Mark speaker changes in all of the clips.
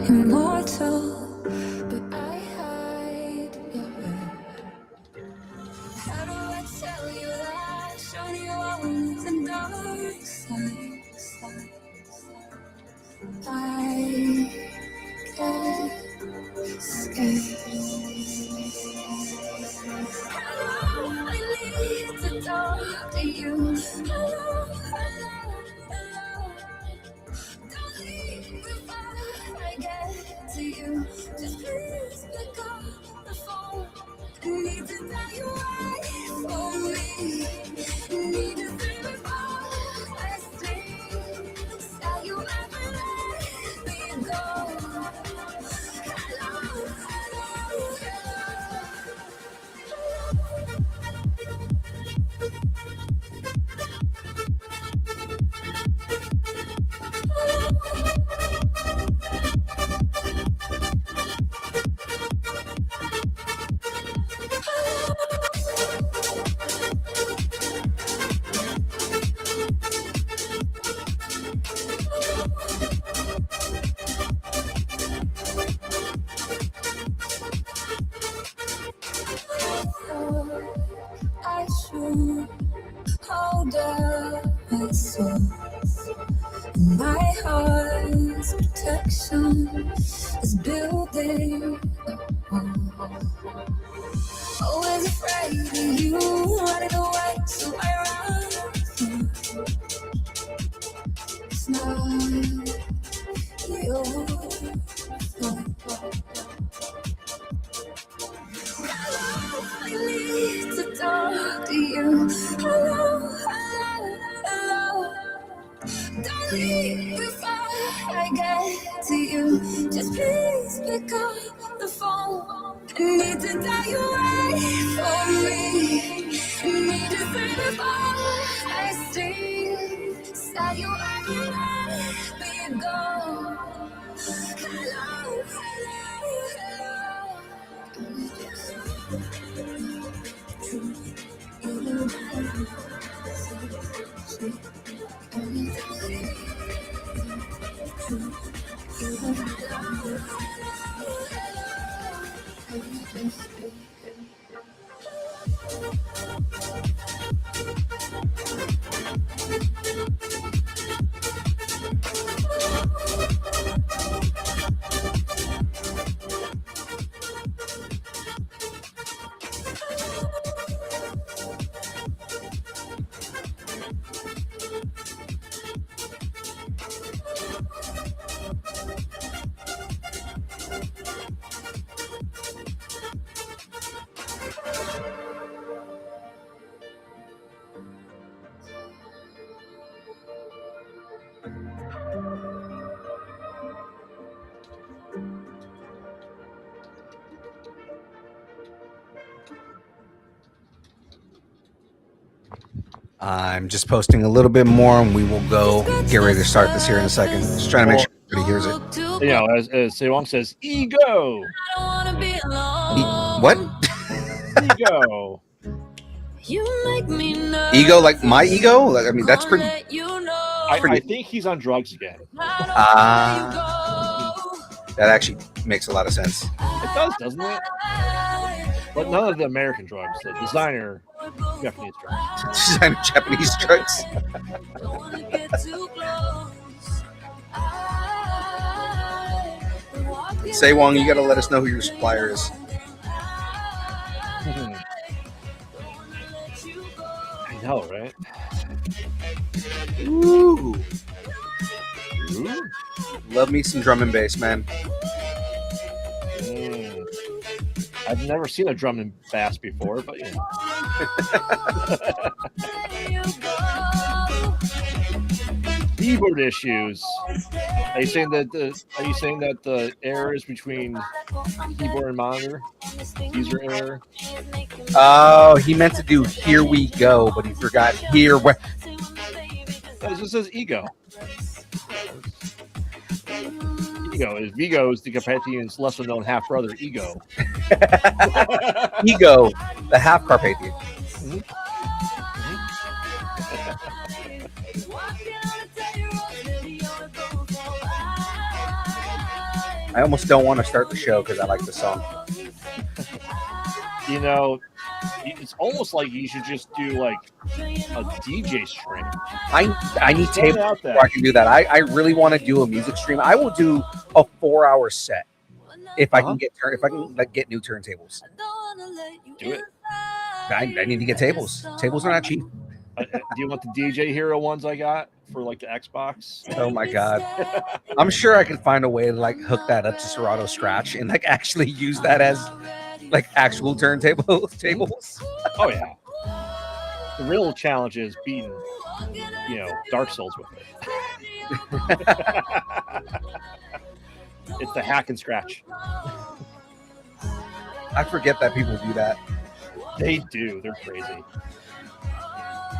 Speaker 1: immortal, but I hide your head. How do I tell you that? Show you on the dark side. I get scared. Hello, I need to talk to you. Hello, hello. Don't leave before I get to you. Just please pick up the phone. I need to tell you why for me. Need to say before I sleep. Tell you never let me go. Hello, hello, I should hold up my soul. My heart's protection is building a wall. Always afraid of you running away, so I run. It's not your fault. Hello, I need to talk to you. Hello, hello. Don't leave before I get to you. Just please pick up the phone. I need to tell you why for me. I need to say before I sleep. Say you ever let me go. Hello, hello,
Speaker 2: I'm just posting a little bit more, and we will go get ready to start this here in a second. Just trying to make sure everybody hears it.
Speaker 3: You know, as Sewong says, ego.
Speaker 2: What?
Speaker 3: Ego.
Speaker 2: Ego, like my ego? Like, I mean, that's pretty.
Speaker 3: I think he's on drugs again.
Speaker 2: That actually makes a lot of sense.
Speaker 3: It does, doesn't it? But none of the American drugs, the designer Japanese drugs.
Speaker 2: Designer Japanese drugs. Say Wong, you got to let us know who your supplier is.
Speaker 3: I know, right?
Speaker 2: Ooh. Love me some drum and bass, man.
Speaker 3: I've never seen a drum and bass before, but you know. Keyboard issues. Are you saying that the error is between keyboard and monitor? User error.
Speaker 2: Oh, he meant to do "Here We Go," but he forgot "Here."
Speaker 3: It just says ego. Ego is Vigo is the Carpathian's lesser known half brother. Ego.
Speaker 2: Ego, the half Carpathian.
Speaker 3: Mm-hmm.
Speaker 2: I almost don't want to start the show because I like the song.
Speaker 3: You know, it's almost like you should just do like a DJ stream.
Speaker 2: I need
Speaker 3: Throw it
Speaker 2: tape
Speaker 3: out there.
Speaker 2: before I can do that. I really want to do a music stream. I will do a 4-hour set if I can get new turntables.
Speaker 3: Do it.
Speaker 2: I need to get tables. Tables are not cheap.
Speaker 3: Do you want the DJ Hero ones I got for like the Xbox?
Speaker 2: Oh my god! I'm sure I can find a way to like hook that up to Serato Scratch and like actually use that as like actual tables.
Speaker 3: Oh yeah. The real challenge is beating, Dark Souls with it. It's the hack and scratch.
Speaker 2: I forget that people do that.
Speaker 3: They do. They're crazy.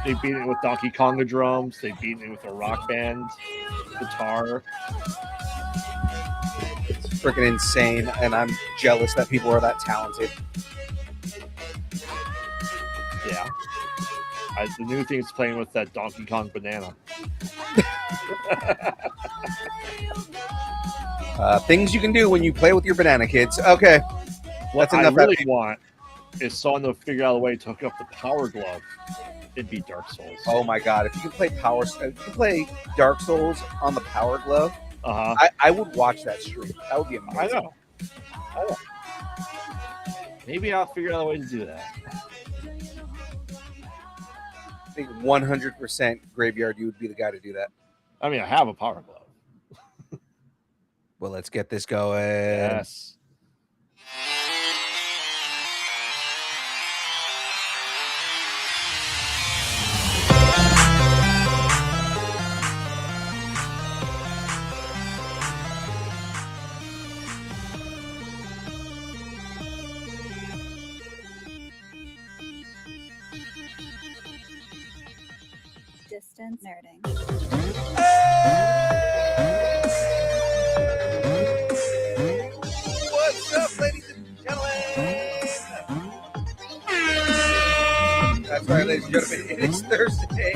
Speaker 3: They beat it with Donkey Konga drums. They beat it with a Rock Band guitar.
Speaker 2: It's freaking insane, and I'm jealous that people are that talented.
Speaker 3: Yeah. The new thing is playing with that Donkey Kong banana.
Speaker 2: Things you can do when you play with your banana, kids. Okay.
Speaker 3: What
Speaker 2: That's
Speaker 3: I
Speaker 2: enough.
Speaker 3: really want is someone to figure out a way to hook up the Power Glove and beat Dark Souls.
Speaker 2: Oh my god! If you can play Dark Souls on the Power Glove,
Speaker 3: Uh-huh.
Speaker 2: I would watch that stream. That would be amazing.
Speaker 3: I know. Maybe I'll figure out a way to do that.
Speaker 2: I think 100% Graveyard, you would be the guy to do that.
Speaker 3: I mean, I have a Power Glove.
Speaker 2: Well, let's get this going.
Speaker 3: Yes.
Speaker 1: Distance nerding.
Speaker 2: What's up, ladies and gentlemen? That's right, ladies and gentlemen. It is Thursday.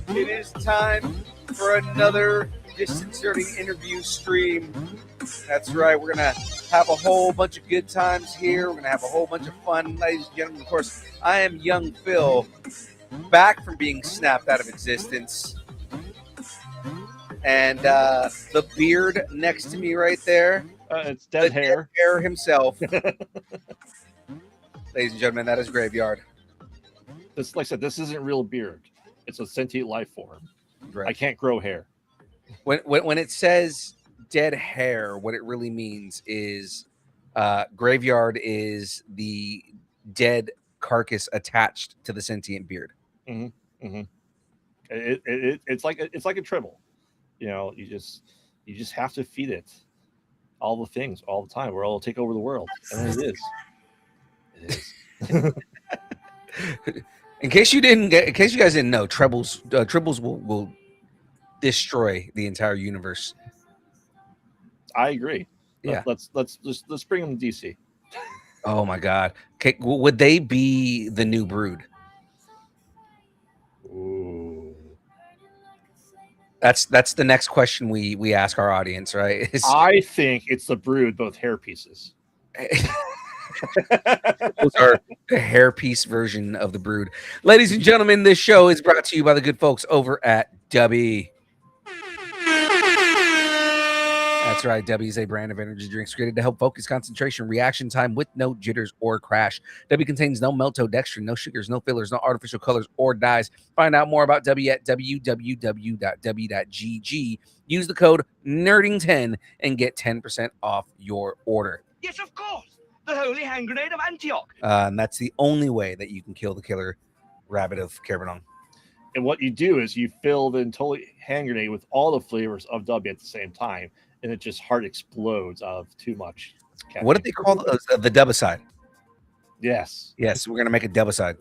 Speaker 2: It is time for another disconcerting interview stream. That's right. We're going to have a whole bunch of good times here. We're going to have a whole bunch of fun, ladies and gentlemen. Of course, I am Young Phil, back from being snapped out of existence. And the beard next to me right there,
Speaker 3: It's dead hair.
Speaker 2: Dead hair himself. Ladies and gentlemen, that is Graveyard.
Speaker 3: This, like I said, this isn't real beard. It's a sentient life form.
Speaker 2: Right.
Speaker 3: I can't grow hair.
Speaker 2: When it says dead hair, what it really means is Graveyard is the dead carcass attached to the sentient beard.
Speaker 3: Mm-hmm. Mm-hmm. It's like a tribble. You just have to feed it all the things all the time, or it'll take over the world. And it is. It is.
Speaker 2: In case you guys didn't know, tribbles will destroy the entire universe.
Speaker 3: I agree.
Speaker 2: Yeah.
Speaker 3: Let's bring them to DC.
Speaker 2: Oh my god. Okay, would they be the new Brood?
Speaker 3: Ooh.
Speaker 2: That's the next question we ask our audience, right?
Speaker 3: I think it's the Brood, both hair pieces.
Speaker 2: Those are the hairpiece version of the Brood. Ladies and gentlemen, this show is brought to you by the good folks over at Dubby. That's right. Dubby is a brand of energy drinks created to help focus concentration, reaction time with no jitters or crash. Dubby contains no maltodextrin, no sugars, no fillers, no artificial colors or dyes. Find out more about Dubby at www.dubby.gg. Use the code NERDING10 and get 10% off your order.
Speaker 4: Yes, of course. The holy hand grenade of Antioch.
Speaker 2: And that's the only way that you can kill the killer rabbit of Carbonong.
Speaker 3: And what you do is you fill the totally hand grenade with all the flavors of W at the same time, and it just heart explodes out of too much caffeine.
Speaker 2: What did they call the Dubicide?
Speaker 3: Yes.
Speaker 2: Yes, we're gonna make a Dubicide.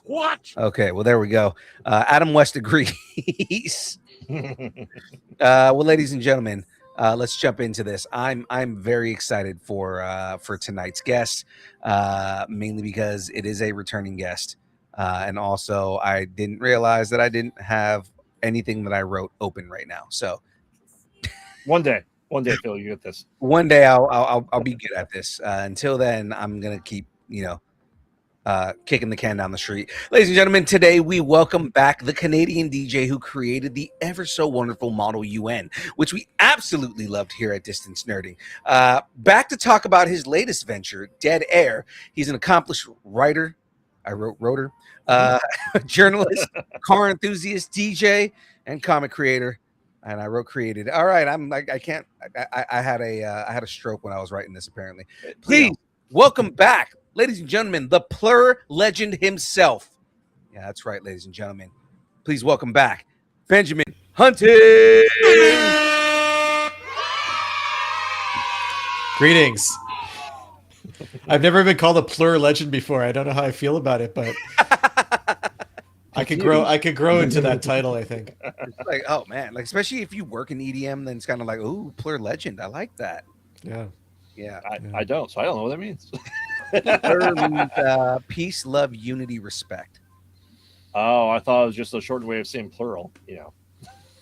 Speaker 4: What?
Speaker 2: Okay, well there we go. Adam West agrees. Well, ladies and gentlemen, let's jump into this. I'm very excited for tonight's guest, mainly because it is a returning guest, and also I didn't realize that I didn't have anything that I wrote open right now. So
Speaker 3: One day. One day, Phil, you get this.
Speaker 2: One day I'll be good at this. Until then, I'm gonna keep kicking the can down the street. Ladies and gentlemen, today we welcome back the Canadian DJ who created the ever so wonderful Model UN, which we absolutely loved here at Distance Nerding. Back to talk about his latest venture, Dead Air. He's an accomplished writer. I wrote rotor, journalist, car enthusiast, DJ, and comic creator. And I wrote created. All right, I'm like I can't. I had a stroke when I was writing this. Apparently, please welcome back, ladies and gentlemen, the Plur legend himself. Yeah, that's right, ladies and gentlemen. Please welcome back Benjamin Hunting.
Speaker 5: Greetings. I've never been called a Plur legend before. I don't know how I feel about it, but I could grow into that title, I think.
Speaker 2: It's like, oh man, like especially if you work in EDM, then it's kind of like, ooh, Plur legend. I like that.
Speaker 5: Yeah.
Speaker 2: Yeah.
Speaker 3: I don't, so I don't know what that means.
Speaker 2: Plur means peace, love, unity, respect.
Speaker 3: Oh, I thought it was just a short way of saying plural.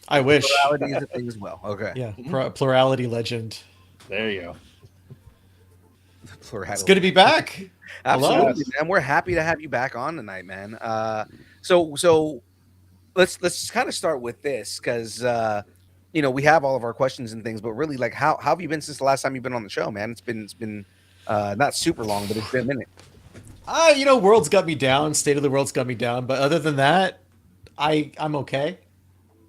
Speaker 5: I wish.
Speaker 2: Plurality is a thing as well. Okay.
Speaker 5: Yeah. Plurality legend.
Speaker 3: There you go.
Speaker 2: Plurality.
Speaker 5: It's good to be back.
Speaker 2: Absolutely,
Speaker 5: Hello.
Speaker 2: man. We're happy to have you back on tonight, man. So let's kind of start with this because we have all of our questions and things, but really, like, how have you been since the last time you've been on the show, man? It's been not super long, but it's been a minute.
Speaker 5: World's got me down. State of the world's got me down. But other than that, I'm okay.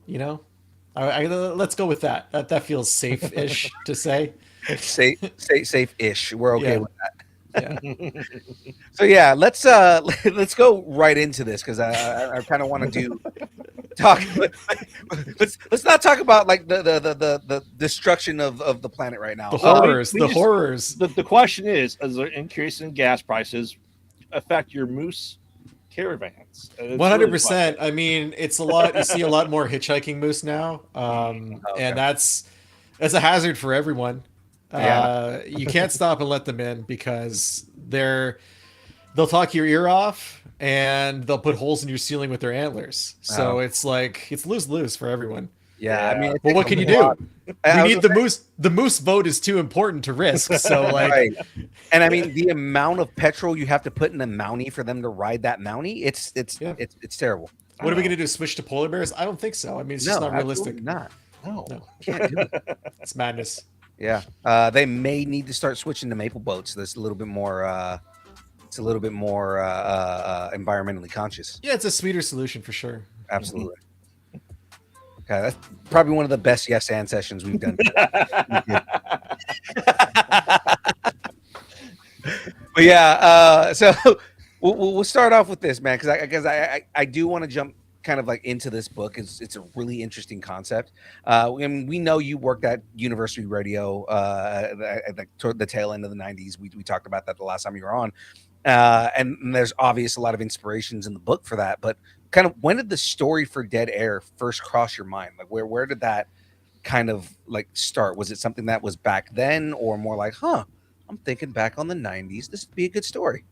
Speaker 5: Let's go with that. That feels safe-ish to say.
Speaker 2: Safe-ish. We're okay
Speaker 5: Yeah.
Speaker 2: with that.
Speaker 5: Yeah.
Speaker 2: So yeah, let's go right into this because I kind of want to talk. Let's not talk about like the destruction of the planet right now.
Speaker 5: The horrors.
Speaker 3: we
Speaker 5: The
Speaker 3: just-
Speaker 5: horrors.
Speaker 3: The question is the increase in gas prices affect your moose caravans? It's really the
Speaker 5: 100%. I mean, it's a lot. You see a lot more hitchhiking moose now,
Speaker 2: Okay.
Speaker 5: and that's a hazard for everyone.
Speaker 2: Yeah.
Speaker 5: You can't stop and let them in because they'll talk your ear off and they'll put holes in your ceiling with their antlers. So
Speaker 2: Oh.
Speaker 5: it's like it's lose-lose for everyone.
Speaker 2: Yeah, I mean, it
Speaker 5: But what
Speaker 2: takes
Speaker 5: can
Speaker 2: a
Speaker 5: you do?
Speaker 2: lot. I
Speaker 5: We
Speaker 2: was
Speaker 5: need the moose. The moose vote is too important to risk. So like,
Speaker 2: right. And I mean, the amount of petrol you have to put in a Mountie for them to ride that Mountie, it's
Speaker 5: Yeah.
Speaker 2: terrible.
Speaker 5: what are we gonna do? Switch to polar bears? I don't think so. I mean, it's just not realistic.
Speaker 2: absolutely not.
Speaker 3: No.
Speaker 2: Can't do it.
Speaker 5: It's madness.
Speaker 2: Yeah, they may need to start switching to maple boats. That's a little bit more. It's a little bit more environmentally conscious.
Speaker 5: Yeah, it's a sweeter solution for sure.
Speaker 2: Absolutely. Okay, that's probably one of the best yes and sessions we've done. But yeah, so we'll start off with this, man, because I do want to jump kind of like into this book. It's a really interesting concept. And we know you worked at University Radio at toward the tail end of the 90s. We talked about that the last time you were on. And there's obvious a lot of inspirations in the book for that. But kind of when did the story for Dead Air first cross your mind? Like where did that kind of like start? Was it something that was back then or more like, I'm thinking back on the 90s. This would be a good story.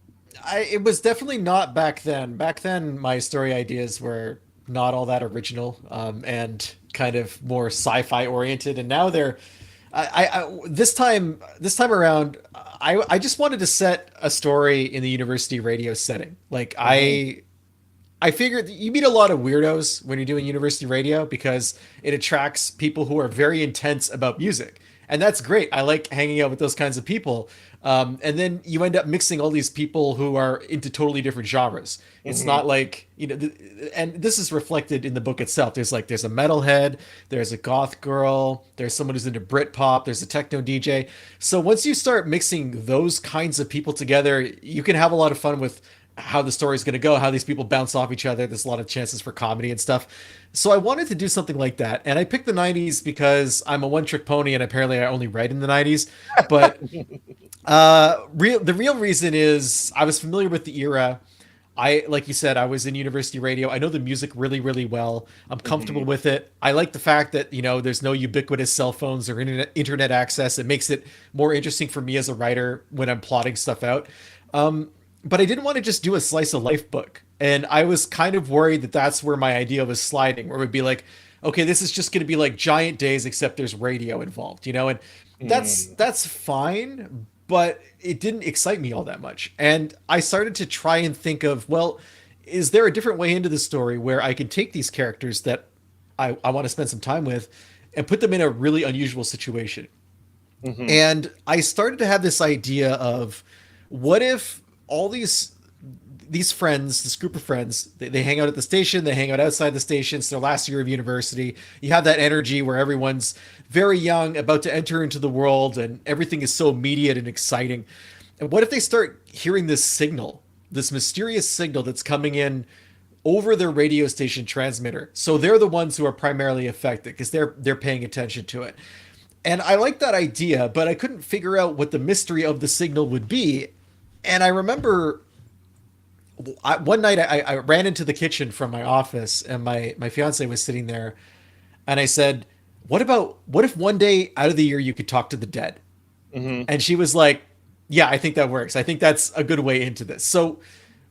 Speaker 5: It was definitely not back then. Back then, my story ideas were not all that original and kind of more sci-fi oriented. And now they're, this time around, I just wanted to set a story in the university radio setting. Like I figured you meet a lot of weirdos when you're doing university radio because it attracts people who are very intense about music. And that's great. I like hanging out with those kinds of people. And then you end up mixing all these people who are into totally different genres. It's not like, and this is reflected in the book itself. There's a metalhead, there's a goth girl, there's someone who's into Britpop, there's a techno DJ. So once you start mixing those kinds of people together, you can have a lot of fun with how the story is going to go, how these people bounce off each other. There's a lot of chances for comedy and stuff. So I wanted to do something like that. And I picked the 90s because I'm a one-trick pony and apparently I only write in the 90s. But the real reason is I was familiar with the era. Like you said, I was in university radio. I know the music really, really well. I'm comfortable with it. I like the fact that, there's no ubiquitous cell phones or internet access. It makes it more interesting for me as a writer when I'm plotting stuff out. But I didn't want to just do a slice of life book. And I was kind of worried that that's where my idea was sliding, where it would be like, okay, this is just going to be like Giant Days, except there's radio involved, and that's fine, but it didn't excite me all that much. And I started to try and think of, well, is there a different way into the story where I can take these characters that I want to spend some time with and put them in a really unusual situation? And I started to have this idea of, what if all these friends, this group of friends, they hang out at the station, they hang out outside the station, it's their last year of university. You have that energy where everyone's very young, about to enter into the world, and everything is so immediate and exciting. And what if they start hearing this signal, this mysterious signal that's coming in over their radio station transmitter? So they're the ones who are primarily affected because they're paying attention to it. And I like that idea, but I couldn't figure out what the mystery of the signal would be. And I remember one night I ran into the kitchen from my office, and my fiance was sitting there, and I said, what if one day out of the year you could talk to the dead? And she was like, yeah, I think that works. I think that's a good way into this. So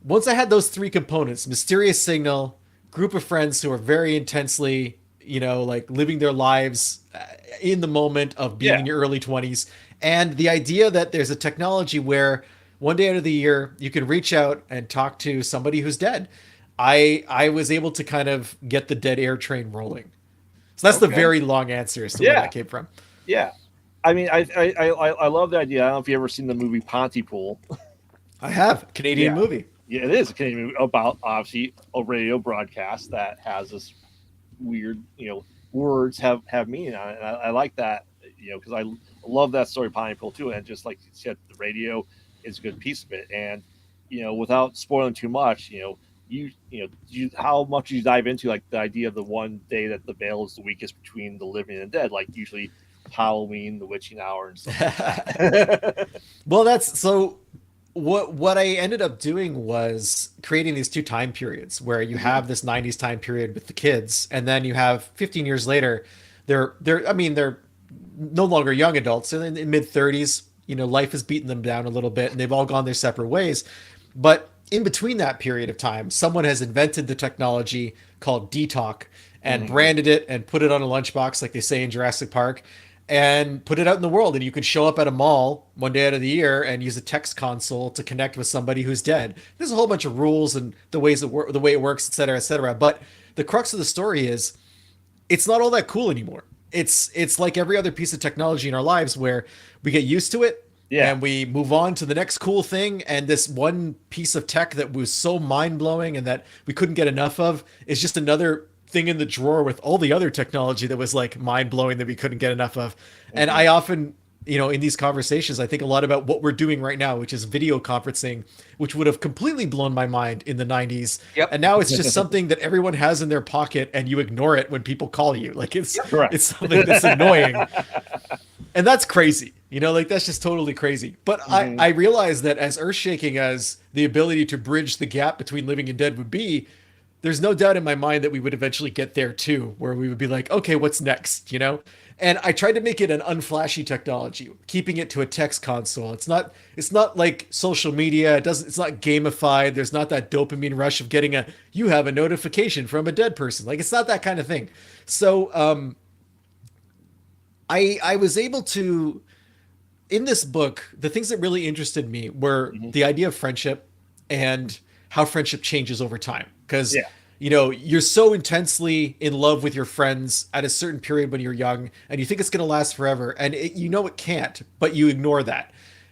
Speaker 5: once I had those three components, mysterious signal, group of friends who are very intensely, like living their lives in the moment of being in your early 20s, and the idea that there's a technology where one day out of the year you can reach out and talk to somebody who's dead, I was able to kind of get the dead air train rolling. So that's the very long answer as to where that came from.
Speaker 3: Yeah. I mean, I love the idea. I don't know if you've ever seen the movie Pontypool.
Speaker 5: I have. Canadian movie.
Speaker 3: Yeah, it is a Canadian movie about, obviously, a radio broadcast that has this weird, words have meaning on it. And I like that, because I love that story, Pontypool, too. And just like you said, the radio is a good piece of it. And, without spoiling too much, how much you dive into like the idea of the one day that the veil is the weakest between the living and the dead, like usually Halloween, the witching hour, and stuff like that.
Speaker 5: Well, that's so. What I ended up doing was creating these two time periods where you have this 90s time period with the kids, and then you have 15 years later, they're no longer young adults, they're in mid 30s. Life has beaten them down a little bit, and they've all gone their separate ways. But in between that period of time, someone has invented the technology called DTalk and branded it and put it on a lunchbox, like they say in Jurassic Park, and put it out in the world. And you can show up at a mall one day out of the year and use a text console to connect with somebody who's dead. There's a whole bunch of rules and the way it works, et cetera, et cetera. But the crux of the story is, it's not all that cool anymore. It's like every other piece of technology in our lives where we get used to it, and we move on to the next cool thing. And this one piece of tech that was so mind-blowing and that we couldn't get enough of is just another thing in the drawer with all the other technology that was like mind-blowing that we couldn't get enough of. And I often, in these conversations, I think a lot about what we're doing right now, which is video conferencing, which would have completely blown my mind in the 90s. And now it's just something that everyone has in their pocket, and you ignore it when people call you. Like it's something that's annoying. And that's crazy. That's just totally crazy. But I realize that as earth-shaking as the ability to bridge the gap between living and dead would be, there's no doubt in my mind that we would eventually get there too, where we would be like, okay, what's next? And I tried to make it an unflashy technology, keeping it to a text console. It's not like social media. It's not gamified. There's not that dopamine rush of getting you have a notification from a dead person. Like, it's not that kind of thing. So, I was able to, in this book, the things that really interested me were the idea of friendship and how friendship changes over time. Because, you're so intensely in love with your friends at a certain period when you're young, and you think it's going to last forever, and it can't, but you ignore that.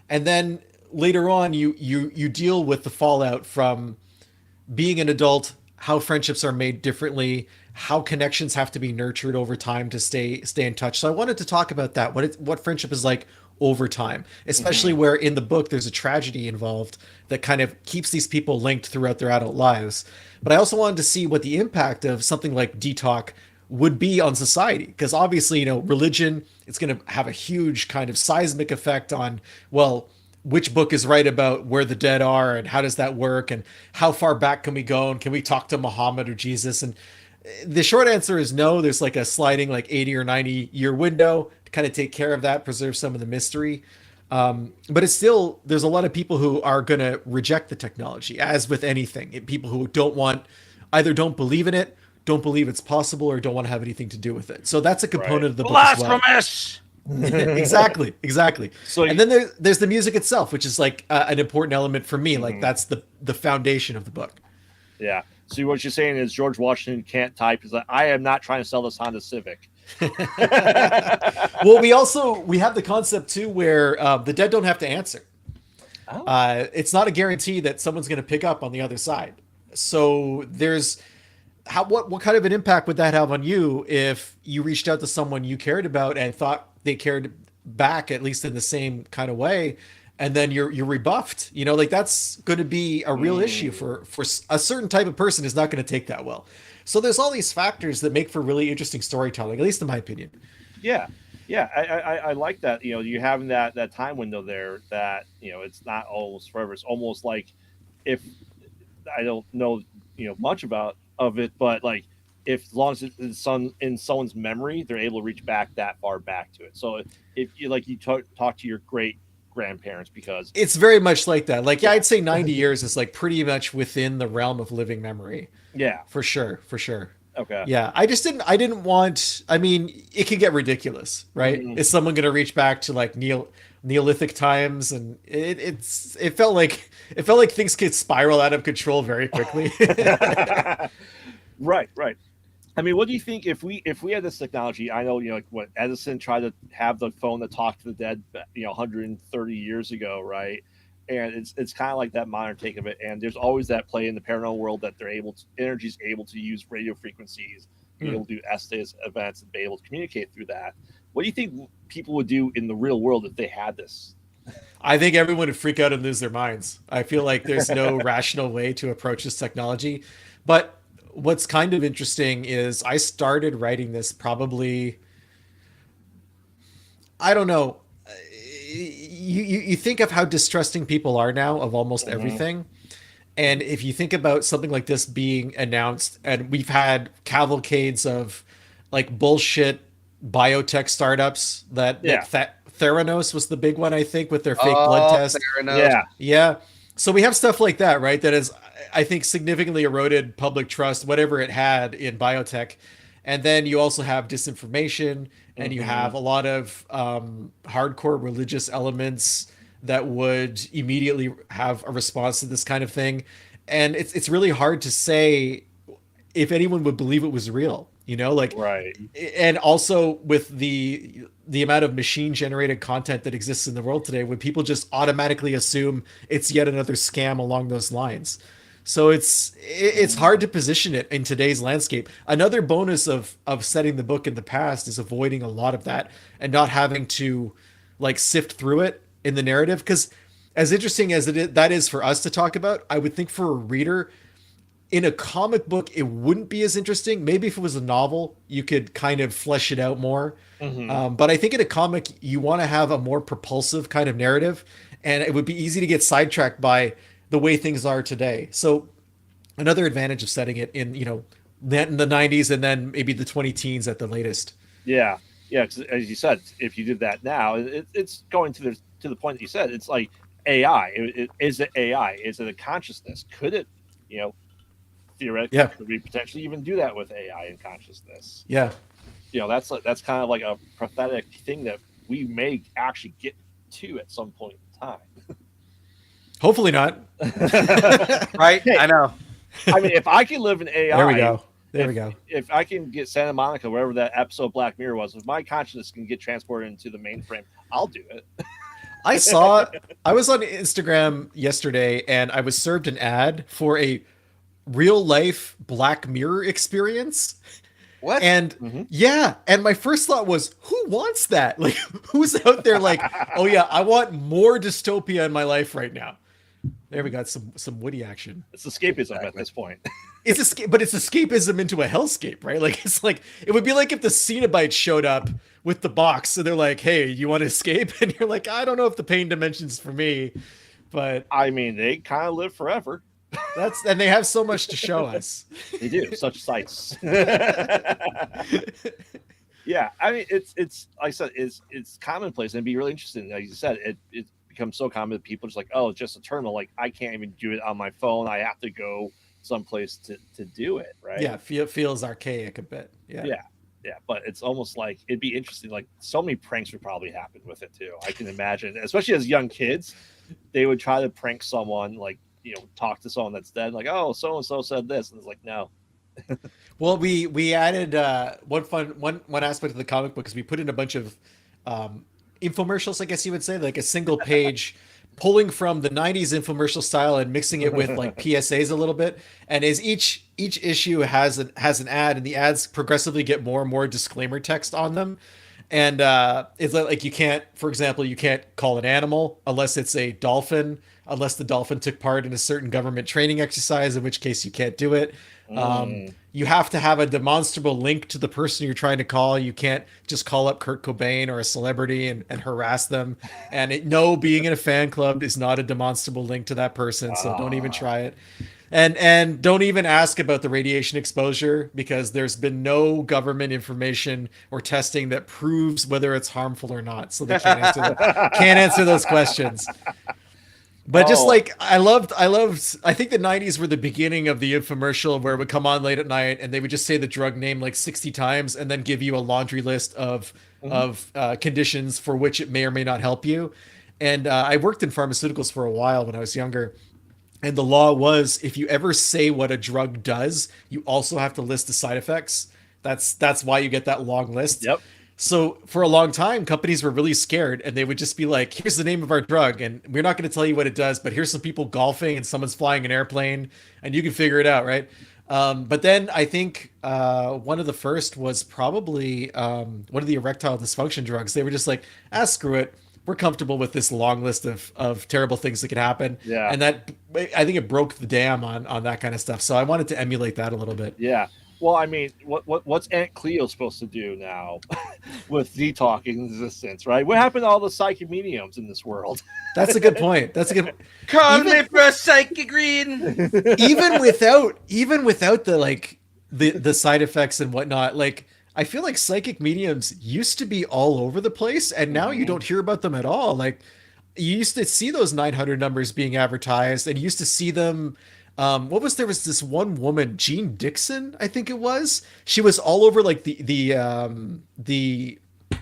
Speaker 5: And then later on, you deal with the fallout from being an adult, how friendships are made differently, how connections have to be nurtured over time to stay in touch. So I wanted to talk about that, what friendship is like over time, especially where in the book there's a tragedy involved that kind of keeps these people linked throughout their adult lives. But I also wanted to see what the impact of something like DTalk would be on society, because obviously, religion, it's going to have a huge kind of seismic effect on, well, which book is right about where the dead are, and how does that work, and how far back can we go, and can we talk to Muhammad or Jesus? And the short answer is no. There's like a sliding 80 or 90 year window to kind of take care of that, preserve some of the mystery. But it's still, there's a lot of people who are going to reject the technology, as with anything. People who either don't believe in it, don't believe it's possible or don't want to have anything to do with it. So that's a component
Speaker 3: Right.
Speaker 5: of the book as well.
Speaker 4: Blasphemous!
Speaker 5: exactly.
Speaker 3: So
Speaker 5: And then there's the music itself, which is like an important element for me. Like
Speaker 3: Mhm.
Speaker 5: that's the foundation of the book.
Speaker 3: yeah. So what you're saying is George Washington can't type. Is like, I am not trying to sell this Honda Civic.
Speaker 5: Well, we have the concept too where the dead don't have to answer.
Speaker 3: Oh.
Speaker 5: It's not a guarantee that someone's going to pick up on the other side. So there's what kind of an impact would that have on you if you reached out to someone you cared about and thought they cared back, at least in the same kind of way, and then you're rebuffed? You know, like that's going to be a real issue for a certain type of person is not going to take that well. So there's all these factors that make for really interesting storytelling, at least in my opinion.
Speaker 3: Yeah, yeah, I like that. You know, you having that time window there. That it's not almost forever. It's almost like if I don't know much about of it, but like if as long as it's in someone's memory, they're able to reach back that far back to it. So if you talk to your great grandparents because
Speaker 5: it's very much like that. Like I'd say 90 years is like pretty much within the realm of living memory.
Speaker 3: Yeah,
Speaker 5: For sure.
Speaker 3: okay,
Speaker 5: Yeah, I didn't want. I mean, it can get ridiculous, right?
Speaker 3: Mhm.
Speaker 5: Is someone going to reach back to like Neolithic times, and it felt like things could spiral out of control very quickly.
Speaker 3: right. I mean, what do you think if we had this technology? I know like what Edison tried to have the phone that talked to the dead, 130 years ago, right? And it's kind of like that modern take of it. And there's always that play in the paranormal world that energy's able to use radio frequencies, be able to do Estes events, and be able to communicate through that. What do you think people would do in the real world if they had this?
Speaker 5: I think everyone would freak out and lose their minds. I feel like there's no rational way to approach this technology. But what's kind of interesting is I started writing this probably, I don't know. You think of how distrusting people are now of almost everything. And if you think about something like this being announced, and we've had cavalcades of like bullshit biotech startups that Theranos was the big one, I think, with their fake blood test.
Speaker 2: Theranos.
Speaker 3: Yeah,
Speaker 5: Yeah. So we have stuff like that, right? That is, I think, significantly eroded public trust, whatever it had in biotech. And then you also have disinformation, and you have a lot of hardcore religious elements that would immediately have a response to this kind of thing. And it's really hard to say if anyone would believe it was real, like
Speaker 3: right.
Speaker 5: and also with the amount of machine generated content that exists in the world today, would people just automatically assume it's yet another scam along those lines? So it's hard to position it in today's landscape. Another bonus of setting the book in the past is avoiding a lot of that and not having to like sift through it in the narrative. Because as interesting as that is for us to talk about, I would think for a reader, in a comic book, it wouldn't be as interesting. Maybe if it was a novel, you could kind of flesh it out more. But I think in a comic, you want to have a more propulsive kind of narrative, and it would be easy to get sidetracked by the way things are today. So another advantage of setting it in, in the 90s and then maybe the 20 teens at the latest.
Speaker 3: Yeah. 'Cause as you said, if you did that now, it's going to the point that you said. It's like AI. Is it AI? Is it a consciousness? Could it, theoretically, could we potentially even do that with AI and consciousness?
Speaker 5: Yeah.
Speaker 3: That's kind of like a prophetic thing that we may actually get to at some point in time.
Speaker 5: Hopefully not.
Speaker 2: Right? I know.
Speaker 3: I mean, if I can live in AI,
Speaker 5: There we go.
Speaker 3: If I can get Santa Monica, wherever that episode of Black Mirror was, if my consciousness can get transported into the mainframe, I'll do it.
Speaker 5: I was on Instagram yesterday and I was served an ad for a real life Black Mirror experience.
Speaker 2: What?
Speaker 5: And yeah, and my first thought was, who wants that? Like, who's out there like, oh yeah, I want more dystopia in my life right now. There we got some witty action.
Speaker 3: It's escapism at this point.
Speaker 5: It's escapism into a hellscape, right? Like it's like it would be like if the Cenobites showed up with the box and they're like, "Hey, you want to escape?" And you're like, "I don't know if the pain dimension's for me," but
Speaker 3: I mean, they kind of live forever.
Speaker 5: and they have so much to show us.
Speaker 3: They do such sights. Yeah, I mean, it's like I said, it's commonplace and it'd be really interesting. Like you said, it becomes so common that people are just like, oh, it's just a terminal. Like I can't even do it on my phone. I have to go someplace to do it, right?
Speaker 5: Yeah, feels archaic a bit. Yeah.
Speaker 3: Yeah, but it's almost like it'd be interesting. Like so many pranks would probably happen with it too. I can imagine, especially as young kids, they would try to prank someone, like talk to someone that's dead, like, oh, so and so said this, and it's like, no.
Speaker 5: Well, we added one aspect of the comic book is we put in a bunch of infomercials, I guess you would say, like a single page pulling from the 90s infomercial style and mixing it with like PSAs a little bit. And as each issue has an ad, and the ads progressively get more and more disclaimer text on them. And it's like you can't, for example, you can't call an animal unless it's a dolphin, unless the dolphin took part in a certain government training exercise, in which case you can't do it. You have to have a demonstrable link to the person you're trying to call. You can't just call up Kurt Cobain or a celebrity and harass them. And no, being in a fan club is not a demonstrable link to that person. So don't even try it. And don't even ask about the radiation exposure, because there's been no government information or testing that proves whether it's harmful or not. So they can't answer those questions. But just like I think the 90s were the beginning of the infomercial where it would come on late at night and they would just say the drug name like 60 times and then give you a laundry list of conditions for which it may or may not help you. And I worked in pharmaceuticals for a while when I was younger. And the law was, if you ever say what a drug does, you also have to list the side effects. That's why you get that long list.
Speaker 3: Yep.
Speaker 5: So for a long time, companies were really scared, and they would just be like, here's the name of our drug, and we're not going to tell you what it does, but here's some people golfing and someone's flying an airplane, and you can figure it out, right? But then I think one of the first was probably one of the erectile dysfunction drugs. They were just like, screw it. We're comfortable with this long list of terrible things that could happen.
Speaker 3: Yeah.
Speaker 5: And that, I think it broke the dam on that kind of stuff. So I wanted to emulate that a little bit.
Speaker 3: Yeah. Well, I mean, what's Aunt Cleo supposed to do now with Z-talking existence, right? What happened to all the psychic mediums in this world?
Speaker 5: That's a good point. That's a good.
Speaker 2: Call me for a psychic reading.
Speaker 5: even without the side effects and whatnot, like I feel like psychic mediums used to be all over the place, and now you don't hear about them at all. Like you used to see those 900 numbers being advertised, and you used to see them. There was this one woman, Jean Dixon, I think it was. She was all over like the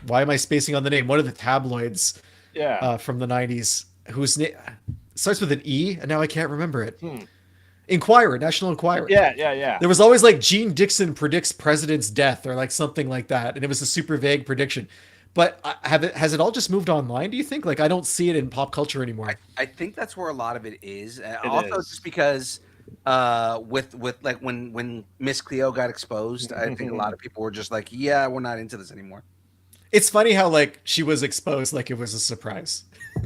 Speaker 5: why am I spacing on the name? One of the tabloids, from the 90s, whose name starts with an E, and now I can't remember it. Inquirer, National Enquirer.
Speaker 3: Yeah.
Speaker 5: There was always like Jean Dixon predicts president's death or like something like that, and it was a super vague prediction. But has it all just moved online, do you think? Like I don't see it in pop culture anymore.
Speaker 2: I think that's where a lot of it is.
Speaker 3: Is.
Speaker 2: Just because with like when Miss Cleo got exposed, I think a lot of people were just like, yeah, we're not into this anymore.
Speaker 5: It's funny how like she was exposed like it was a surprise.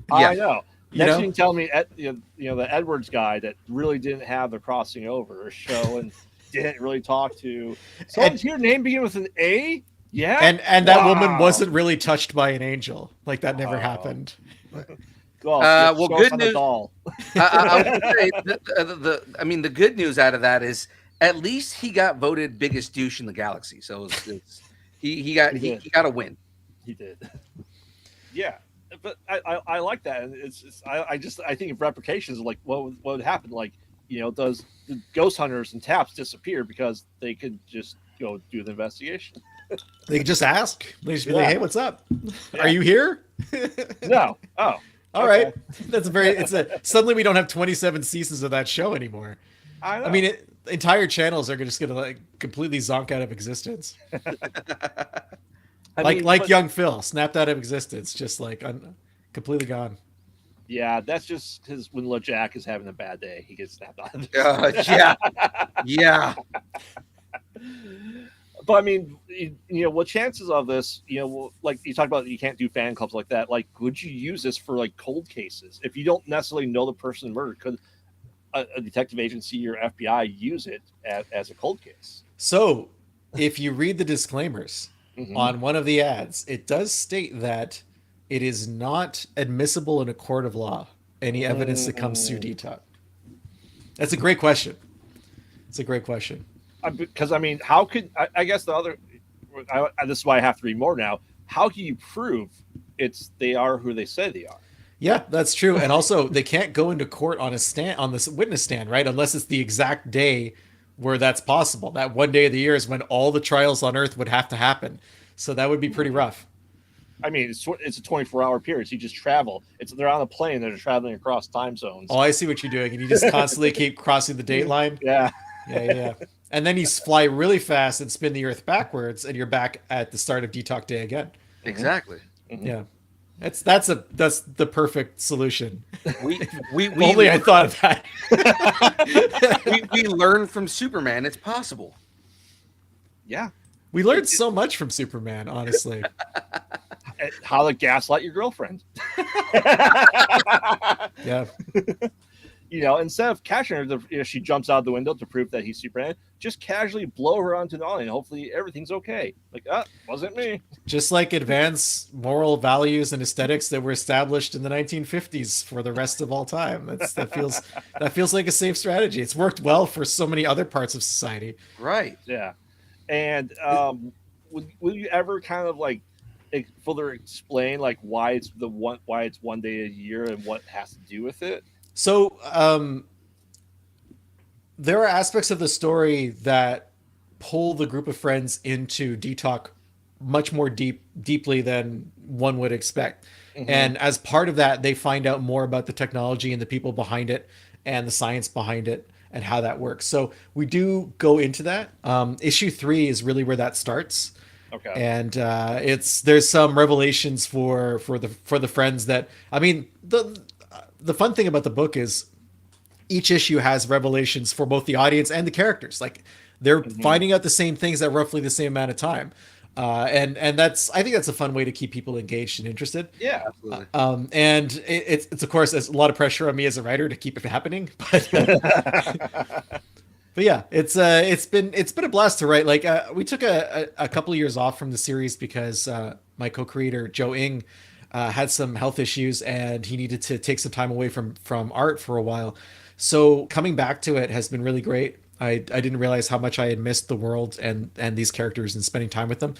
Speaker 3: Yeah. I know.
Speaker 5: You
Speaker 3: Next thing you tell me, the Edwards guy that really didn't have the crossing over show and didn't really talk to. Someone's your name begin with an A? Yeah.
Speaker 5: And that woman wasn't really touched by an angel. Like that never happened.
Speaker 3: Well,
Speaker 2: good news. I would say the good news out of that is at least he got voted biggest douche in the galaxy. So he got a win.
Speaker 3: He did. Yeah. But I like that, and I think of replications like what would happen, like does the ghost hunters and taps disappear because they could just go do the investigation?
Speaker 5: They could just ask. They just be like, "Hey, what's up? Are you here?"
Speaker 3: No. Oh,
Speaker 5: all right. That's suddenly we don't have 27 seasons of that show anymore. I mean, entire channels are just gonna like completely zonk out of existence. Like young Phil snapped out of existence, just like completely gone.
Speaker 3: Yeah, that's just because when LeJack is having a bad day, he gets snapped out of
Speaker 2: yeah.
Speaker 3: But I mean, what chances of this? Like you talked about, you can't do fan clubs like that. Like, would you use this for like cold cases if you don't necessarily know the person murdered? Could a detective agency or FBI use it as a cold case?
Speaker 5: So, if you read the disclaimers. On one of the ads, it does state that it is not admissible in a court of law, any evidence that comes through DTOC. That's a great question. It's a great question.
Speaker 3: Because, I mean, how could, I guess this is why I have to read more now. How can you prove they are who they say they are?
Speaker 5: Yeah, that's true. And also, they can't go into court on a stand on this witness stand, right? Unless it's the exact day where that's possible. That one day of the year is when all the trials on Earth would have to happen. So that would be pretty rough.
Speaker 3: I mean, it's a 24-hour period. So you just travel. They're on a plane. They're traveling across time zones.
Speaker 5: Oh, I see what you're doing, and you just constantly keep crossing the date line.
Speaker 3: Yeah.
Speaker 5: Yeah. And then you fly really fast and spin the Earth backwards, and you're back at the start of Detox Day again.
Speaker 6: Exactly.
Speaker 5: Yeah. That's the perfect solution.
Speaker 6: We
Speaker 5: If only I thought of that.
Speaker 6: we learn from Superman. It's possible.
Speaker 3: Yeah.
Speaker 5: We learned so much from Superman, honestly.
Speaker 3: How to gaslight your girlfriend.
Speaker 5: Yeah.
Speaker 3: Instead of catching her, she jumps out the window to prove that he's Superman. Just casually blow her onto the island. Hopefully everything's okay. Like, wasn't me.
Speaker 5: Just like advanced moral values and aesthetics that were established in the 1950s for the rest of all time. That feels like a safe strategy. It's worked well for so many other parts of society.
Speaker 6: Right.
Speaker 3: Yeah. And will you ever kind of like further explain like why it's one day a year and what has to do with it?
Speaker 5: So there are aspects of the story that pull the group of friends into Detox much more deeply than one would expect. Mm-hmm. And as part of that, they find out more about the technology and the people behind it and the science behind it and how that works. So we do go into that. Issue 3 is really where that starts.
Speaker 3: Okay.
Speaker 5: And there's some revelations for the friends that, I mean, the fun thing about the book is each issue has revelations for both the audience and the characters. Like they're finding out the same things at roughly the same amount of time. And I think that's a fun way to keep people engaged and interested.
Speaker 3: Yeah,
Speaker 6: absolutely.
Speaker 5: And it's of course, there's a lot of pressure on me as a writer to keep it happening, but but yeah, it's been a blast to write. Like we took a couple of years off from the series because my co-creator Joe Ng had some health issues and he needed to take some time away from art for a while. So coming back to it has been really great. I didn't realize how much I had missed the world and these characters and spending time with them.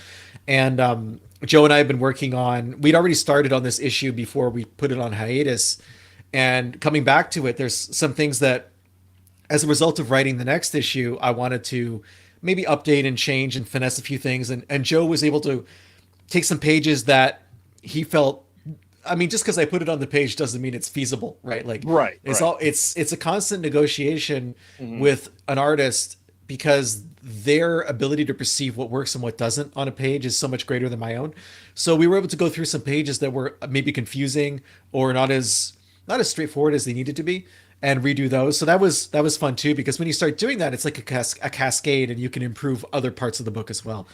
Speaker 5: And Joe and I have been working on, we'd already started on this issue before we put it on hiatus. And coming back to it, there's some things that, as a result of writing the next issue, I wanted to maybe update and change and finesse a few things. And Joe was able to take some pages that he felt, I mean, just because I put it on the page doesn't mean it's feasible, right? Like,
Speaker 3: right.
Speaker 5: It's a constant negotiation with an artist because their ability to perceive what works and what doesn't on a page is so much greater than my own. So we were able to go through some pages that were maybe confusing or not as straightforward as they needed to be, and redo those. So that was fun too, because when you start doing that, it's like a cascade, and you can improve other parts of the book as well.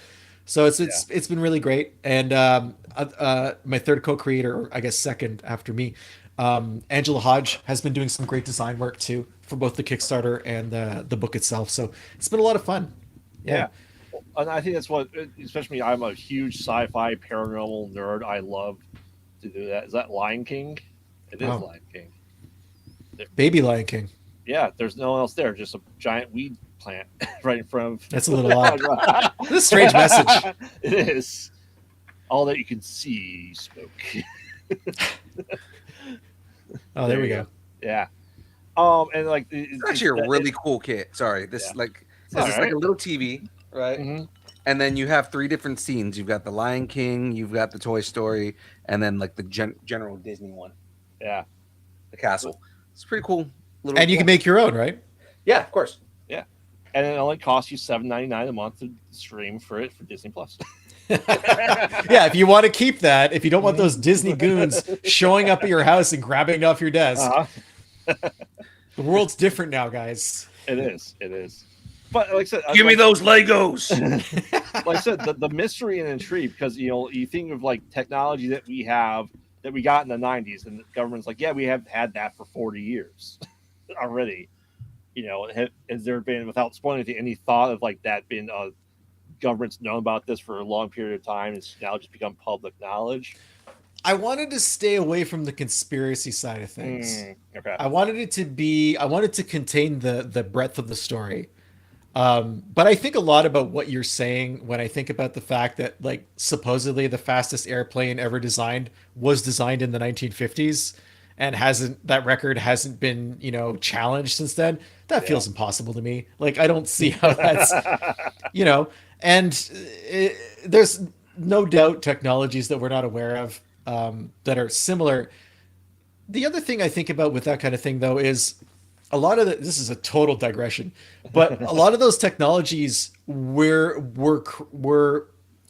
Speaker 5: So it's been really great. And my third co-creator, or I guess second after me, Angela Hodge, has been doing some great design work too for both the Kickstarter and the book itself. So it's been a lot of fun.
Speaker 3: Yeah. And I think that's what, especially me, I'm a huge sci-fi paranormal nerd. I love to do that. Is that Lion King? It is Lion King.
Speaker 5: Baby Lion King.
Speaker 3: Yeah, there's no one else there. Just a giant weed plant right in front of.
Speaker 5: That's a little odd. It's a strange message.
Speaker 3: It is. All that you can see, smoke.
Speaker 5: Oh, there we go.
Speaker 3: Yeah. And like
Speaker 6: it's actually a really cool kit. Sorry, this like a little TV, right?
Speaker 3: Mm-hmm.
Speaker 6: And then you have 3 different scenes. You've got the Lion King, you've got the Toy Story, and then like the general Disney one.
Speaker 3: Yeah.
Speaker 6: The castle. It's pretty cool.
Speaker 5: And you can make your own, right?
Speaker 6: Yeah, of course.
Speaker 3: Yeah. And it only costs you $7.99 a month to stream for Disney Plus.
Speaker 5: Yeah, if you want to keep that, if you don't want those Disney goons showing up at your house and grabbing it off your desk. The world's different now, guys.
Speaker 3: It is. But like I said,
Speaker 6: give me those Legos.
Speaker 3: Like I said, the mystery and intrigue, because you think of like technology that we got in the 90s, and the government's like, yeah, we have had that for 40 years already. Has there been, without spoiling anything, any thought of like that being government's known about this for a long period of time? It's now just become public knowledge.
Speaker 5: I wanted to stay away from the conspiracy side of things.
Speaker 3: Okay.
Speaker 5: I wanted to contain the breadth of the story. But I think a lot about what you're saying when I think about the fact that, like, supposedly the fastest airplane ever designed was designed in the 1950s. and that record hasn't been, challenged since then. That feels impossible to me. Like, I don't see how that's, you know, and there's no doubt technologies that we're not aware of, that are similar. The other thing I think about with that kind of thing, though, is this is a total digression, but a lot of those technologies were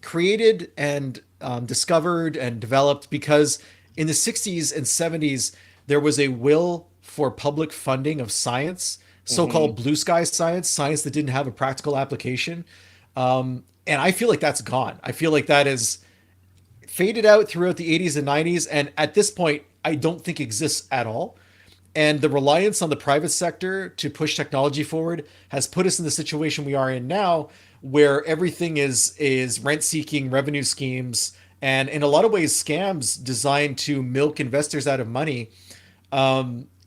Speaker 5: created and discovered and developed because in the 60s and 70s there was a will for public funding of science, so-called blue sky science that didn't have a practical application. And I feel like that's gone. I feel like that is faded out throughout the 80s and 90s, and at this point I don't think exists at all. And the reliance on the private sector to push technology forward has put us in the situation we are in now, where everything is rent-seeking revenue schemes, and in a lot of ways scams designed to milk investors out of money,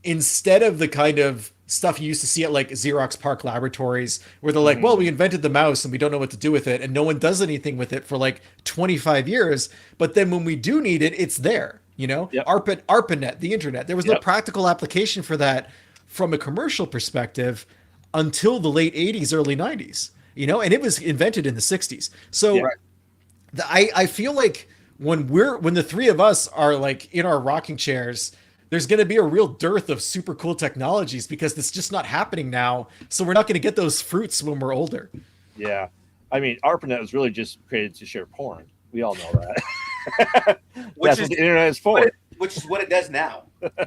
Speaker 5: instead of the kind of stuff you used to see at like Xerox PARC Laboratories, where they're like, well, we invented the mouse and we don't know what to do with it, and no one does anything with it for like 25 years, but then when we do need it, it's there.
Speaker 3: Yep.
Speaker 5: ARPANET, the internet. There was no practical application for that from a commercial perspective until the late 80s, early 90s, and it was invented in the 60s. So I feel like when the three of us are like in our rocking chairs, there's going to be a real dearth of super cool technologies because it's just not happening now. So we're not going to get those fruits when we're older.
Speaker 3: Yeah. I mean, ARPANET was really just created to share porn. We all know that. That's what the internet is for.
Speaker 6: Which is what it does now.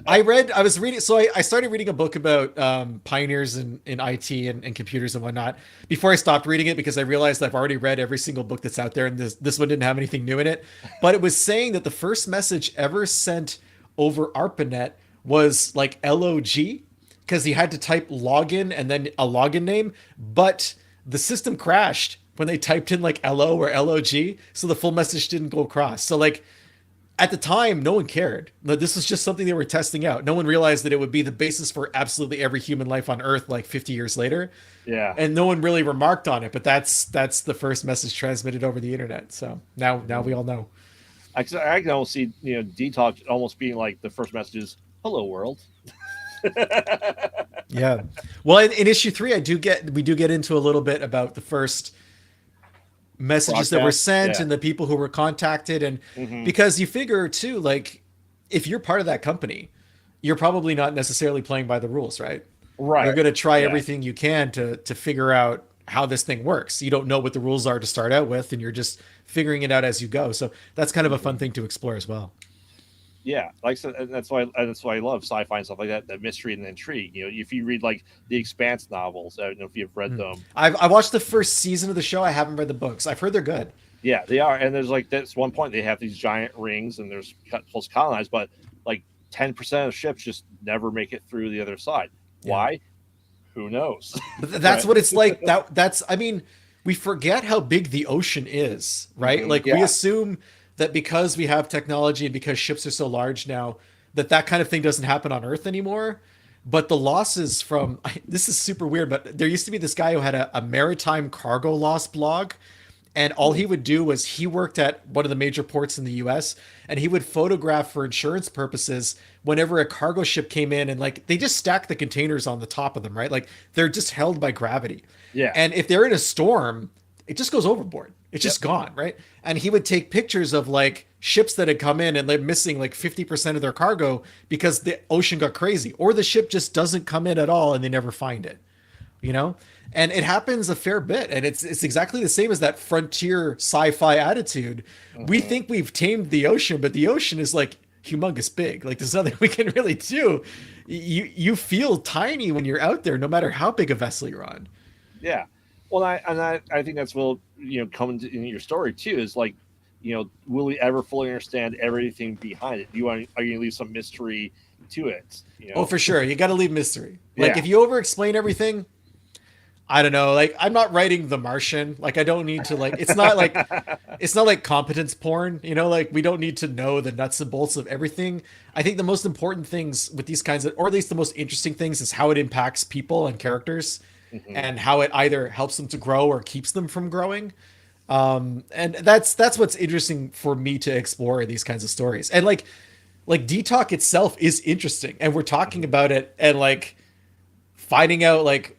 Speaker 5: I was reading, so I started reading a book about pioneers in IT and computers and whatnot before I stopped reading it because I realized I've already read every single book that's out there, and this one didn't have anything new in it. But it was saying that the first message ever sent over ARPANET was like LOG, because he had to type login and then a login name, but the system crashed when they typed in like LO or LOG, so the full message didn't go across. So like at the time, no one cared. This was just something they were testing out. No one realized that it would be the basis for absolutely every human life on Earth like 50 years later.
Speaker 3: Yeah.
Speaker 5: And no one really remarked on it, but that's the first message transmitted over the internet. So now we all know.
Speaker 3: I can almost see, Detox almost being like the first message is, hello world.
Speaker 5: Yeah. Well, in issue 3, we do get into a little bit about the first messages that were sent and the people who were contacted, and because you figure too, like if you're part of that company, you're probably not necessarily playing by the rules, right? You're going to try everything you can to figure out how this thing works. You don't know what the rules are to start out with, and you're just figuring it out as you go. So that's kind of a fun thing to explore as well.
Speaker 3: Yeah, like I said, and that's why I love sci-fi and stuff like that. That mystery and intrigue. If you read like the Expanse novels, I don't know if you've read them.
Speaker 5: I watched the first season of the show. I haven't read the books. I've heard they're good.
Speaker 3: Yeah, they are. And there's like this one point they have these giant rings, and there's close colonized, but like 10% of ships just never make it through the other side. Yeah. Why? Who knows?
Speaker 5: That's what it's like. That's. I mean, we forget how big the ocean is, right? Like we assume that because we have technology and because ships are so large now, that kind of thing doesn't happen on Earth anymore. But the losses from, this is super weird, but there used to be this guy who had a maritime cargo loss blog. And all he would do was he worked at one of the major ports in the US, and he would photograph for insurance purposes whenever a cargo ship came in, and like they just stack the containers on the top of them, right? Like they're just held by gravity.
Speaker 3: Yeah.
Speaker 5: And if they're in a storm, it just goes overboard. It's just gone, right? And he would take pictures of like ships that had come in and they're missing like 50% of their cargo because the ocean got crazy, or the ship just doesn't come in at all and they never find it, And it happens a fair bit. And it's exactly the same as that frontier sci-fi attitude. We think we've tamed the ocean, but the ocean is like humongous big. Like there's nothing we can really do. You feel tiny when you're out there, no matter how big a vessel you're on.
Speaker 3: Yeah. Well, I think that's coming in your story too, is like, will we ever fully understand everything behind it? Are you going to leave some mystery to it?
Speaker 5: Oh, for sure. You got to leave mystery. Like if you over explain everything, I don't know. Like I'm not writing The Martian. Like I don't need to it's not like competence porn, like we don't need to know the nuts and bolts of everything. I think the most important things with these kinds of, or at least the most interesting things, is how it impacts people and characters. And how it either helps them to grow or keeps them from growing. And that's what's interesting for me to explore in these kinds of stories. And like like D-Talk itself is interesting, and we're talking about it and like finding out like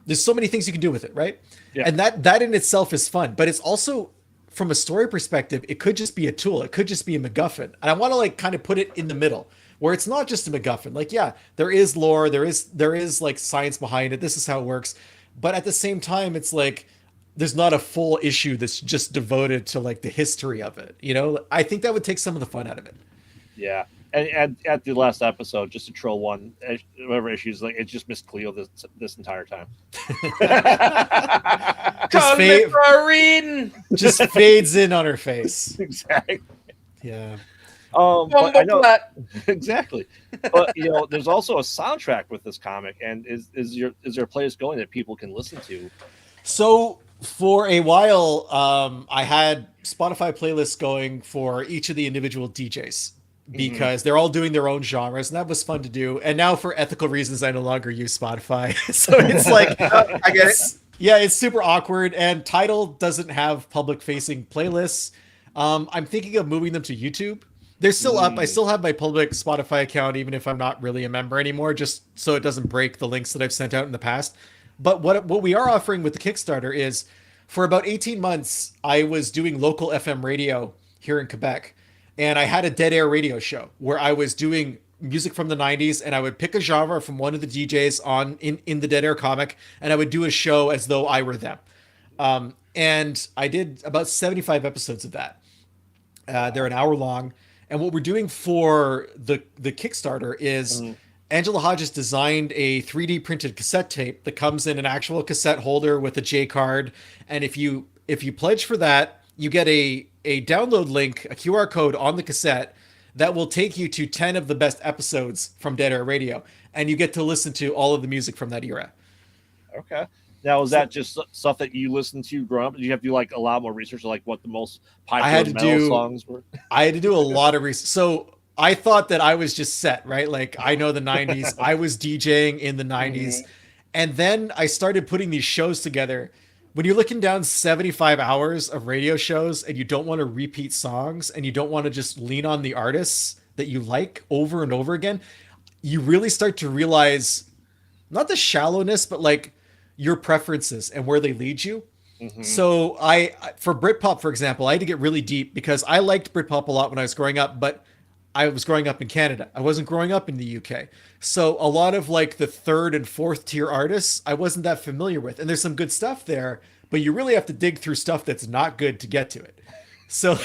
Speaker 5: there's so many things you can do with it, right?
Speaker 3: Yeah.
Speaker 5: And that in itself is fun, but it's also from a story perspective, it could just be a tool. It could just be a MacGuffin. And I want to like kind of put it in the middle where it's not just a MacGuffin. Like, yeah, there is lore, there is like science behind it. This is how it works. But at the same time, it's like there's not a full issue that's just devoted to like the history of it. You know, I think that would take some of the fun out of it.
Speaker 3: Yeah. And at the last episode, just to troll one, whatever issues, like it just missed Cleo this entire time.
Speaker 5: Just, just fades in on her face.
Speaker 3: Exactly.
Speaker 5: Yeah.
Speaker 3: But I know exactly. But you know, there's also a soundtrack with this comic, and is there a playlist going that people can listen to?
Speaker 5: So for a while, I had Spotify playlists going for each of the individual DJs because they're all doing their own genres, and that was fun to do. And now, for ethical reasons, I no longer use Spotify, so it's like
Speaker 2: I get it.
Speaker 5: yeah, it's super awkward. And Tidal doesn't have public-facing playlists. I'm thinking of moving them to YouTube. They're still up. I still have my public Spotify account, even if I'm not really a member anymore, just so it doesn't break the links that I've sent out in the past. But what we are offering with the Kickstarter is, for about 18 months, I was doing local FM radio here in Quebec, and I had a dead air radio show where I was doing music from the 90s, and I would pick a genre from one of the DJs on in the dead air comic, and I would do a show as though I were them. And I did about 75 episodes of that. They're an hour long. And what we're doing for the Kickstarter is Angela Hodges designed a 3D printed cassette tape that comes in an actual cassette holder with a J card. And if you pledge for that, you get a download link, a QR code on the cassette that will take you to 10 of the best episodes from Dead Air Radio. And you get to listen to all of the music from that era.
Speaker 3: Okay. Now, is that just stuff that you listened to growing up? Did you have to do like a lot more research, like what the most popular metal songs were?
Speaker 5: I had to do a lot of research. So I thought that I was just set, right? Like, I know the 90s. I was DJing in the 90s. And then I started putting these shows together. When you're looking down 75 hours of radio shows and you don't want to repeat songs and you don't want to just lean on the artists that you like over and over again, you really start to realize not the shallowness, but like your preferences and where they lead you. So for Britpop, for example, I had to get really deep because I liked Britpop a lot when I was growing up, but I was growing up in Canada. I wasn't growing up in the UK. So a lot of like the third and fourth tier artists, I wasn't that familiar with. And there's some good stuff there, but you really have to dig through stuff that's not good to get to it. So,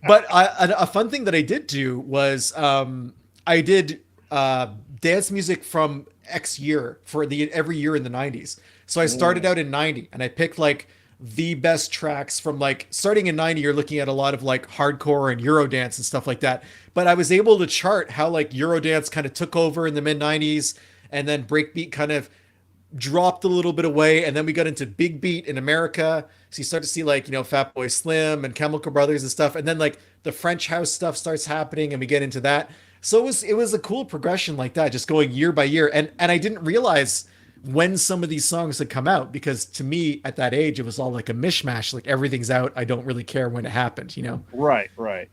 Speaker 5: but a fun thing that I did do was I did dance music from X year for every year in the 90s. So I started out in 90 and I picked like the best tracks from like starting in 90. You're looking at a lot of like hardcore and Eurodance and stuff like that. But I was able to chart how like Eurodance kind of took over in the mid 90s, and then breakbeat kind of dropped a little bit away. And then we got into big beat in America. So you start to see like, you know, Fatboy Slim and Chemical Brothers and stuff. And then like the French house stuff starts happening and we get into that. So it was a cool progression like that, just going year by year. And I didn't realize when some of these songs had come out, because to me at that age, it was all like a mishmash. Like everything's out. I don't really care when it happened, you know?
Speaker 3: Right.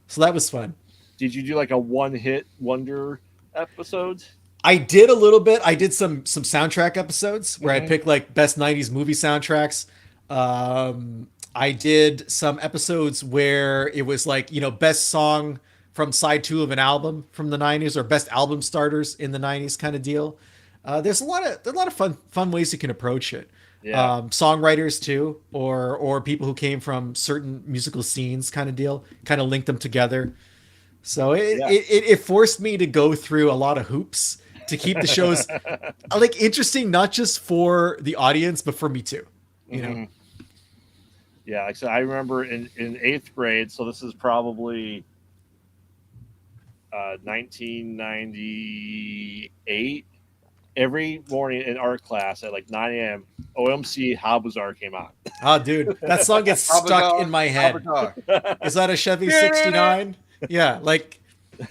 Speaker 5: So that was fun.
Speaker 3: Did you do like a one-hit wonder episode?
Speaker 5: I did a little bit. I did some soundtrack episodes where I picked like best 90s movie soundtracks. I did some episodes where it was like, you know, best song from side 2 of an album from the 90s, or best album starters in the 90s kind of deal. There's a lot of fun ways you can approach it.
Speaker 3: Yeah.
Speaker 5: Songwriters too, or people who came from certain musical scenes kind of deal, kind of link them together. So it forced me to go through a lot of hoops to keep the shows like interesting, not just for the audience, but for me too, you know?
Speaker 3: Yeah. Like I said, I remember in 8th grade. So this is probably 1998. Every morning in art class at like 9 a.m., OMC Habuzar came on.
Speaker 5: Oh, dude, that song gets stuck in my head. Is that a Chevy 69? Yeah, like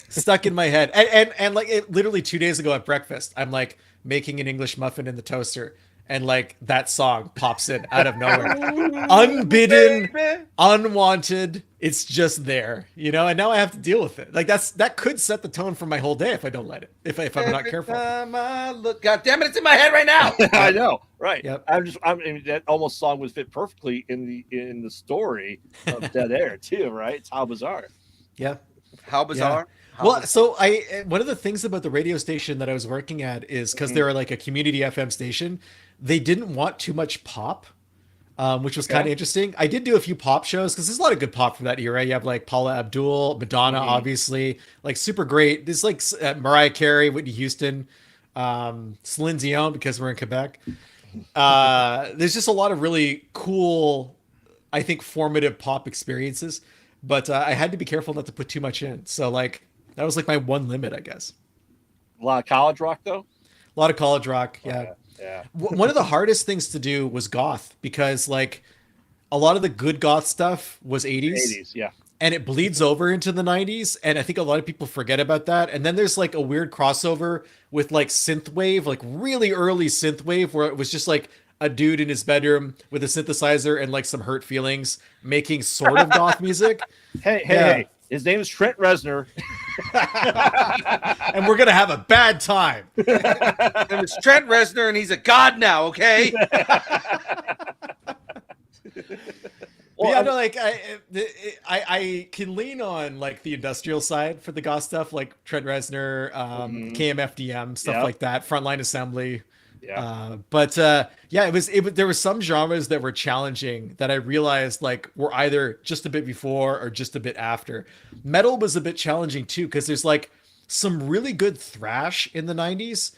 Speaker 5: stuck in my head. And like it literally 2 days ago at breakfast, I'm like making an English muffin in the toaster, and like that song pops in out of nowhere, unbidden, unwanted. It's just there, you know. And now I have to deal with it. Like that could set the tone for my whole day if I don't let it. If I'm not careful.
Speaker 6: Time I look, God damn it, it's in my head right now.
Speaker 3: I know, right?
Speaker 5: Yep.
Speaker 3: I mean, that almost song would fit perfectly in the story of Dead Air too, right? It's how bizarre.
Speaker 5: Yeah.
Speaker 6: How bizarre. How
Speaker 5: Well,
Speaker 6: bizarre.
Speaker 5: so one of the things about the radio station that I was working at is because they're like a community FM station, they didn't want too much pop, which was kind of interesting. I did do a few pop shows because there's a lot of good pop from that era. You have like Paula Abdul, Madonna, obviously, like super great. There's like Mariah Carey, Whitney Houston, Celine Dion because we're in Quebec. There's just a lot of really cool, I think, formative pop experiences. But I had to be careful not to put too much in. So like that was like my one limit, I guess.
Speaker 3: A lot of college rock though.
Speaker 5: A lot of college rock, yeah.
Speaker 3: Yeah.
Speaker 5: One of the hardest things to do was goth because like a lot of the good goth stuff was 80s,
Speaker 3: 80s, yeah.
Speaker 5: and it bleeds over into the 90s, and I think a lot of people forget about that. And then there's like a weird crossover with like synthwave, like really early synthwave, where it was just like a dude in his bedroom with a synthesizer and like some hurt feelings making sort of goth music.
Speaker 3: Hey, his name is Trent Reznor.
Speaker 5: And we're gonna have a bad time.
Speaker 6: And it's Trent Reznor, and he's a god now. Okay.
Speaker 5: Well, yeah, no, like I can lean on like the industrial side for the goth stuff, like Trent Reznor, KMFDM, stuff like that, Frontline Assembly.
Speaker 3: Yeah.
Speaker 5: Yeah, it was there were some genres that were challenging that I realized like were either just a bit before or just a bit after. Metal was a bit challenging too because there's like some really good thrash in the 90s,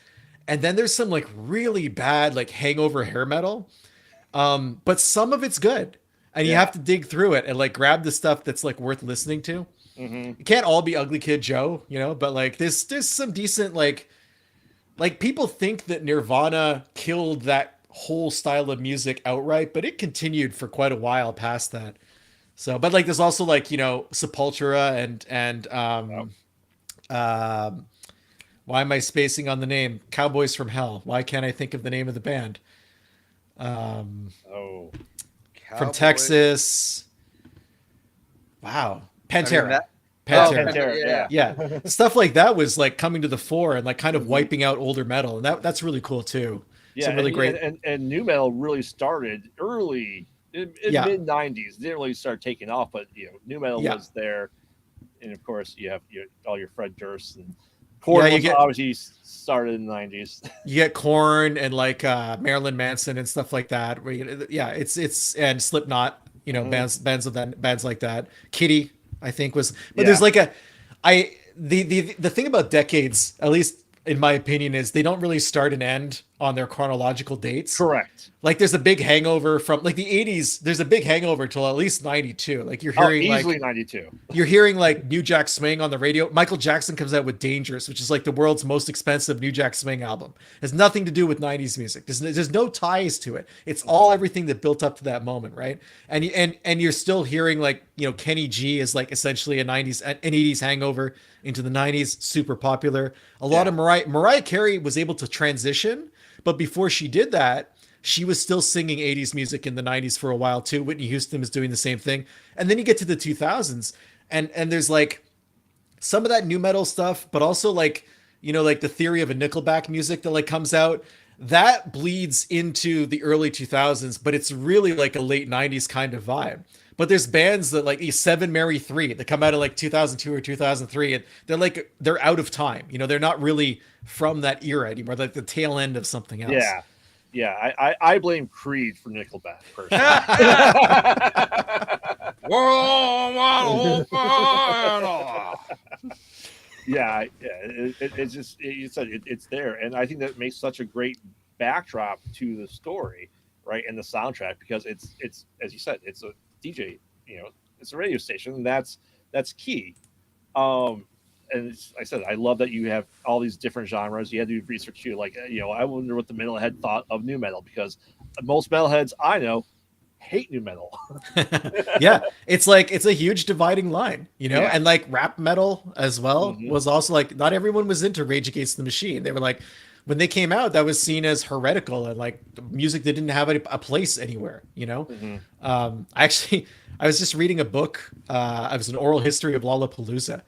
Speaker 5: and then there's some like really bad like hangover hair metal. But some of it's good, and you have to dig through it and like grab the stuff that's like worth listening to. It can't all be Ugly Kid Joe, you know, but like there's some decent like people think that Nirvana killed that whole style of music outright, but it continued for quite a while past that. So, but like there's also like, you know, Sepultura and why am I spacing on the name? Cowboys from Hell. Why can't I think of the name of the band? From Texas. Wow. Pantera. Pantera. Yeah. Stuff like that was like coming to the fore and like kind of wiping out older metal. And that's really cool too.
Speaker 3: Yeah.
Speaker 5: Some really great.
Speaker 3: And new metal really started early in mid 90s. Didn't really start taking off, but you know, new metal was there. And of course you have all your Fred Durst and Korn obviously started in the 90s. You
Speaker 5: get Korn and like Marilyn Manson and stuff like that. It's and Slipknot, you know, bands like that. Kitty, I think was, but there's like the thing about decades, at least in my opinion, is they don't really start and end on their chronological dates.
Speaker 3: Correct.
Speaker 5: Like there's a big hangover from like the 80s. There's a big hangover till at least 92. Like you're hearing
Speaker 3: easily
Speaker 5: like
Speaker 3: 92.
Speaker 5: You're hearing like New Jack Swing on the radio. Michael Jackson comes out with Dangerous, which is like the world's most expensive New Jack Swing album. It has nothing to do with 90s music. There's no ties to it. It's all everything that built up to that moment, right? And you're still hearing like, you know, Kenny G is like essentially an 80s hangover into the 90s, super popular. A lot of Mariah Carey was able to transition, but before she did that, she was still singing 80s music in the 90s for a while too. Whitney Houston was doing the same thing. And then you get to the 2000s and there's like some of that new metal stuff, but also like, you know, like the Theory of a Nickelback music that like comes out that bleeds into the early 2000s, but it's really like a late 90s kind of vibe. But there's bands that like Seven Mary 3 that come out of like 2002 or 2003 and they're out of time. You know, they're not really from that era anymore. Like the tail end of something else.
Speaker 3: Yeah. I blame Creed for Nickelback personally. It's just you said it's there, and I think that makes such a great backdrop to the story, right, and the soundtrack because it's as you said, it's a DJ, you know, it's a radio station, and that's key. And I said, I love that you have all these different genres. You had to do research too. Like, you know, I wonder what the metalhead thought of new metal because most metalheads I know hate new metal.
Speaker 5: Yeah, it's like it's a huge dividing line, you know, and like rap metal as well was also like not everyone was into Rage Against the Machine. They were like, when they came out, that was seen as heretical and like music that didn't have a place anywhere, you know? I was just reading a book. It was an oral history of Lollapalooza,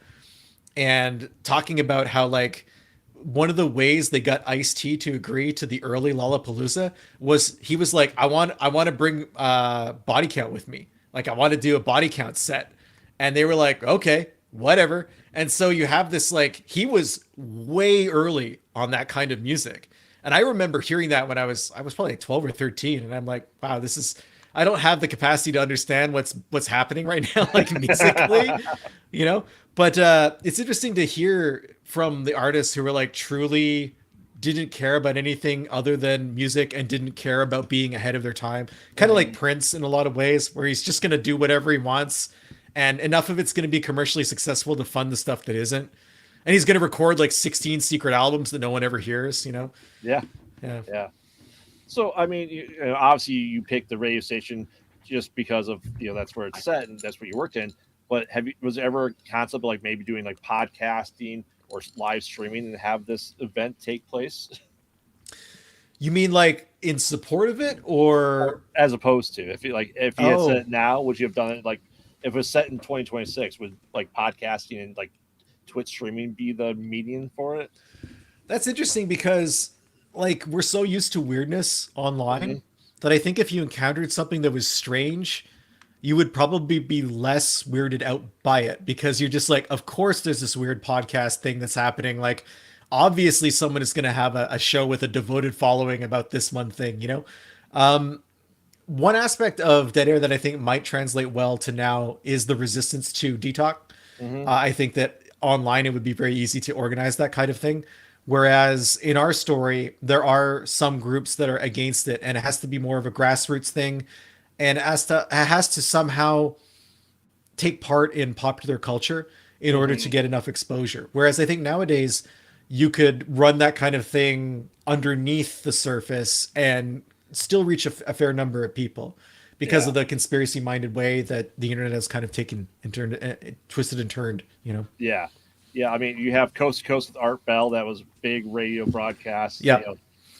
Speaker 5: and talking about how like one of the ways they got Ice-T to agree to the early Lollapalooza was he was like, I want to bring Body Count with me. Like, I want to do a Body Count set. And they were like, okay, whatever. And so you have this, like, he was way early on that kind of music. And I remember hearing that when I was probably like 12 or 13. And I'm like, wow, I don't have the capacity to understand what's happening right now, like musically, you know? But it's interesting to hear from the artists who were like truly didn't care about anything other than music and didn't care about being ahead of their time. Kind of like Prince in a lot of ways, where he's just going to do whatever he wants. And enough of it's going to be commercially successful to fund the stuff that isn't. And he's going to record like 16 secret albums that no one ever hears, you know?
Speaker 3: Yeah. So, I mean, obviously you picked the radio station just because of, that's where it's set and that's where you worked in. But was there ever a concept of like maybe doing like podcasting or live streaming and have this event take place?
Speaker 5: You mean like in support of it, or
Speaker 3: as opposed to if you had said it now, would you have done it like if it was set in 2026? Would like podcasting and like Twitch streaming be the medium for it?
Speaker 5: That's interesting because like we're so used to weirdness online that I think if you encountered something that was strange, you would probably be less weirded out by it, because you're just like, of course there's this weird podcast thing that's happening. Like, obviously someone is going to have a show with a devoted following about this one thing, you know? One aspect of Dead Air that I think might translate well to now is the resistance to detox. I think that online it would be very easy to organize that kind of thing. Whereas in our story, there are some groups that are against it, and it has to be more of a grassroots thing. And it has to somehow take part in popular culture in order to get enough exposure. Whereas I think nowadays you could run that kind of thing underneath the surface and still reach a fair number of people because of the conspiracy-minded way that the internet has kind of taken and turned, twisted and turned, you know?
Speaker 3: Yeah. I mean, you have Coast to Coast with Art Bell. That was a big radio broadcast.
Speaker 5: Yeah.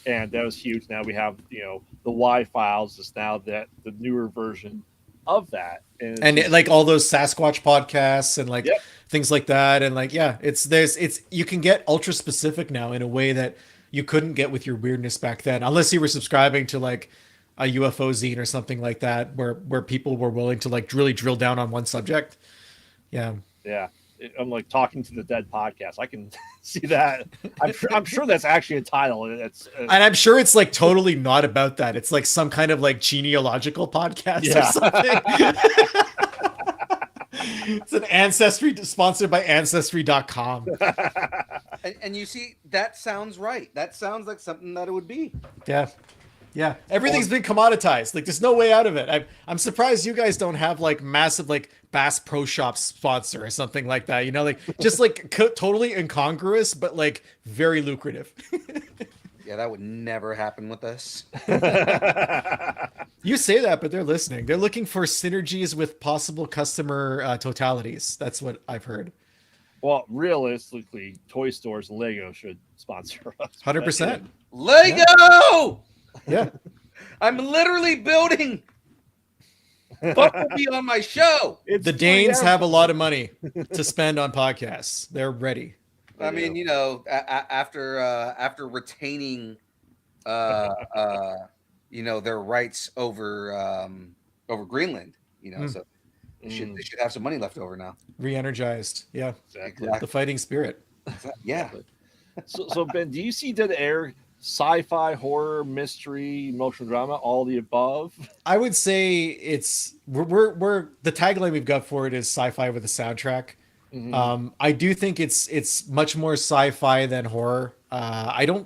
Speaker 3: And that was huge. Now we have, the Y Files is now the newer version of that. And
Speaker 5: like all those Sasquatch podcasts and like things like that. And like, you can get ultra specific now in a way that you couldn't get with your weirdness back then, unless you were subscribing to like a UFO zine or something like that, where people were willing to like really drill down on one subject. Yeah.
Speaker 3: I'm like Talking to the Dead podcast. I can see that. I'm sure that's actually a title. And
Speaker 5: I'm sure it's like totally not about that. It's like some kind of like genealogical podcast or something. It's an Ancestry sponsored by Ancestry.com.
Speaker 6: And you see, that sounds right. That sounds like something that it would be.
Speaker 5: Yeah. Everything's been commoditized. Like there's no way out of it. I'm surprised you guys don't have like massive like Bass Pro Shops sponsor or something like that. You know, like just like totally incongruous, but like very lucrative.
Speaker 6: Yeah, that would never happen with us.
Speaker 5: You say that, but they're listening. They're looking for synergies with possible customer totalities. That's what I've heard.
Speaker 3: Well, realistically, toy stores and Lego should sponsor us.
Speaker 5: 100%.
Speaker 6: Lego!
Speaker 5: Yeah.
Speaker 6: I'm literally building. What will be on my show?
Speaker 5: The Danes have a lot of money to spend on podcasts. They're ready.
Speaker 6: I mean, after retaining, their rights over Greenland, so they should have some money left over now.
Speaker 5: Re-energized. Yeah.
Speaker 3: Exactly.
Speaker 5: The fighting spirit.
Speaker 6: Yeah.
Speaker 3: So Ben, do you see Dead Air sci-fi, horror, mystery, emotional drama, all the above?
Speaker 5: I would say it's we're the tagline we've got for it is sci-fi with a soundtrack. I do think it's much more sci-fi than horror. I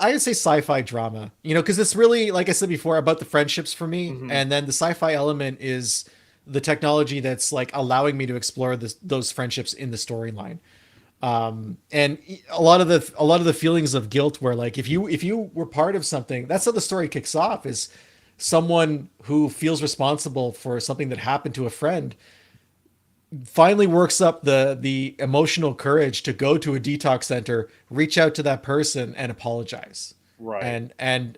Speaker 5: would say sci-fi drama, because it's really, like I said before, about the friendships for me. And then the sci-fi element is the technology that's like allowing me to explore those friendships in the storyline. And a lot of the feelings of guilt where like, if you were part of something, that's how the story kicks off, is someone who feels responsible for something that happened to a friend finally works up the emotional courage to go to a detox center, reach out to that person and apologize.
Speaker 3: Right.
Speaker 5: And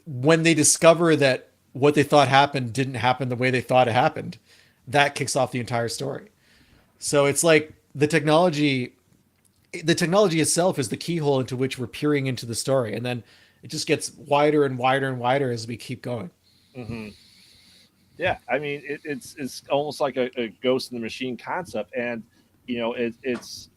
Speaker 5: when they discover that what they thought happened didn't happen the way they thought it happened, that kicks off the entire story. So it's like the technology itself is the keyhole into which we're peering into the story, and then it just gets wider and wider and wider as we keep going.
Speaker 3: Mm-hmm. Yeah, I mean, it's almost like a ghost in the machine concept, and it's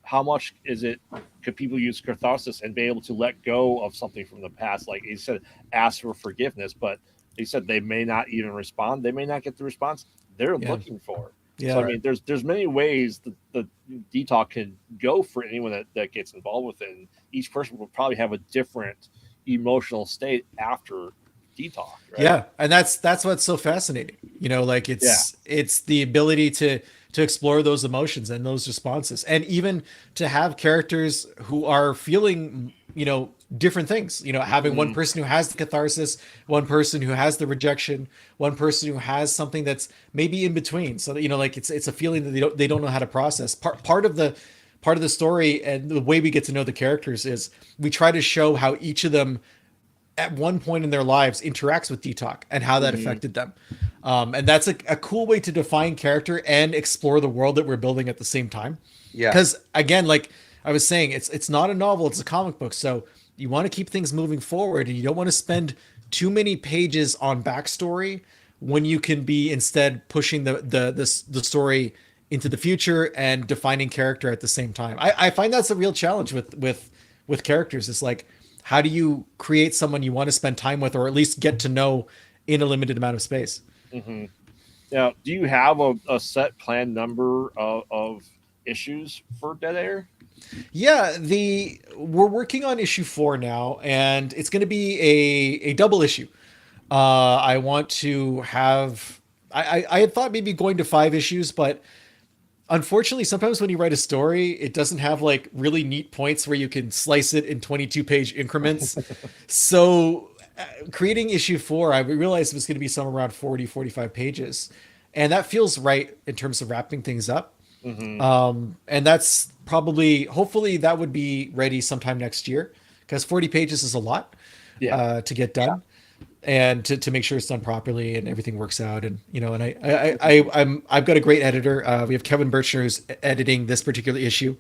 Speaker 3: how much is it? Could people use catharsis and be able to let go of something from the past? Like he said, ask for forgiveness, but he said they may not even respond. They may not get the response they're looking for.
Speaker 5: Yeah.
Speaker 3: So I mean, there's many ways that the detox can go for anyone that gets involved with it. And each person will probably have a different emotional state after detox. Right?
Speaker 5: Yeah, and that's what's so fascinating. Like it's the ability to explore those emotions and those responses, and even to have characters who are feeling different things. Having one person who has the catharsis, one person who has the rejection, one person who has something that's maybe in between. So that like it's a feeling that they don't know how to process. Part of the story and the way we get to know the characters is we try to show how each of them at one point in their lives interacts with detox and how that affected them. And that's a cool way to define character and explore the world that we're building at the same time.
Speaker 6: Yeah.
Speaker 5: Because again, like I was saying, it's not a novel, it's a comic book. So you want to keep things moving forward, and you don't want to spend too many pages on backstory when you can be instead pushing the story into the future and defining character at the same time. I find that's a real challenge with characters. It's like, how do you create someone you want to spend time with, or at least get to know in a limited amount of space?
Speaker 3: Mm-hmm. Now, do you have a set planned number of issues for Dead Air?
Speaker 5: Yeah, we're working on issue 4 now, and it's going to be a double issue. I want to have. I had thought maybe going to 5 issues, but unfortunately, sometimes when you write a story, it doesn't have like really neat points where you can slice it in 22-page increments. So creating issue 4, I realized it was going to be somewhere around 40, 45 pages. And that feels right in terms of wrapping things up. Mm-hmm. And that's hopefully that would be ready sometime next year, because 40 pages is a lot to get done. And to make sure it's done properly and everything works out. And, and I've got a great editor. We have Kevin Birchner who's editing this particular issue,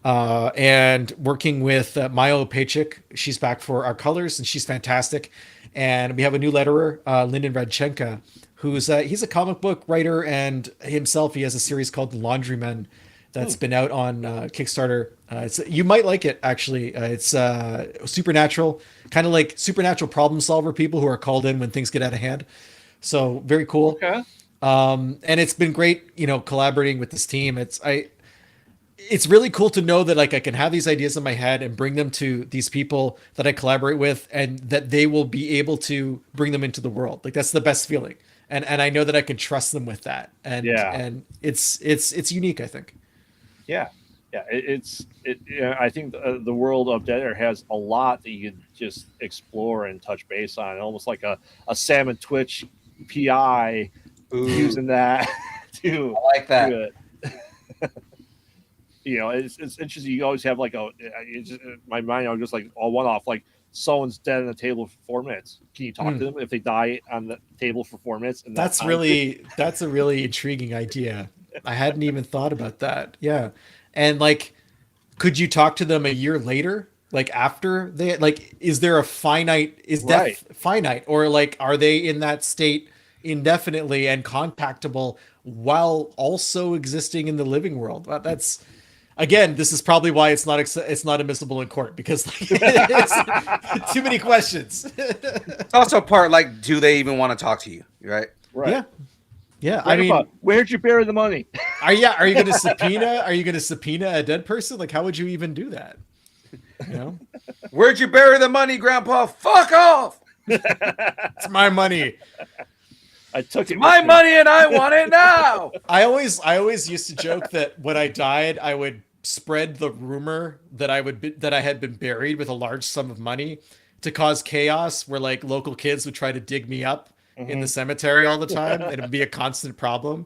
Speaker 5: and working with Mayo Paychik. She's back for our colors, and she's fantastic. And we have a new letterer, Lyndon Radchenka, who's he's a comic book writer, and himself, he has a series called The Laundrymen that's been out on Kickstarter. You might like it, actually. It's supernatural, kind of like supernatural problem solver people who are called in when things get out of hand. So very cool.
Speaker 3: Okay.
Speaker 5: And it's been great, collaborating with this team. It's really cool to know that like I can have these ideas in my head and bring them to these people that I collaborate with, and that they will be able to bring them into the world. Like that's the best feeling. And I know that I can trust them with that. And it's unique, I think.
Speaker 3: Yeah. I think the world of Dead Air has a lot that you could just explore and touch base on, almost like a Sam and Twitch PI. Using that to
Speaker 6: I like that.
Speaker 3: It's interesting. You always have like my mind. I'm just like a one-off. Like someone's dead on the table for 4 minutes. Can you talk to them if they die on the table for 4 minutes? And
Speaker 5: that's a really intriguing idea. I hadn't even thought about that. Yeah. And like, could you talk to them a year later? Like after they, like, is there a finite, is death finite, or like, are they in that state indefinitely and contactable while also existing in the living world? Well, that's, again, this is probably why it's not admissible in court, because like, it's too many questions.
Speaker 6: It's also part like, do they even want to talk to you? Right.
Speaker 5: Yeah. Yeah,
Speaker 3: I mean, where'd you bury the money?
Speaker 5: Are you going to subpoena? Are you going to subpoena a dead person? Like, how would you even do that?
Speaker 6: Where'd you bury the money, Grandpa? Fuck off!
Speaker 5: It's my money.
Speaker 3: I took it.
Speaker 6: My money, and I want it now.
Speaker 5: I always used to joke that when I died, I would spread the rumor that I had been buried with a large sum of money to cause chaos, where like local kids would try to dig me up in the cemetery all the time, and it would be a constant problem.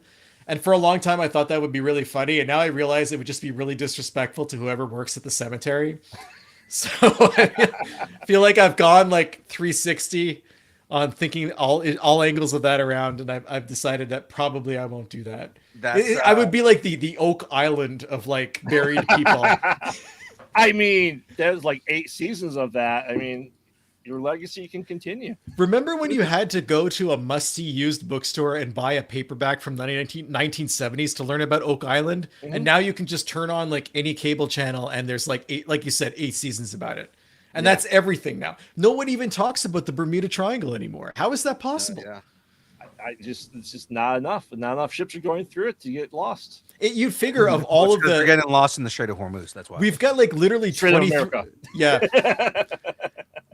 Speaker 5: And for a long time, I thought that would be really funny, and now I realize it would just be really disrespectful to whoever works at the cemetery. So I feel like I've gone like 360 on thinking all angles of that around, and I've decided that probably I won't do that. I would be like the Oak Island of like buried people.
Speaker 3: I mean, there's like 8 seasons of that. I mean, your legacy can continue.
Speaker 5: Remember when you had to go to a musty used bookstore and buy a paperback from the 1970s to learn about Oak Island?
Speaker 3: Mhm.
Speaker 5: And now you can just turn on like any cable channel and there's like 8, like you said, 8 seasons about it. And
Speaker 6: Yeah.
Speaker 5: that's everything now. No one even talks about the Bermuda Triangle anymore. How is that possible?
Speaker 6: Yeah.
Speaker 3: It's just not enough. Not enough ships are going through it to get lost.
Speaker 5: You'd figure of all of
Speaker 6: they're
Speaker 5: the,
Speaker 6: getting lost in the Strait of Hormuz. That's why.
Speaker 5: we've got like literally
Speaker 3: Straight to
Speaker 5: 23
Speaker 3: America.
Speaker 5: Yeah.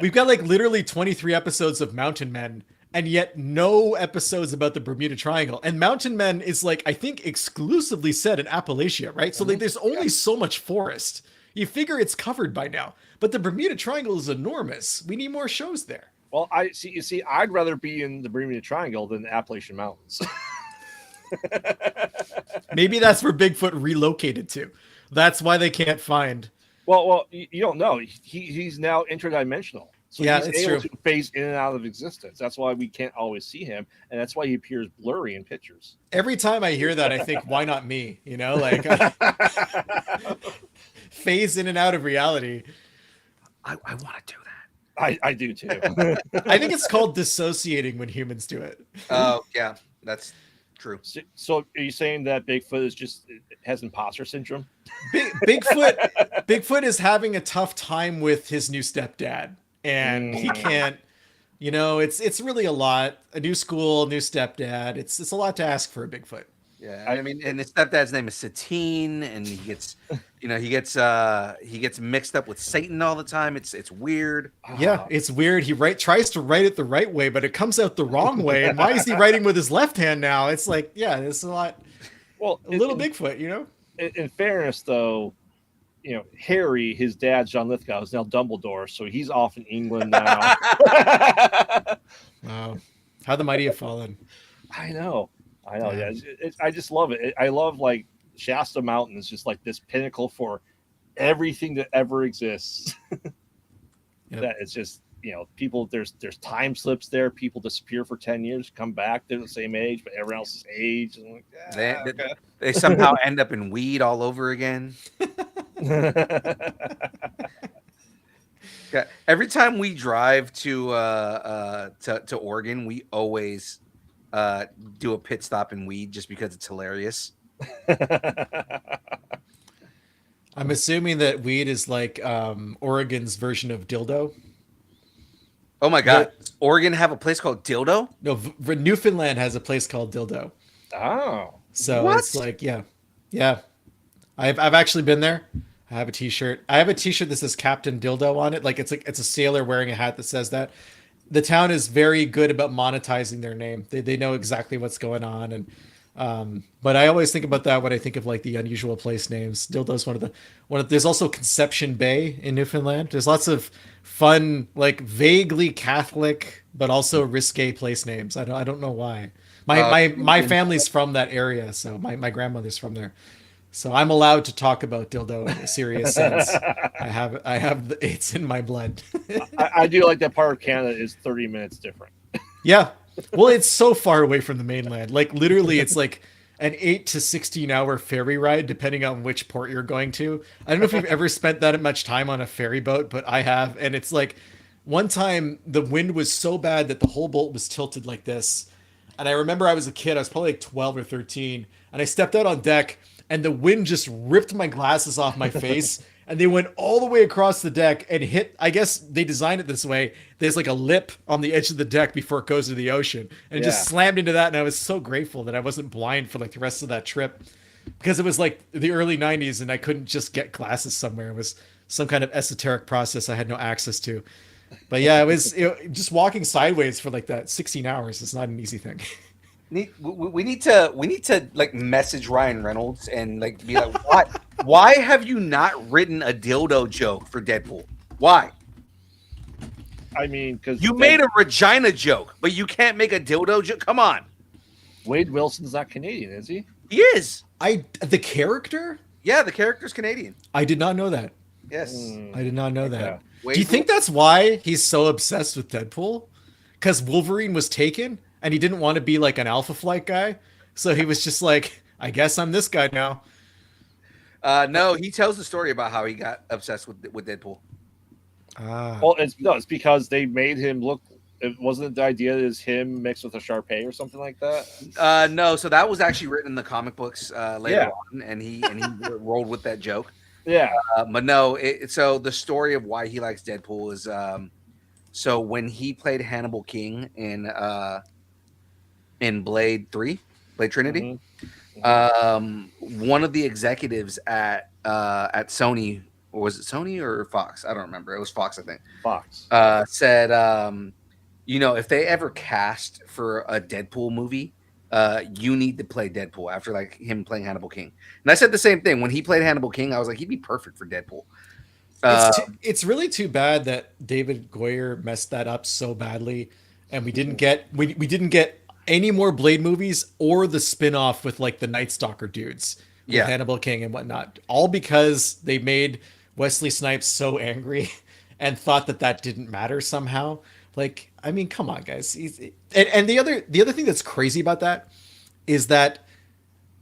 Speaker 5: We've got like literally 23 episodes of Mountain Men, and yet no episodes about the Bermuda Triangle. And Mountain Men is like, I think, exclusively set in Appalachia, right? So like, there's only so much forest. You figure it's covered by now, but the Bermuda Triangle is enormous. We need more shows there.
Speaker 3: Well, you see, I'd rather be in the Bermuda Triangle than the Appalachian Mountains.
Speaker 5: Maybe that's where Bigfoot relocated to. That's why they can't find.
Speaker 3: Well, you don't know. He's now interdimensional. So
Speaker 5: Yeah,
Speaker 3: he's
Speaker 5: it's
Speaker 3: able
Speaker 5: true.
Speaker 3: to phase in and out of existence. That's why we can't always see him, and that's why he appears blurry in pictures.
Speaker 5: Every time I hear that, I think, why not me? You know, like phase in and out of reality.
Speaker 6: I want to do that.
Speaker 3: I do too.
Speaker 5: I think it's called dissociating when humans do it.
Speaker 6: Oh, yeah. That's true.
Speaker 3: So are you saying that Bigfoot is just has imposter syndrome?
Speaker 5: Bigfoot is having a tough time with his new stepdad, and he can't. You know, it's really a lot. A new school, new stepdad. It's a lot to ask for a Bigfoot.
Speaker 6: Yeah, I mean, and his stepdad's name is Satine, and he gets, he gets mixed up with Satan all the time. It's weird.
Speaker 5: Yeah, it's weird. He tries to write it the right way, but it comes out the wrong way. And why is he writing with his left hand now? It's like, yeah, it's a lot.
Speaker 3: Well,
Speaker 5: A little Bigfoot, you know.
Speaker 3: In fairness, though, Harry, his dad, John Lithgow, is now Dumbledore, so he's off in England now.
Speaker 5: Wow, how the mighty have fallen.
Speaker 3: I know.
Speaker 5: Yeah.
Speaker 3: Yeah, I just love it. I love like Shasta Mountain is just like this pinnacle for everything that ever exists.
Speaker 5: Yep.
Speaker 3: That it's just people. There's time slips there. People disappear for 10 years, come back. They're the same age, but everyone else's age. And like,
Speaker 6: They somehow end up in weed all over again. Yeah, every time we drive to Oregon, we always do a pit stop in weed just because it's hilarious.
Speaker 5: I'm assuming that weed is like Oregon's version of dildo.
Speaker 6: Oh my god, Oregon have a place called Dildo?
Speaker 5: No, Newfoundland has a place called Dildo.
Speaker 3: Oh,
Speaker 5: So
Speaker 6: What?
Speaker 5: it's like, yeah. I've actually been there. I have a T-shirt. I have a T-shirt that says Captain Dildo on it. Like it's a sailor wearing a hat that says that. The town is very good about monetizing their name. They know exactly what's going on, and but I always think about that when I think of like the unusual place names. Dildo's one of. There's also Conception Bay in Newfoundland. There's lots of fun, like vaguely Catholic but also risque place names. I don't know why. My family's from that area, so my grandmother's from there. So I'm allowed to talk about dildo in a serious sense. It's in my blood.
Speaker 3: I do like that part of Canada is 30 minutes different.
Speaker 5: Yeah. Well, it's so far away from the mainland. Like literally it's like an 8 to 16 hour ferry ride, depending on which port you're going to. I don't know if you've ever spent that much time on a ferry boat, but I have. And it's like one time the wind was so bad that the whole boat was tilted like this. And I remember I was a kid, I was probably like 12 or 13, and I stepped out on deck and the wind just ripped my glasses off my face and they went all the way across the deck and hit, I guess they designed it this way. There's like a lip on the edge of the deck before it goes to the ocean, and it just slammed into that. And I was so grateful that I wasn't blind for like the rest of that trip, because it was like the early 90s and I couldn't just get glasses somewhere. It was some kind of esoteric process I had no access to. But yeah, it was just walking sideways for like that 16 hours. It's not an easy thing.
Speaker 6: We need to like message Ryan Reynolds and like be like, why have you not written a dildo joke for Deadpool? Why?
Speaker 3: I mean, because
Speaker 6: You made a Regina joke, but you can't make a dildo joke. Come on.
Speaker 3: Wade Wilson's not Canadian, is he?
Speaker 6: He is.
Speaker 5: The character?
Speaker 6: Yeah, the character's Canadian.
Speaker 5: I did not know that.
Speaker 6: Yes.
Speaker 5: I did not know that.
Speaker 3: Okay.
Speaker 6: Wade
Speaker 5: Do you think that's why he's so obsessed with Deadpool? Because Wolverine was taken and he didn't want to be like an Alpha Flight guy. So he was just like, I guess I'm this guy now.
Speaker 6: No, he tells the story about how he got obsessed with Deadpool.
Speaker 5: Ah.
Speaker 3: Well, it's because they made him look. It wasn't the idea is him mixed with a Sharpay or something like that.
Speaker 6: No, so that was actually written in the comic books later
Speaker 3: Yeah.
Speaker 6: on, and he rolled with that joke.
Speaker 3: Yeah.
Speaker 6: But no, so the story of why he likes Deadpool is so when he played Hannibal King in Blade Trinity, one of the executives at Sony, or was it Sony or Fox? I don't remember. It was Fox, I think.
Speaker 3: Fox.
Speaker 6: Said, if they ever cast for a Deadpool movie, you need to play Deadpool after like him playing Hannibal King. And I said the same thing when he played Hannibal King. I was like, he'd be perfect for Deadpool.
Speaker 5: It's really too bad that David Goyer messed that up so badly, and we didn't get any more Blade movies or the spin-off with like the Night Stalker dudes with Hannibal King and whatnot, all because they made Wesley Snipes so angry and thought that didn't matter somehow. Like, I mean, come on, guys. And the other thing that's crazy about that is that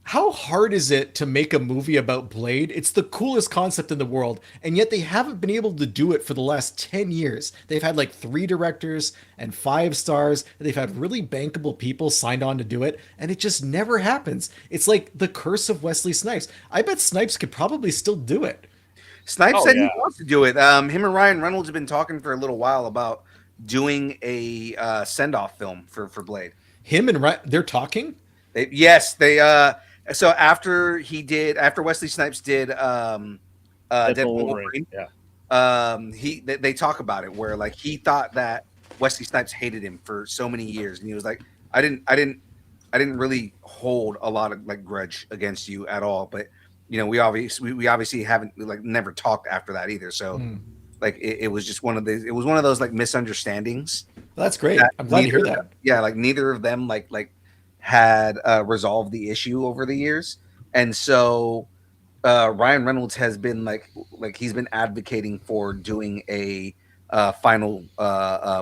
Speaker 5: how hard is it to make a movie about Blade? It's the coolest concept in the world, and yet they haven't been able to do it for the last 10 years. They've had like 3 directors and 5 stars. They've had really bankable people signed on to do it, and it just never happens. It's like the curse of Wesley Snipes. I bet Snipes could probably still do it.
Speaker 6: Snipes said he wants to do it. Him and Ryan Reynolds have been talking for a little while about doing a send-off film for Blade.
Speaker 5: Him and Ryan, they're talking?
Speaker 6: So after Wesley Snipes did Deadpool
Speaker 3: Wolverine,
Speaker 6: they talk about it where like he thought that Wesley Snipes hated him for so many years, and he was like, I didn't really hold a lot of like grudge against you at all, but we obviously haven't like never talked after that either. So like it was just one of those like misunderstandings.
Speaker 5: Well, that's great. I'm glad to hear that.
Speaker 6: Yeah, like neither of them like had resolved the issue over the years, and so Ryan Reynolds has been like he's been advocating for doing a final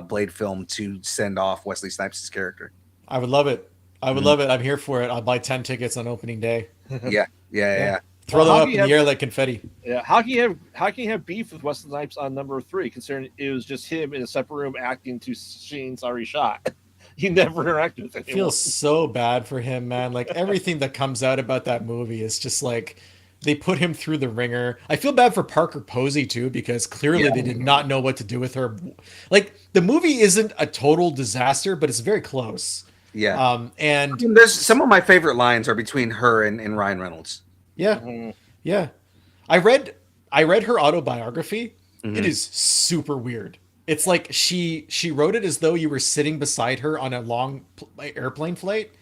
Speaker 6: Blade film to send off Wesley Snipes' character.
Speaker 5: I would love it. Love it. I'm here for it. I'll buy 10 tickets on opening day.
Speaker 6: Yeah.
Speaker 5: Throw them up in the air like confetti.
Speaker 3: Yeah, how can you have beef with Wesley Snipes on number 3, considering it was just him in a separate room acting to scenes already shot? He never interacted with anyone.
Speaker 5: I feel so bad for him, man. Like everything that comes out about that movie is just like they put him through the ringer. I feel bad for Parker Posey too, because clearly they did not know what to do with her. Like the movie isn't a total disaster, but it's very close.
Speaker 6: Yeah.
Speaker 5: And
Speaker 6: there's some of my favorite lines are between her and Ryan Reynolds.
Speaker 5: Yeah. Yeah. I read her autobiography. It is super weird. It's like she wrote it as though you were sitting beside her on a long airplane flight.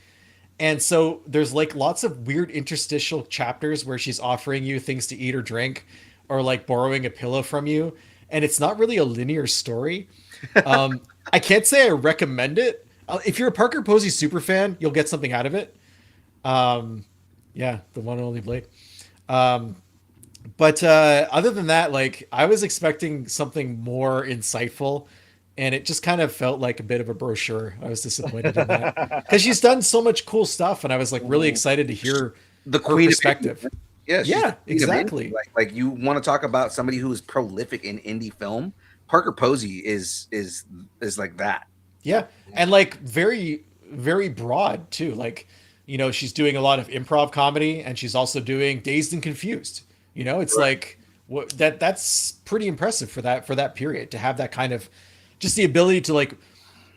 Speaker 5: And so there's like lots of weird interstitial chapters where she's offering you things to eat or drink or like borrowing a pillow from you. And it's not really a linear story. I can't say I recommend it. If you're a Parker Posey super fan, you'll get something out of it. Yeah, the one and only Blade. But other than that, like I was expecting something more insightful, and it just kind of felt like a bit of a brochure. I was disappointed in that because she's done so much cool stuff, and I was like really excited to hear
Speaker 6: the
Speaker 5: her
Speaker 6: Queen
Speaker 5: perspective.
Speaker 6: Yeah,
Speaker 5: exactly.
Speaker 6: Like you want to talk about somebody who is prolific in indie film. Parker Posey is like that.
Speaker 5: Yeah, and like very, very broad too. Like, she's doing a lot of improv comedy, and she's also doing Dazed and Confused. It's like that's pretty impressive for that period to have that kind of just the ability to like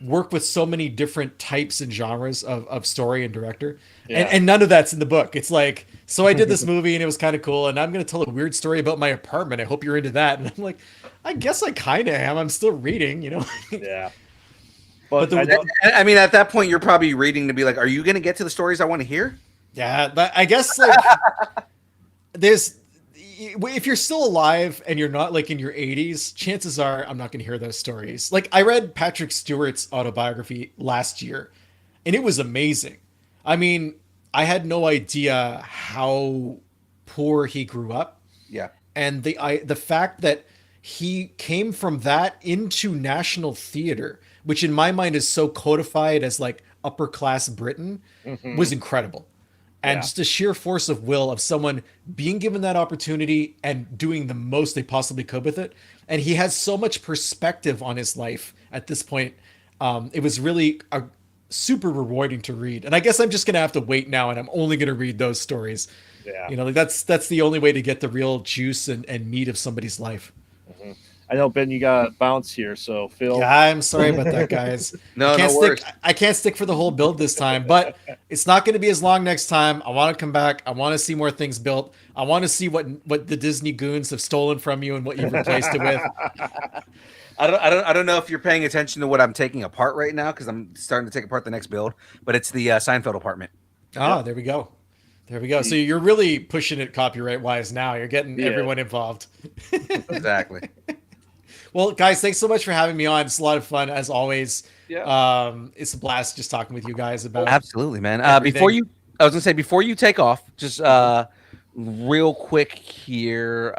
Speaker 5: work with so many different types and genres of story and director.
Speaker 3: Yeah.
Speaker 5: And none of that's in the book. It's like, so I did this movie and it was kind of cool, and I'm going to tell a weird story about my apartment. I hope you're into that. And I'm like, I guess I kind of am. I'm still reading,
Speaker 3: Yeah.
Speaker 5: But
Speaker 6: I mean, at that point, you're probably reading to be like, are you going to get to the stories I want to hear?
Speaker 5: Yeah, but I guess like if you're still alive and you're not like in your 80s, chances are I'm not going to hear those stories. Like I read Patrick Stewart's autobiography last year, and it was amazing. I mean, I had no idea how poor he grew up,
Speaker 6: Yeah.
Speaker 5: and the fact that he came from that into national theater, which in my mind is so codified as like upper class Britain, was incredible. And
Speaker 3: Yeah.
Speaker 5: just the sheer force of will of someone being given that opportunity and doing the most they possibly could with it. And he has so much perspective on his life at this point. It was really a super rewarding to read. And I guess I'm just gonna have to wait now, and I'm only gonna read those stories.
Speaker 3: Yeah.
Speaker 5: You know, like that's the only way to get the real juice and meat of somebody's life.
Speaker 3: I know, Ben, you got to bounce here. So, Phil.
Speaker 5: Yeah, I'm sorry about that, guys.
Speaker 6: No,
Speaker 5: I can't
Speaker 6: no
Speaker 5: stick.
Speaker 6: worries.
Speaker 5: I can't stick for the whole build this time, but it's not going to be as long next time. I want to come back. I want to see more things built. I want to see what the Disney goons have stolen from you and what you've replaced it with.
Speaker 6: I don't know if you're paying attention to what I'm taking apart right now because I'm starting to take apart the next build, but it's the Seinfeld apartment.
Speaker 5: Ah, there we go. There we go. So you're really pushing it copyright wise now. You're getting everyone involved.
Speaker 6: Exactly.
Speaker 5: Well, guys, thanks so much for having me on. It's a lot of fun as always.
Speaker 3: Yeah.
Speaker 5: It's a blast just talking with you guys about
Speaker 6: Absolutely, man.
Speaker 5: everything.
Speaker 6: Before you take off, just real quick here.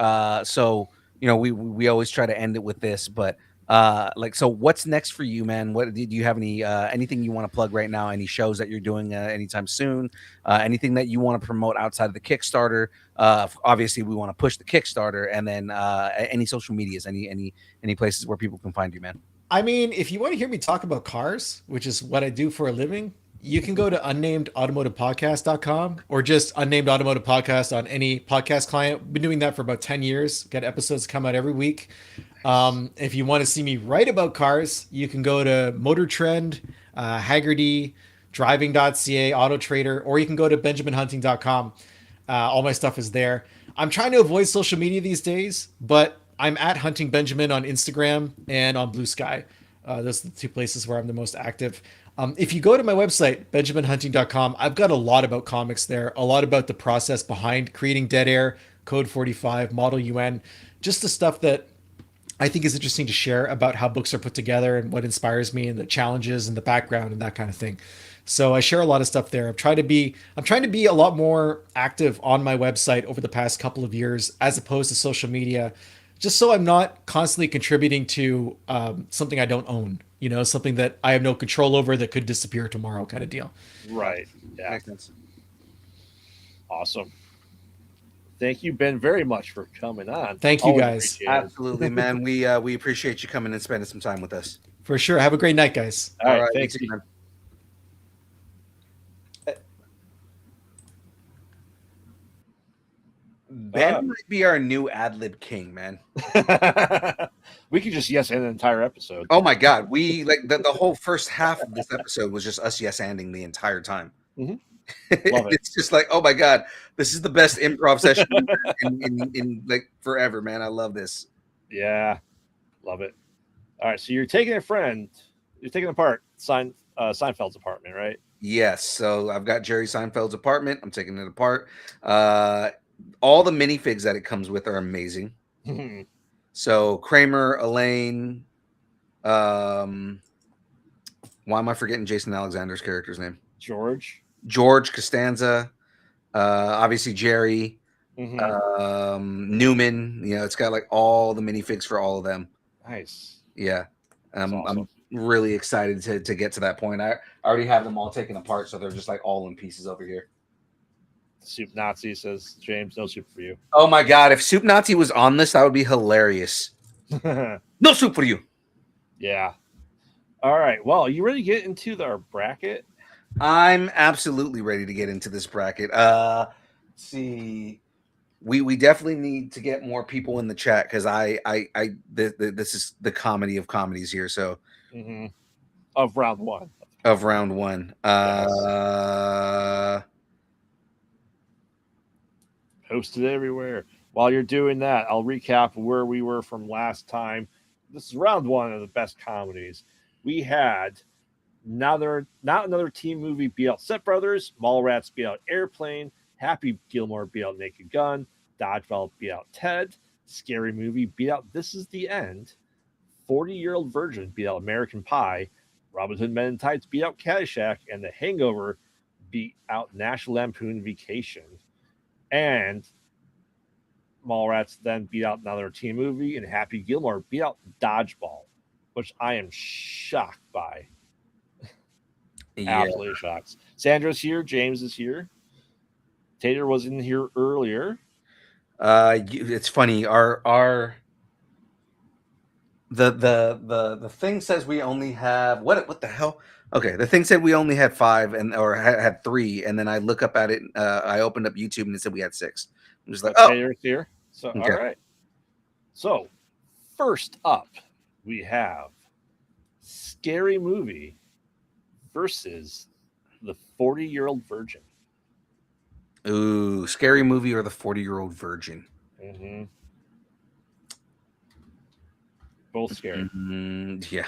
Speaker 6: So you know, we always try to end it with this, but so what's next for you, man? What do you have anything you want to plug right now? Any shows that you're doing anytime soon? Anything that you want to promote outside of the Kickstarter? Obviously, we want to push the Kickstarter, and then any social medias, any places where people can find you, man.
Speaker 5: I mean, if you want to hear me talk about cars, which is what I do for a living, you can go to unnamedautomotivepodcast.com or just unnamed automotive podcast on any podcast client. Been doing that for about 10 years. Got episodes come out every week. If you want to see me write about cars, you can go to Motor Trend, Haggerty, driving.ca, Auto Trader, or you can go to benjaminhunting.com. All my stuff is there. I'm trying to avoid social media these days, but I'm at Hunting Benjamin on Instagram and on Blue Sky. Those are the two places where I'm the most active. If you go to my website, benjaminhunting.com, I've got a lot about comics there, a lot about the process behind creating Dead Air, Code 45, Model UN, just the stuff that I think is interesting to share about how books are put together and what inspires me and the challenges and the background and that kind of thing. So I share a lot of stuff there. I'm trying to be a lot more active on my website over the past couple of years as opposed to social media, just so I'm not constantly contributing to something I don't own, you know, something that I have no control over that could disappear tomorrow kind of deal.
Speaker 3: Right. Yeah.
Speaker 6: Makes sense.
Speaker 3: Awesome. Thank you, Ben, very much for coming on.
Speaker 5: Thank you,
Speaker 3: Always
Speaker 5: guys.
Speaker 3: appreciate it.
Speaker 6: Absolutely, man. We appreciate you coming and spending some time with us.
Speaker 5: For sure. Have a great night, guys.
Speaker 3: All right.
Speaker 6: you
Speaker 3: Thanks.
Speaker 6: too, man. Ben might be our new ad lib king, man.
Speaker 3: We could just yes and an entire episode.
Speaker 6: Oh my god, we like the whole first half of this episode was just us yes anding the entire time.
Speaker 3: Mhm. Love it.
Speaker 6: It's just like, oh my god, this is the best improv session in like forever, man. I love this.
Speaker 3: Yeah. Love it. All right. So you're taking apart Seinfeld's apartment, right?
Speaker 6: Yes, so I've got Jerry Seinfeld's apartment. I'm taking it apart. All the minifigs that it comes with are amazing. So Kramer, Elaine, why am I forgetting Jason Alexander's character's name?
Speaker 3: George.
Speaker 6: George Costanza, obviously Jerry,
Speaker 3: Mhm.
Speaker 6: Newman. You know, it's got like all the minifigs for all of them.
Speaker 3: Nice.
Speaker 6: Yeah,
Speaker 3: That's awesome.
Speaker 6: I'm really excited to get to that point. I already have them all taken apart, so they're just like all in pieces over here.
Speaker 3: Soup Nazi says, James, no soup for you.
Speaker 6: Oh my god, if Soup Nazi was on this, that would be hilarious. No soup for you.
Speaker 3: Yeah. All right. Well, you ready to get into our bracket?
Speaker 6: I'm absolutely ready to get into this bracket. Let's see, we definitely need to get more people in the chat because this is the comedy of comedies here. So
Speaker 3: Of round one.
Speaker 6: of round one,
Speaker 3: Posted everywhere. While you're doing that, I'll recap where we were from last time. This is round one of the best comedies. We had not another teen movie beat out Step Brothers, Mallrats beat out Airplane, Happy Gilmore beat out Naked Gun, Dodgeball beat out Ted, Scary Movie beat out This Is the End, 40-Year-Old Virgin beat out American Pie, Robin Hood Men in Tights beat out Caddyshack, and The Hangover beat out National Lampoon Vacation, and Mallrats then beat out another teen movie, and Happy Gilmore beat out Dodgeball, which I am shocked by.
Speaker 6: Yeah.
Speaker 3: Absolutely shocked. Sandra's here. James is here. Tater was in here earlier.
Speaker 6: It's funny. Our the thing says we only have what the hell? Okay, the thing said we only had 5 or had 3, and then I look up at it. I opened up YouTube and it said we had 6. I'm just like, oh,
Speaker 3: Tater's here. So
Speaker 6: Okay.
Speaker 3: all right. So first up, we have Scary Movie versus the 40-Year-Old Virgin.
Speaker 6: ooh, Scary Movie or the 40-Year-Old Virgin.
Speaker 3: Mm-hmm. Both scary.
Speaker 6: Yeah.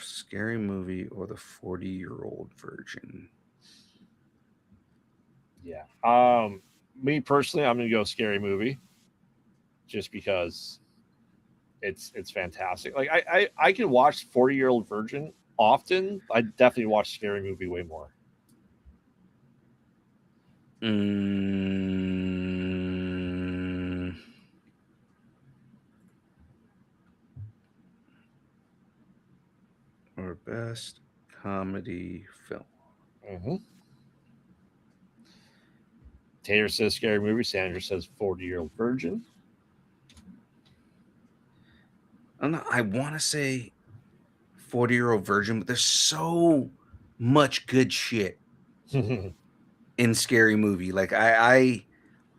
Speaker 6: Scary Movie or the 40-Year-Old Virgin.
Speaker 3: Yeah. Me personally, I'm gonna go Scary Movie, just because it's fantastic. Like I can watch 40-Year-Old Virgin often. I definitely watch Scary Movie way more.
Speaker 6: Or best comedy film.
Speaker 3: Mm-hmm. Tater says Scary Movie. Sandra says 40-Year-Old Virgin.
Speaker 6: I want to say 40-Year-Old Virgin, but there's so much good shit in Scary Movie. Like I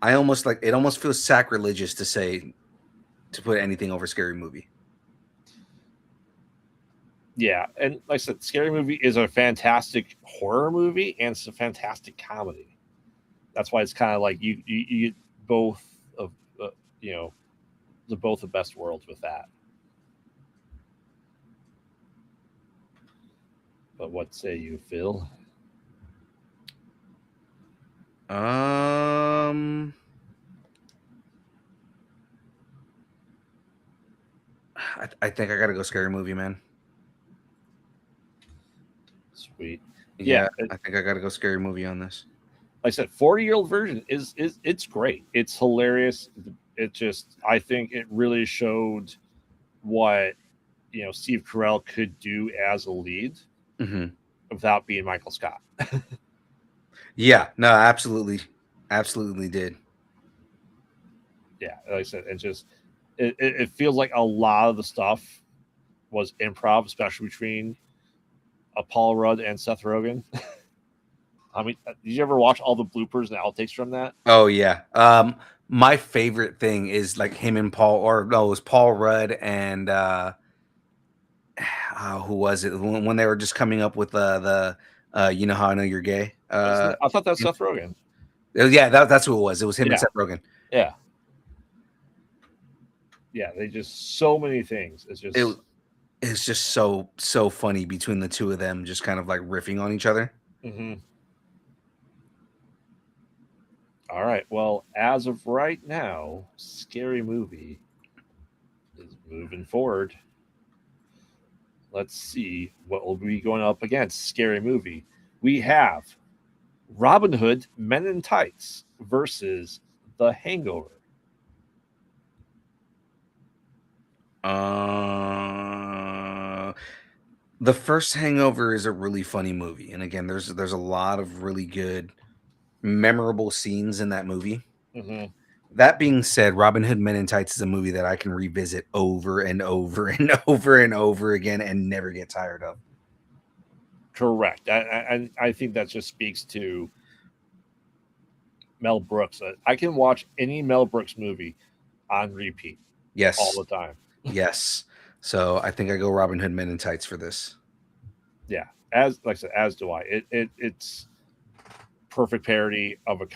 Speaker 6: almost like it almost feels sacrilegious to put anything over Scary Movie.
Speaker 3: Yeah, and like I said, Scary Movie is a fantastic horror movie and it's a fantastic comedy. That's why it's kind of like you get both of the both of best worlds with that. But what say you, Phil?
Speaker 6: I think I gotta go Scary Movie, man.
Speaker 3: Sweet.
Speaker 6: Yeah,
Speaker 3: Yeah.
Speaker 6: I think I gotta go Scary Movie on this.
Speaker 3: Like I said, 40-Year-Old Virgin is it's great. It's hilarious. It just I think it really showed what Steve Carell could do as a lead without being Michael Scott.
Speaker 6: Yeah, no, absolutely did.
Speaker 3: Yeah, like I said, it feels like a lot of the stuff was improv, especially between Paul Rudd and Seth Rogen. I mean, did you ever watch all the bloopers and outtakes from that?
Speaker 6: Oh yeah. My favorite thing is like him and Paul, or no, it was Paul Rudd and who was it when they were just coming up with the you know how I know you're gay.
Speaker 3: I thought that was Seth Rogen.
Speaker 6: Yeah, that's who it was. It was him and
Speaker 3: Yeah.
Speaker 6: Seth Rogen.
Speaker 3: Yeah. Yeah, they just so many things.
Speaker 6: It's just so funny between the two of them, just kind of like riffing on each other.
Speaker 3: Mm-hmm. All right. Well, as of right now, Scary Movie is moving forward. Let's see what will be going up against Scary Movie. We have Robin Hood Men in Tights versus The Hangover.
Speaker 6: The first Hangover is a really funny movie, and again, there's a lot of really good, memorable scenes in that movie.
Speaker 3: Mm-hmm.
Speaker 6: That being said, Robin Hood Men in Tights is a movie that I can revisit over and over and over and over again and never get tired of.
Speaker 3: Correct. I think that just speaks to Mel Brooks. I can watch any Mel Brooks movie on repeat.
Speaker 6: Yes.
Speaker 3: All the time.
Speaker 6: Yes. So I think I go Robin Hood Men in Tights for this.
Speaker 3: Yeah. Like I said, as do I. It's perfect parody of a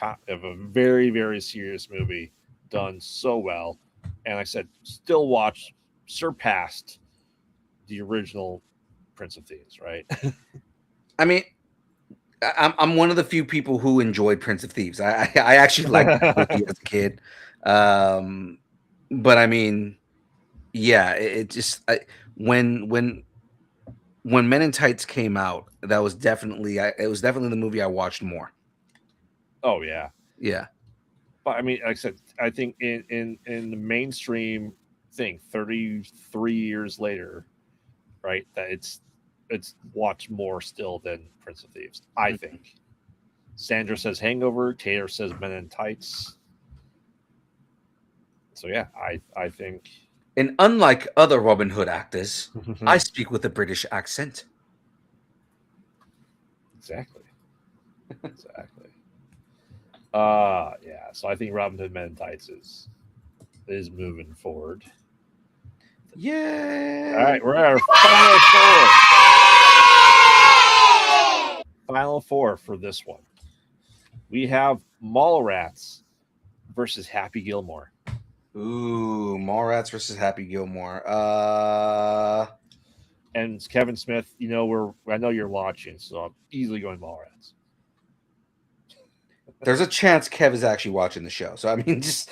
Speaker 3: very, very serious movie done so well. And like I said, still surpassed the original Prince of Thieves, right?
Speaker 6: I mean, I'm one of the few people who enjoyed Prince of Thieves. I actually liked the movie as a kid. But I mean, yeah, it just when when Men in Tights came out, that was definitely it was definitely the movie I watched more.
Speaker 3: Oh yeah.
Speaker 6: Yeah.
Speaker 3: But I mean, like I said, I think in the mainstream thing, 33 years later, right? That it's watched more still than Prince of Thieves. I think. Sandra says Hangover. Taylor says Men in Tights. So yeah, I think.
Speaker 6: And unlike other Robin Hood actors, I speak with a British accent.
Speaker 3: Exactly. Yeah. So I think Robin Hood Men in Tights is moving forward.
Speaker 6: Yeah.
Speaker 3: All right, we're at our final four. Final four for this one. We have Mallrats versus Happy Gilmore.
Speaker 6: Ooh, Mallrats versus Happy Gilmore.
Speaker 3: And Kevin Smith, I know you're watching, so I'm easily going Mallrats.
Speaker 6: There's a chance Kev is actually watching the show. So I mean, just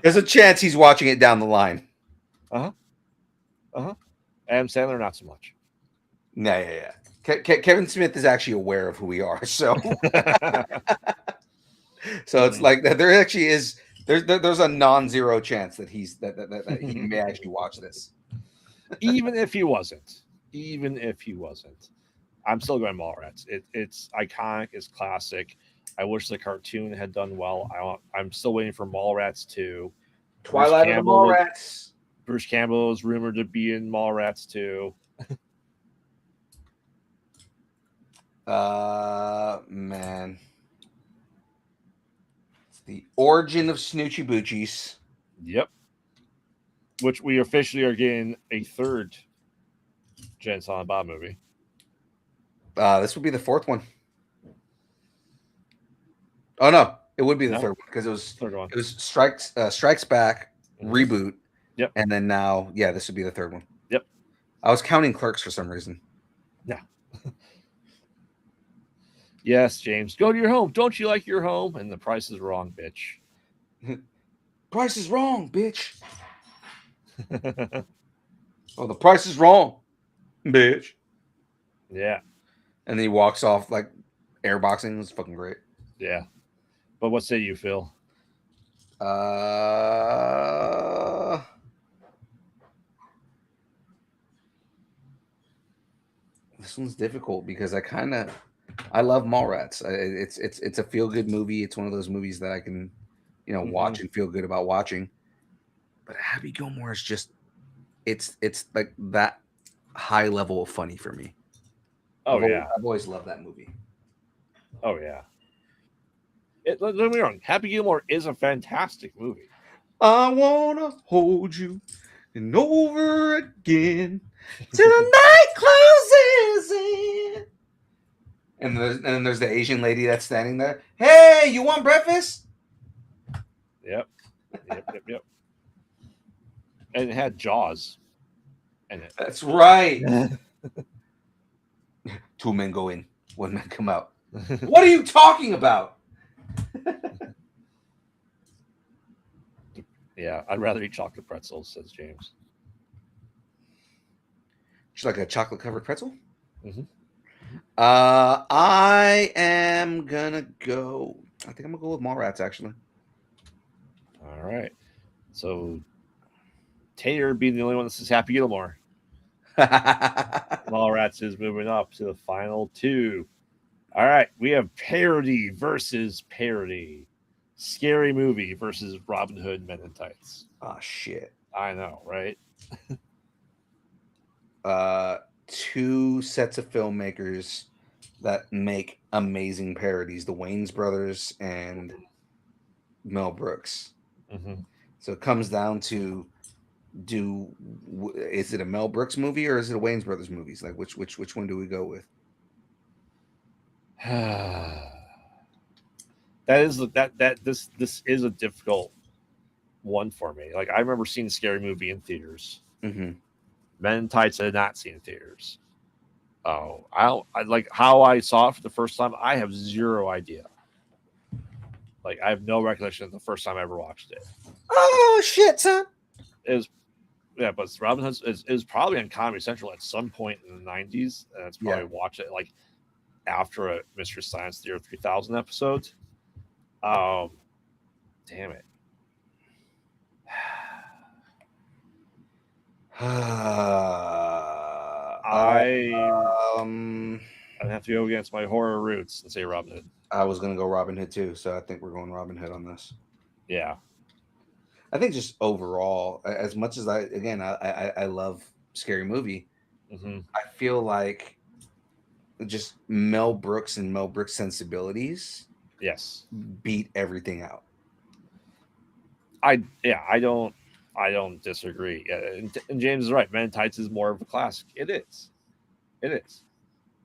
Speaker 6: there's a chance he's watching it down the line.
Speaker 3: Adam Sandler, not so much.
Speaker 6: Yeah. Kevin Smith is actually aware of who we are, so so it's like that. There actually is. There's a non-zero chance that he may actually watch this.
Speaker 3: Even if he wasn't, I'm still going Mallrats. It's iconic. It's classic. I wish the cartoon had done well. I'm still waiting for Mallrats 2.
Speaker 6: Twilight of the Mallrats.
Speaker 3: Bruce Campbell is rumored to be in Mallrats 2.
Speaker 6: Man. It's the origin of Snoochie Boochies.
Speaker 3: Yep. Which we officially are getting a third Jay and Silent Bob movie.
Speaker 6: This would be the fourth one. Oh no, it would be the third one because it was
Speaker 3: third one.
Speaker 6: It was Strikes Back reboot.
Speaker 3: Yep.
Speaker 6: And then now, yeah, this would be the third one.
Speaker 3: Yep.
Speaker 6: I was counting Clerks for some reason.
Speaker 3: Yeah. Yes, James. Go to your home. Don't you like your home? And the price is wrong, bitch.
Speaker 6: Price is wrong, bitch. Oh, the price is wrong, bitch.
Speaker 3: Yeah.
Speaker 6: And then he walks off like airboxing. It's fucking great.
Speaker 3: Yeah. But what say you, Phil?
Speaker 6: This one's difficult because I love Mallrats. It's a feel good movie. It's one of those movies that I can, watch and feel good about watching. But Happy Gilmore is just it's like that high level of funny for me.
Speaker 3: Oh,
Speaker 6: I've always loved that movie.
Speaker 3: Oh yeah. Don't get me wrong. Happy Gilmore is a fantastic movie.
Speaker 6: I wanna hold you and over again till the night closes in. And there's the Asian lady that's standing there. Hey, you want breakfast?
Speaker 3: Yep. And it had Jaws in it.
Speaker 6: That's right. Two men go in, one man come out. What are you talking about?
Speaker 3: Yeah, I'd rather eat chocolate pretzels, says James.
Speaker 6: Just like a chocolate covered pretzel?
Speaker 3: Mm-hmm.
Speaker 6: I am gonna go. I think I'm gonna go with Mallrats actually.
Speaker 3: All right. So Taylor being the only one that says Happy Gilmore. Mallrats is moving up to the final two. All right, we have parody versus parody. Scary Movie versus Robin Hood Men in Tights.
Speaker 6: Oh shit.
Speaker 3: I know, right?
Speaker 6: Two sets of filmmakers that make amazing parodies, the Wayans brothers and Mel Brooks.
Speaker 3: Mm-hmm.
Speaker 6: So it comes down to is it a Mel Brooks movie or is it a Wayans brothers movies? Like which one do we go with?
Speaker 3: This is a difficult one for me. Like I remember seeing Scary Movie in theaters.
Speaker 6: Mm-hmm.
Speaker 3: Men in Tights I did not see in theaters. Oh, I like how I saw it for the first time. I have zero idea. Like I have no recollection of the first time I ever watched it.
Speaker 6: Oh shit, son!
Speaker 3: It Yeah, but Robin Hood is probably on Comedy Central at some point in the 90s. And it's probably
Speaker 6: Yeah.
Speaker 3: watch it like after a Mystery Science Theater 3000 episode. Damn it.
Speaker 6: Um,
Speaker 3: I have to go against my horror roots and say Robin Hood.
Speaker 6: I was gonna go Robin Hood too, so I think we're going Robin Hood on this.
Speaker 3: Yeah.
Speaker 6: I think just overall, as much as I love Scary Movie,
Speaker 3: hmm
Speaker 6: I feel like just Mel Brooks and Mel Brooks sensibilities
Speaker 3: Yes.
Speaker 6: beat everything out.
Speaker 3: I don't disagree. Yeah, and James is right. Men in Tights is more of a classic. It is.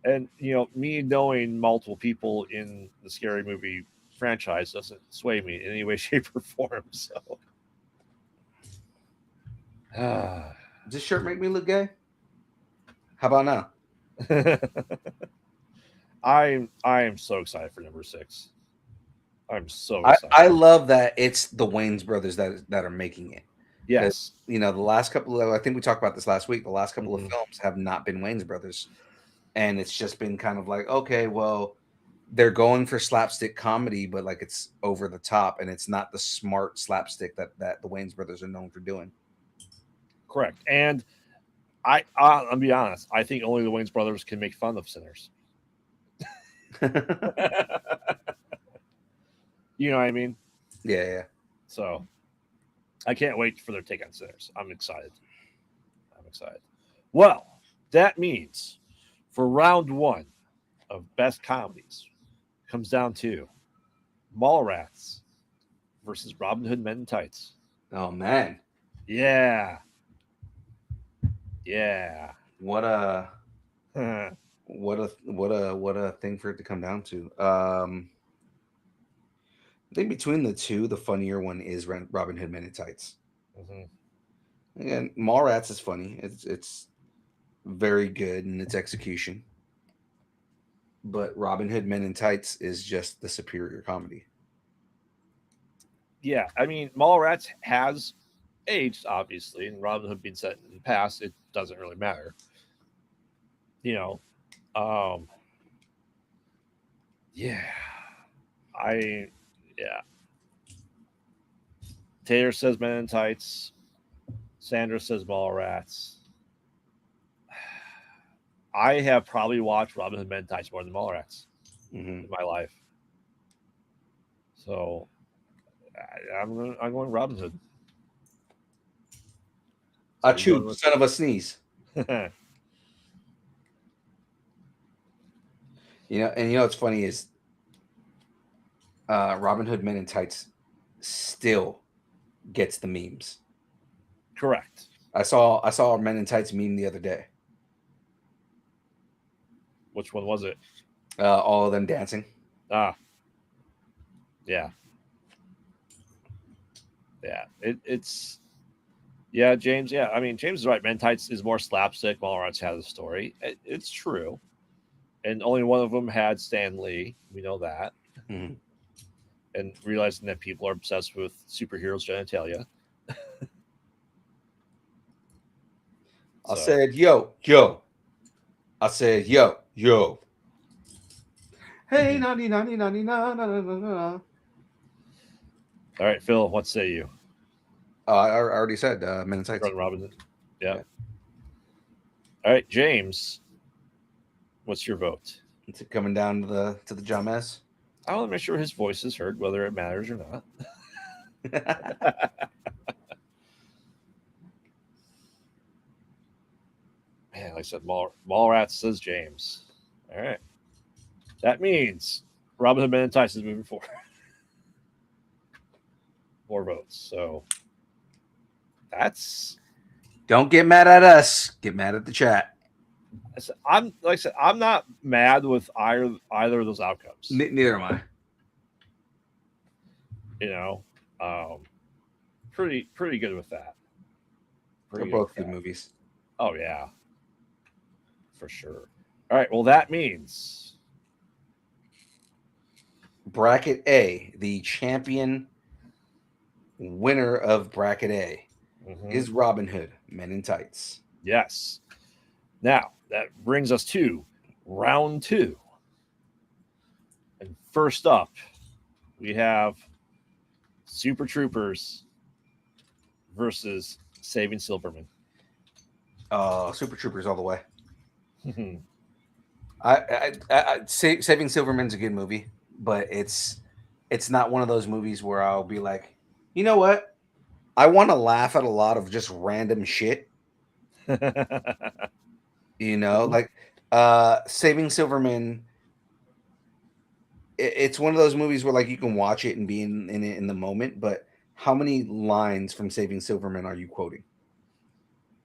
Speaker 3: And me knowing multiple people in the Scary Movie franchise doesn't sway me in any way, shape, or form. So,
Speaker 6: Does this shirt make me look gay? How about now?
Speaker 3: I am so excited for number 6. I'm so
Speaker 6: I,
Speaker 3: excited.
Speaker 6: I love that it's the Wayans brothers that are making it.
Speaker 3: Yes.
Speaker 6: The last couple of, I think we talked about this last week, the last couple
Speaker 3: Mhm.
Speaker 6: of films have not been Wayans brothers. And it's just been kind of like, okay, well, they're going for slapstick comedy, but like it's over the top and it's not the smart slapstick that the Wayans brothers are known for doing.
Speaker 3: Correct. And I'll be honest, I think only the Wayans brothers can make fun of sinners. You know what I mean?
Speaker 6: Yeah.
Speaker 3: So I can't wait for their take on sinners. I'm excited. Well, that means for round 1 of best comedies comes down to Mallrats versus Robin Hood Men in Tights.
Speaker 6: Oh man.
Speaker 3: Yeah.
Speaker 6: What a thing for it to come down to. I think between the two, the funnier one is Robin Hood Men in Tights.
Speaker 3: Mhm.
Speaker 6: Again, Mallrats is funny. It's very good in its execution. But Robin Hood Men in Tights is just the superior comedy.
Speaker 3: Yeah, I mean, Mallrats has aged, obviously, and Robin Hood being set in the past, it doesn't really matter. Yeah. Taylor says Men in Tights. Sandra says Mallrats. I have probably watched Robin Hood Men in Tights more than Mallrats in my life. So I'm going Robin Hood.
Speaker 6: Achoo, son of a sneeze. And what's funny is Robin Hood Men in Tights still gets the memes.
Speaker 3: Correct.
Speaker 6: I saw a Men in Tights meme the other day.
Speaker 3: Which one was it?
Speaker 6: All of them dancing.
Speaker 3: Yeah. James. Yeah, I mean, James is right. Men in Tights is more slapstick. Mallrats has a story. It's true, and only one of them had Stan Lee. We know that.
Speaker 6: Mm-hmm.
Speaker 3: And realizing that people are obsessed with superheroes' genitalia.
Speaker 6: I said, yo. I said, yo. Hey, naughty.
Speaker 3: All right, Phil, what say you?
Speaker 6: I already said Men in Tights.
Speaker 3: Robin. Yeah. All right, James, what's your vote?
Speaker 6: Is it coming down to the John Mess?
Speaker 3: I want to make sure his voice is heard, whether it matters or not. Man, like I said, Mallrats says James. All right. That means Robin Hood Men in Tights is moving forward. More votes. So that's.
Speaker 6: Don't get mad at us. Get mad at the chat.
Speaker 3: I'm not mad with either of those outcomes.
Speaker 6: Neither am I.
Speaker 3: Pretty good with that.
Speaker 6: They're both good movies.
Speaker 3: Oh yeah, for sure. All right. Well, that means
Speaker 6: Bracket A, the champion winner of Bracket A,
Speaker 3: Mhm.
Speaker 6: is Robin Hood Men in Tights.
Speaker 3: Yes. Now that brings us to round 2. And first up, we have Super Troopers versus Saving Silverman.
Speaker 6: Super Troopers all the way. Saving Silverman's a good movie, but it's not one of those movies where I'll be like, you know what? I want to laugh at a lot of just random shit. You know, like Saving Silverman. It's one of those movies where like you can watch it and be in it in the moment, but how many lines from Saving Silverman are you quoting?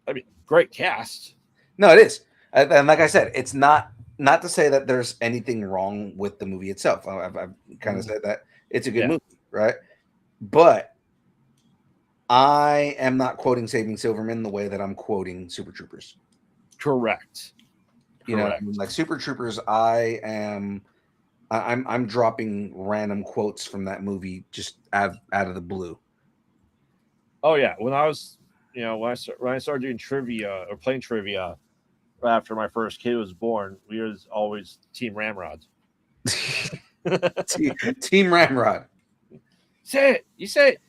Speaker 3: I mean, great cast.
Speaker 6: No, it is, and like I said, it's not to say that there's anything wrong with the movie itself. I've kind of said that it's a good
Speaker 3: Yeah.
Speaker 6: movie, right? But I am not quoting Saving Silverman the way that I'm quoting Super Troopers.
Speaker 3: Correct.
Speaker 6: You know,
Speaker 3: Correct.
Speaker 6: like Super Troopers, I'm dropping random quotes from that movie just out of the blue.
Speaker 3: Oh yeah, when I was, when I started doing trivia or playing trivia after my first kid was born, we was always Team Ramrod.
Speaker 6: Team Ramrod.
Speaker 3: Say it. You say it.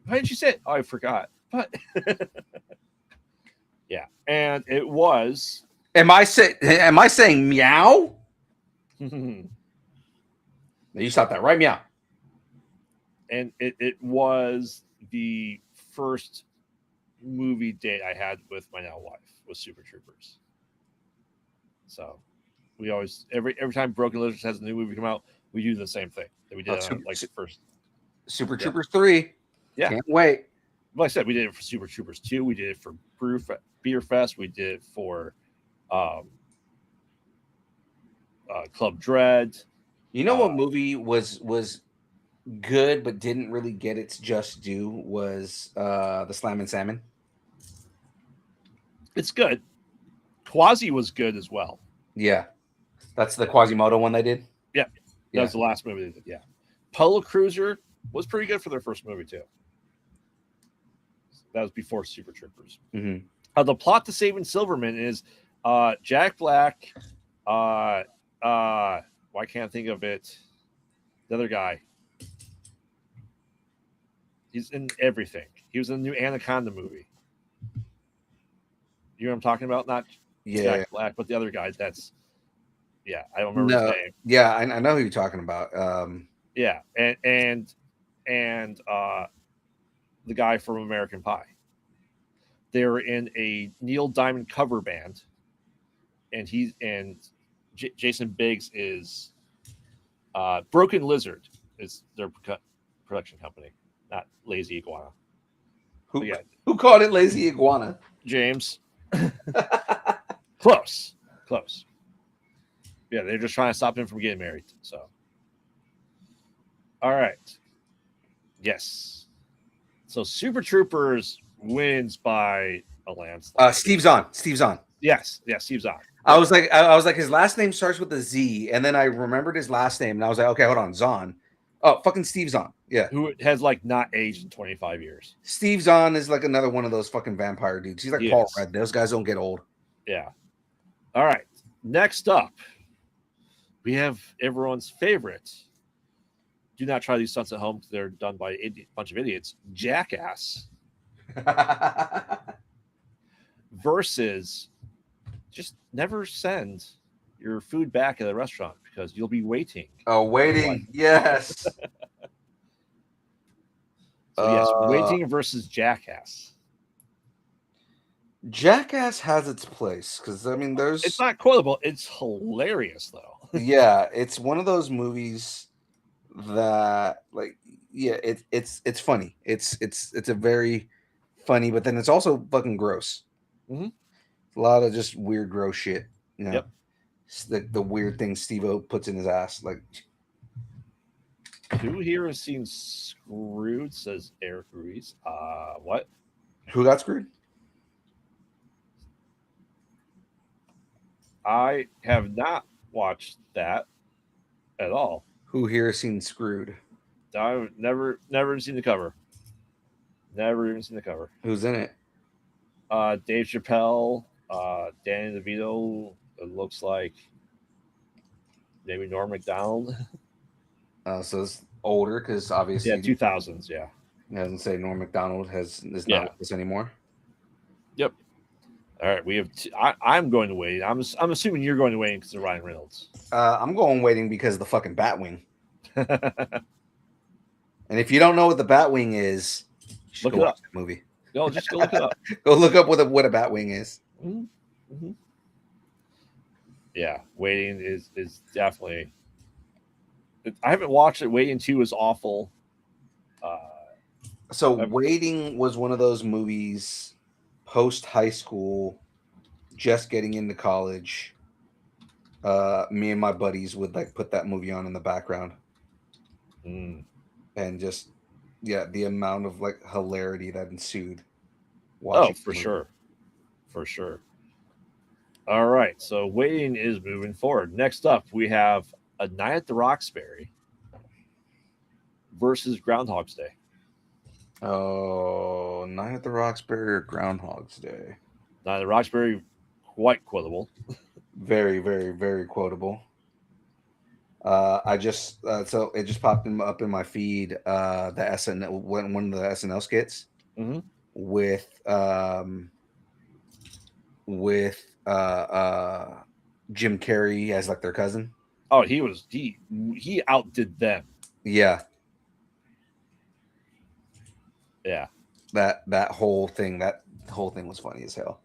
Speaker 3: Why didn't you say it? Oh, I forgot. But yeah, and it was.
Speaker 6: Am I saying meow? You stop that right, meow.
Speaker 3: And it was the first movie date I had with my now wife was Super Troopers. So we always every time Broken Lizards has a new movie come out, we do the same thing that we did first.
Speaker 6: Super Troopers 3.
Speaker 3: Yeah.
Speaker 6: Can't wait.
Speaker 3: Like I said, we did it for Super Troopers 2. We did it for Beer Fest. We did it for Club Dread.
Speaker 6: You know what movie was good but didn't really get its just due was the Slam and Salmon.
Speaker 3: It's good. Quasi was good as well.
Speaker 6: Yeah. That's the Quasimodo one they did?
Speaker 3: Yeah. That was the last movie they did. Yeah. Polo Cruiser was pretty good for their first movie too. That was before Super Troopers.
Speaker 6: Mm-hmm.
Speaker 3: The plot to Saving Silverman is Jack Black. Why can't I think of it? The other guy. He's in everything. He was in the new Anaconda movie. You know what I'm talking about? Not Jack Black, but the other guy. I don't remember his name.
Speaker 6: Yeah, I know who you're talking about.
Speaker 3: Yeah, and the guy from American Pie. They were in a Neil Diamond cover band, and Jason Biggs is Broken Lizard is their production company, not Lazy Iguana.
Speaker 6: Who called it Lazy Iguana?
Speaker 3: James. Close. Yeah, they're just trying to stop him from getting married. So, all right. Yes. So Super Troopers wins by a landslide.
Speaker 6: Steve Zahn.
Speaker 3: Yes, Steve Zahn.
Speaker 6: I was like, his last name starts with a Z, and then I remembered his last name, and I was like, okay, hold on, Zahn. Oh, fucking Steve Zahn. Yeah.
Speaker 3: Who has not aged in 25 years.
Speaker 6: Steve Zahn is like another one of those fucking vampire dudes. He's like Paul Rudd. Those guys don't get old.
Speaker 3: Yeah. All right. Next up, we have everyone's favorite. Do not try these stunts at home because they're done by a bunch of idiots. Jackass versus just never send your food back at a restaurant because you'll be waiting.
Speaker 6: Oh, waiting. Yes.
Speaker 3: So yes, waiting versus Jackass.
Speaker 6: Jackass has its place because I mean,
Speaker 3: it's not quotable. It's hilarious though.
Speaker 6: Yeah, it's one of those movies that it's funny. It's a very funny, but then it's also fucking gross.
Speaker 3: Mm-hmm.
Speaker 6: A lot of just weird, gross shit. You know,
Speaker 3: yep.
Speaker 6: The weird things Steve-O puts in his ass. Like,
Speaker 3: who here has seen Screwed? Says Eric Ruiz. What?
Speaker 6: Who got screwed?
Speaker 3: I have not watched that at all.
Speaker 6: Who here has seen Screwed?
Speaker 3: I've never seen the cover. Never even seen the cover.
Speaker 6: Who's in it?
Speaker 3: Dave Chappelle, Danny DeVito. It looks like maybe Norm Macdonald.
Speaker 6: So it's older because obviously
Speaker 3: Yeah, 2000s. Yeah.
Speaker 6: it doesn't say Norm Macdonald is
Speaker 3: Yeah.
Speaker 6: not with us anymore.
Speaker 3: Yep. All right, we have. I'm going to wait. I'm assuming you're going to wait because of Ryan Reynolds.
Speaker 6: I'm going waiting because of the fucking Batwing. And if you don't know what the Batwing is, you should
Speaker 3: Look
Speaker 6: go
Speaker 3: it
Speaker 6: watch
Speaker 3: up.
Speaker 6: that movie.
Speaker 3: No, just go look it up.
Speaker 6: Go look up what a Batwing is.
Speaker 3: Mm-hmm. Yeah, Waiting is definitely. I haven't watched it. Waiting 2 is awful.
Speaker 6: So Waiting was one of those movies post high school, just getting into college. Me and my buddies would like put that movie on in the background,
Speaker 3: Mm.
Speaker 6: and just the amount of like hilarity that ensued.
Speaker 3: Oh,
Speaker 6: the
Speaker 3: for
Speaker 6: movie.
Speaker 3: sure. For sure. All right. So Waiting is moving forward. Next up, we have A Night at the Roxbury versus Groundhog's Day.
Speaker 6: Oh, Night at the Roxbury or Groundhog's Day?
Speaker 3: Night at the Roxbury, quite quotable.
Speaker 6: Very, very, very quotable. I just so it just popped up in my feed. The SNL one of the SNL skits
Speaker 3: Mhm.
Speaker 6: with Jim Carrey as like their cousin.
Speaker 3: Oh, he outdid them.
Speaker 6: Yeah,
Speaker 3: Yeah.
Speaker 6: that whole thing was funny as hell.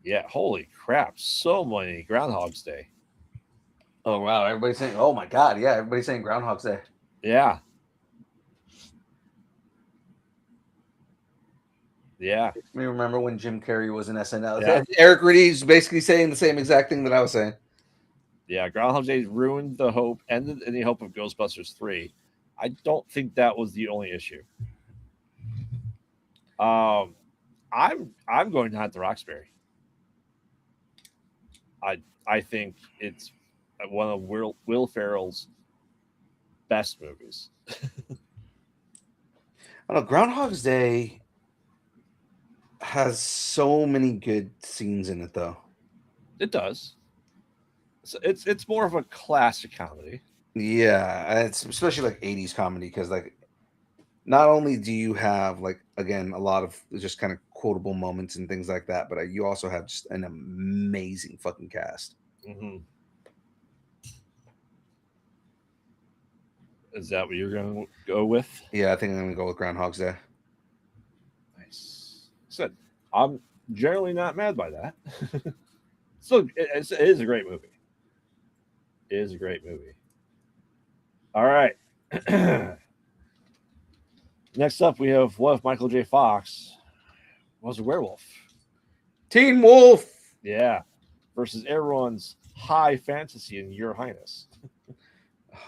Speaker 3: Yeah. Holy crap. So many Groundhog's Day.
Speaker 6: Oh wow, everybody's saying, "Oh my god, yeah!" Everybody's saying Groundhog's Day.
Speaker 3: Yeah. Yeah.
Speaker 6: Makes me remember when Jim Carrey was in SNL.
Speaker 3: Yeah.
Speaker 6: Eric Riddy's basically saying the same exact thing that I was saying.
Speaker 3: Yeah. Groundhog's Day ruined the hope, ended any hope of Ghostbusters 3. I don't think that was the only issue. I'm going Night at the Roxbury. I think it's one of Will Ferrell's best movies.
Speaker 6: I don't know. Groundhog's Day has so many good scenes in it, though.
Speaker 3: It does. So it's more of a classic comedy.
Speaker 6: Yeah, and it's especially like 80s comedy because like not only do you have like again a lot of just kind of quotable moments and things like that, but you also have just an amazing fucking cast.
Speaker 3: Mm-hmm. Is that what you're going to go with?
Speaker 6: Yeah, I think I'm gonna go with Groundhog's Day.
Speaker 3: Nice. Good. I'm generally not mad by that. So it is a great movie. It is a great movie. All right. Next up, we have what if Michael J. Fox was a werewolf?
Speaker 6: Teen Wolf.
Speaker 3: Yeah. Versus everyone's high fantasy in Your Highness.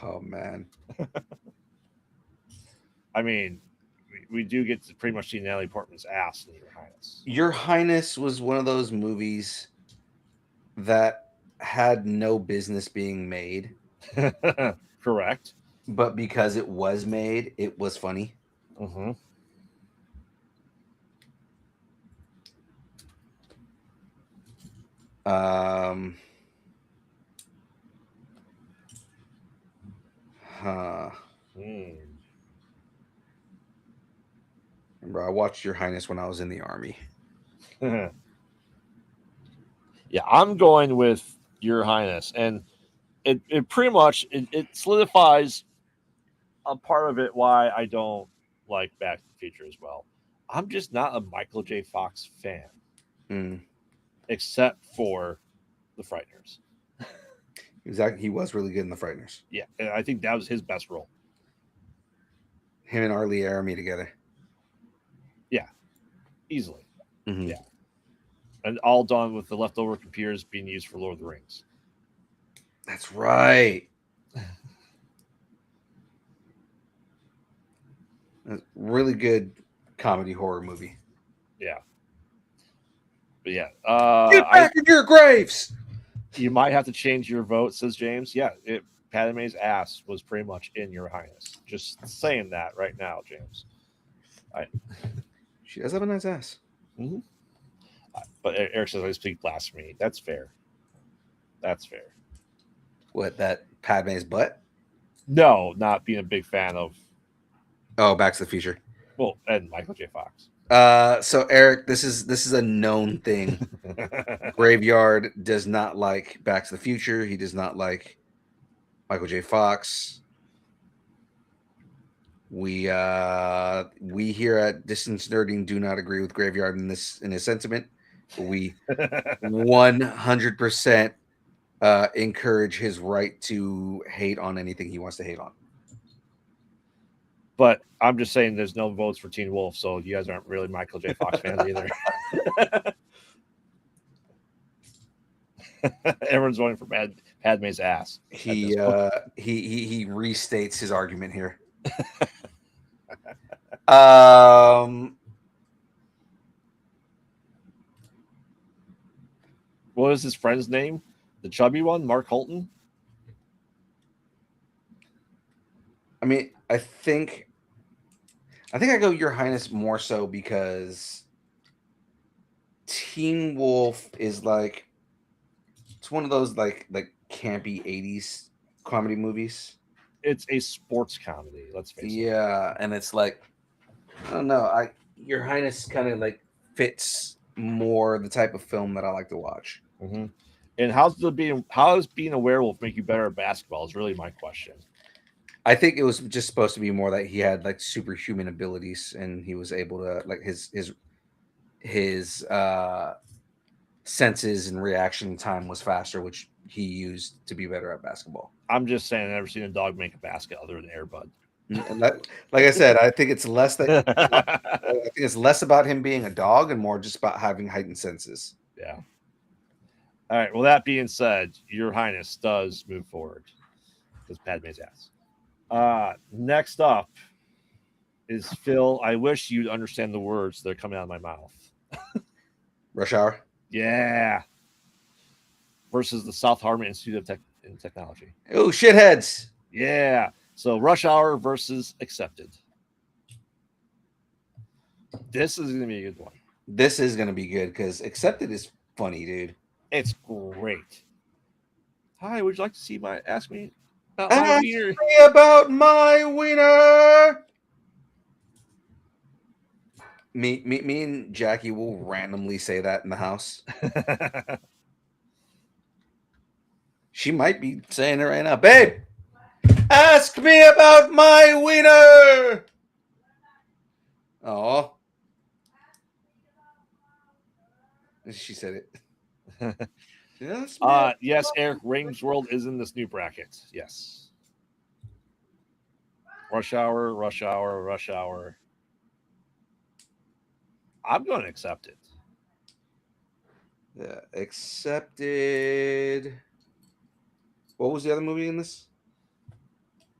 Speaker 6: Oh man.
Speaker 3: I mean, we do get to pretty much see Natalie Portman's ass in Your Highness.
Speaker 6: Your Highness was one of those movies that had no business being made,
Speaker 3: Correct.
Speaker 6: but because it was made, it was funny.
Speaker 3: Mm-hmm.
Speaker 6: Remember, I watched Your Highness when I was in the army.
Speaker 3: Yeah, I'm going with Your Highness, and it pretty much it solidifies a part of it why I don't like Back to the Future as well. I'm just not a Michael J. Fox fan, except for The Frighteners.
Speaker 6: Exactly, he was really good in The Frighteners.
Speaker 3: Yeah, and I think that was his best role.
Speaker 6: Him and Arlie Army together.
Speaker 3: Yeah, easily.
Speaker 6: Mm-hmm.
Speaker 3: Yeah. And all done with the leftover computers being used for Lord of the Rings.
Speaker 6: That's right. That's really good comedy horror movie.
Speaker 3: Yeah. But yeah.
Speaker 6: Get back in your graves.
Speaker 3: You might have to change your vote, says James. Yeah. Padme's ass was pretty much in Your Highness. Just saying that right now, James.
Speaker 6: She does have a nice ass.
Speaker 3: But Eric says I speak blasphemy. That's fair. That's fair.
Speaker 6: What, that Padme's butt?
Speaker 3: No, not being a big fan of,
Speaker 6: Oh, Back to the Future.
Speaker 3: well, and Michael J. Fox.
Speaker 6: So Eric, this is a known thing. Graveyard does not like Back to the Future. He does not like Michael J. Fox. We here at Distance Nerding do not agree with Graveyard in his sentiment. We 100% encourage his right to hate on anything he wants to hate on.
Speaker 3: But I'm just saying there's no votes for Teen Wolf, so you guys aren't really Michael J. Fox fans either. Everyone's voting for Padme's ass.
Speaker 6: He restates his argument here.
Speaker 3: What is his friend's name? The chubby one, Mark Holton?
Speaker 6: I mean, I think I go Your Highness more so because Teen Wolf is like, it's one of those like campy 80s comedy movies.
Speaker 3: It's a sports comedy, let's face it.
Speaker 6: Yeah, and it's like, I don't know, Your Highness kind of like fits more the type of film that I like to watch.
Speaker 3: Mm-hmm. And how does being a werewolf make you better at basketball is really my question.
Speaker 6: I think it was just supposed to be more that he had like superhuman abilities and he was able to like his senses and reaction time was faster, which he used to be better at basketball.
Speaker 3: I'm just saying, I've never seen a dog make a basket other than Air Bud.
Speaker 6: And that, like I said, I think it's less that I think it's less about him being a dog and more just about having heightened senses.
Speaker 3: Yeah. All right. Well, that being said, Your Highness does move forward because Padme's ass. Next up is Phil. I wish you'd understand the words that are coming out of my mouth.
Speaker 6: Rush Hour.
Speaker 3: Yeah. Versus the South Harmon Institute of Technology.
Speaker 6: Oh, shitheads.
Speaker 3: Yeah. So Rush Hour versus Accepted. This is going to be a good one.
Speaker 6: This is going to be good because Accepted is funny, dude.
Speaker 3: It's great. Hi, would you like to see ask me about
Speaker 6: Ask
Speaker 3: my wiener?
Speaker 6: me about my wiener. Me and Jackie will randomly say that in the house. She might be saying it right now. Babe, ask me about my wiener. Oh, she said it.
Speaker 3: Yes, Eric, Range World is in this new bracket. Yes. Rush Hour, Rush Hour, Rush Hour. I'm going to accept it.
Speaker 6: Yeah, Accepted. What was the other movie in this?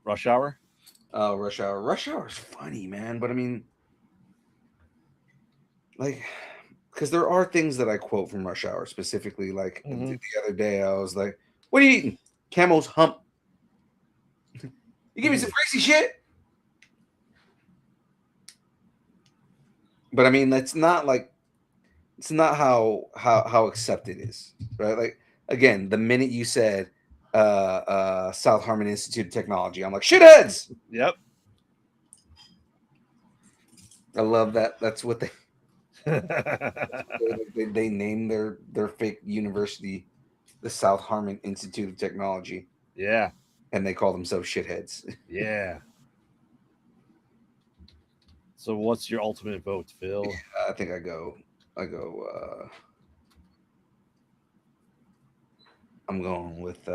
Speaker 3: Rush Hour?
Speaker 6: Oh, Rush Hour. Rush Hour is funny, man. But I mean, like, because there are things that I quote from Rush Hour specifically. Like the other day, I was like, "What are you eating? Camel's hump." You give me some crazy shit. But I mean, that's not like, it's not how Accepted is, right? Like, again, the minute you said South Harmon Institute of Technology, I'm like, shitheads.
Speaker 3: Yep.
Speaker 6: I love that. That's what they they named their fake university the South Harmon Institute of Technology.
Speaker 3: Yeah.
Speaker 6: And they call themselves shitheads.
Speaker 3: Yeah. So what's your ultimate vote, Phil?
Speaker 6: I think I go I'm going with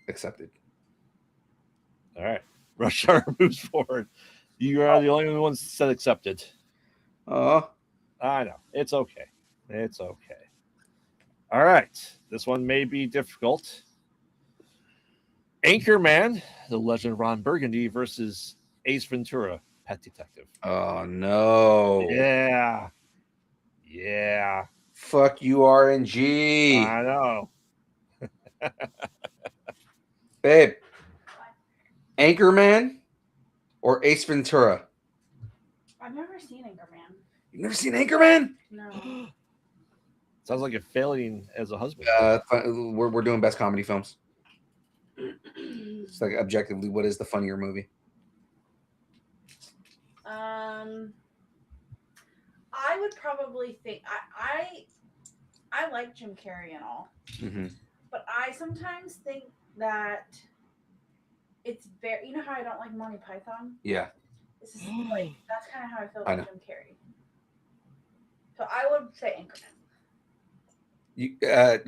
Speaker 6: Accepted.
Speaker 3: All right. Rush Hour moves forward. You are the only ones that said Accepted. I know. It's okay. It's okay. All right. This one may be difficult. Anchorman, The Legend of Ron Burgundy versus Ace Ventura, Pet Detective.
Speaker 6: Oh no.
Speaker 3: Yeah. Yeah,
Speaker 6: Fuck you, RNG.
Speaker 3: I know.
Speaker 6: Babe, Anchorman or Ace Ventura?
Speaker 7: I've never seen Anchorman.
Speaker 6: You've never seen Anchorman?
Speaker 7: No.
Speaker 3: Sounds like you're failing as a husband.
Speaker 6: We're doing best comedy films. It's like objectively, what is the funnier movie?
Speaker 7: I would probably think I like Jim Carrey and all,
Speaker 6: Mm-hmm.
Speaker 7: but I sometimes think that it's very. You know how I don't like Monty Python?
Speaker 6: Yeah.
Speaker 7: This is like that's kind of how I feel
Speaker 6: I
Speaker 7: about Jim Carrey. So I would say Anchorman.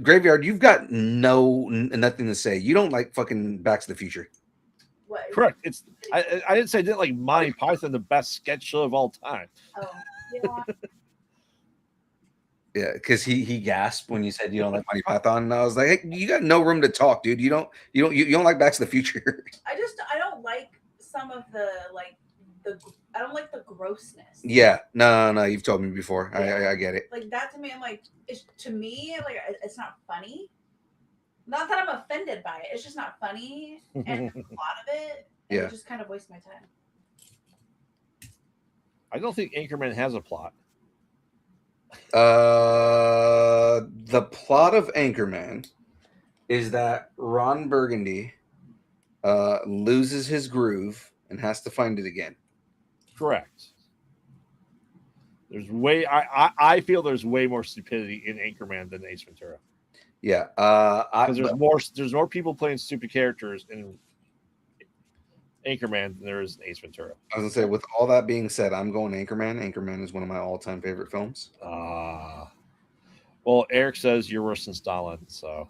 Speaker 6: Graveyard, you've got nothing to say. You don't like fucking Back to the Future.
Speaker 7: What?
Speaker 3: Correct. It's I didn't say I didn't like Monty Python, the best sketch show of all time.
Speaker 7: Oh, you know,
Speaker 6: Yeah, because he gasped when you said you don't like Monty Python, and I was like, hey, you got no room to talk, dude. You don't like Back to the Future.
Speaker 7: I don't like some of the I don't like the grossness.
Speaker 6: Yeah, no, you've told me before. I get it.
Speaker 7: Like that to me, I'm like, to me, it's not funny. Not that I'm offended by it. It's just not funny, and a lot of it, and
Speaker 6: Yeah.
Speaker 7: it just kind of wastes my time.
Speaker 3: I don't think Anchorman has a plot.
Speaker 6: The plot of Anchorman is that Ron Burgundy loses his groove and has to find it again.
Speaker 3: Correct. There's I feel there's way more stupidity in Anchorman than Ace Ventura.
Speaker 6: Yeah,
Speaker 3: Because there's more people playing stupid characters in Anchorman than there is in Ace Ventura.
Speaker 6: I was gonna say, with all that being said, I'm going Anchorman. Anchorman is one of my all-time favorite films.
Speaker 3: Well, Eric says you're worse than Stalin. So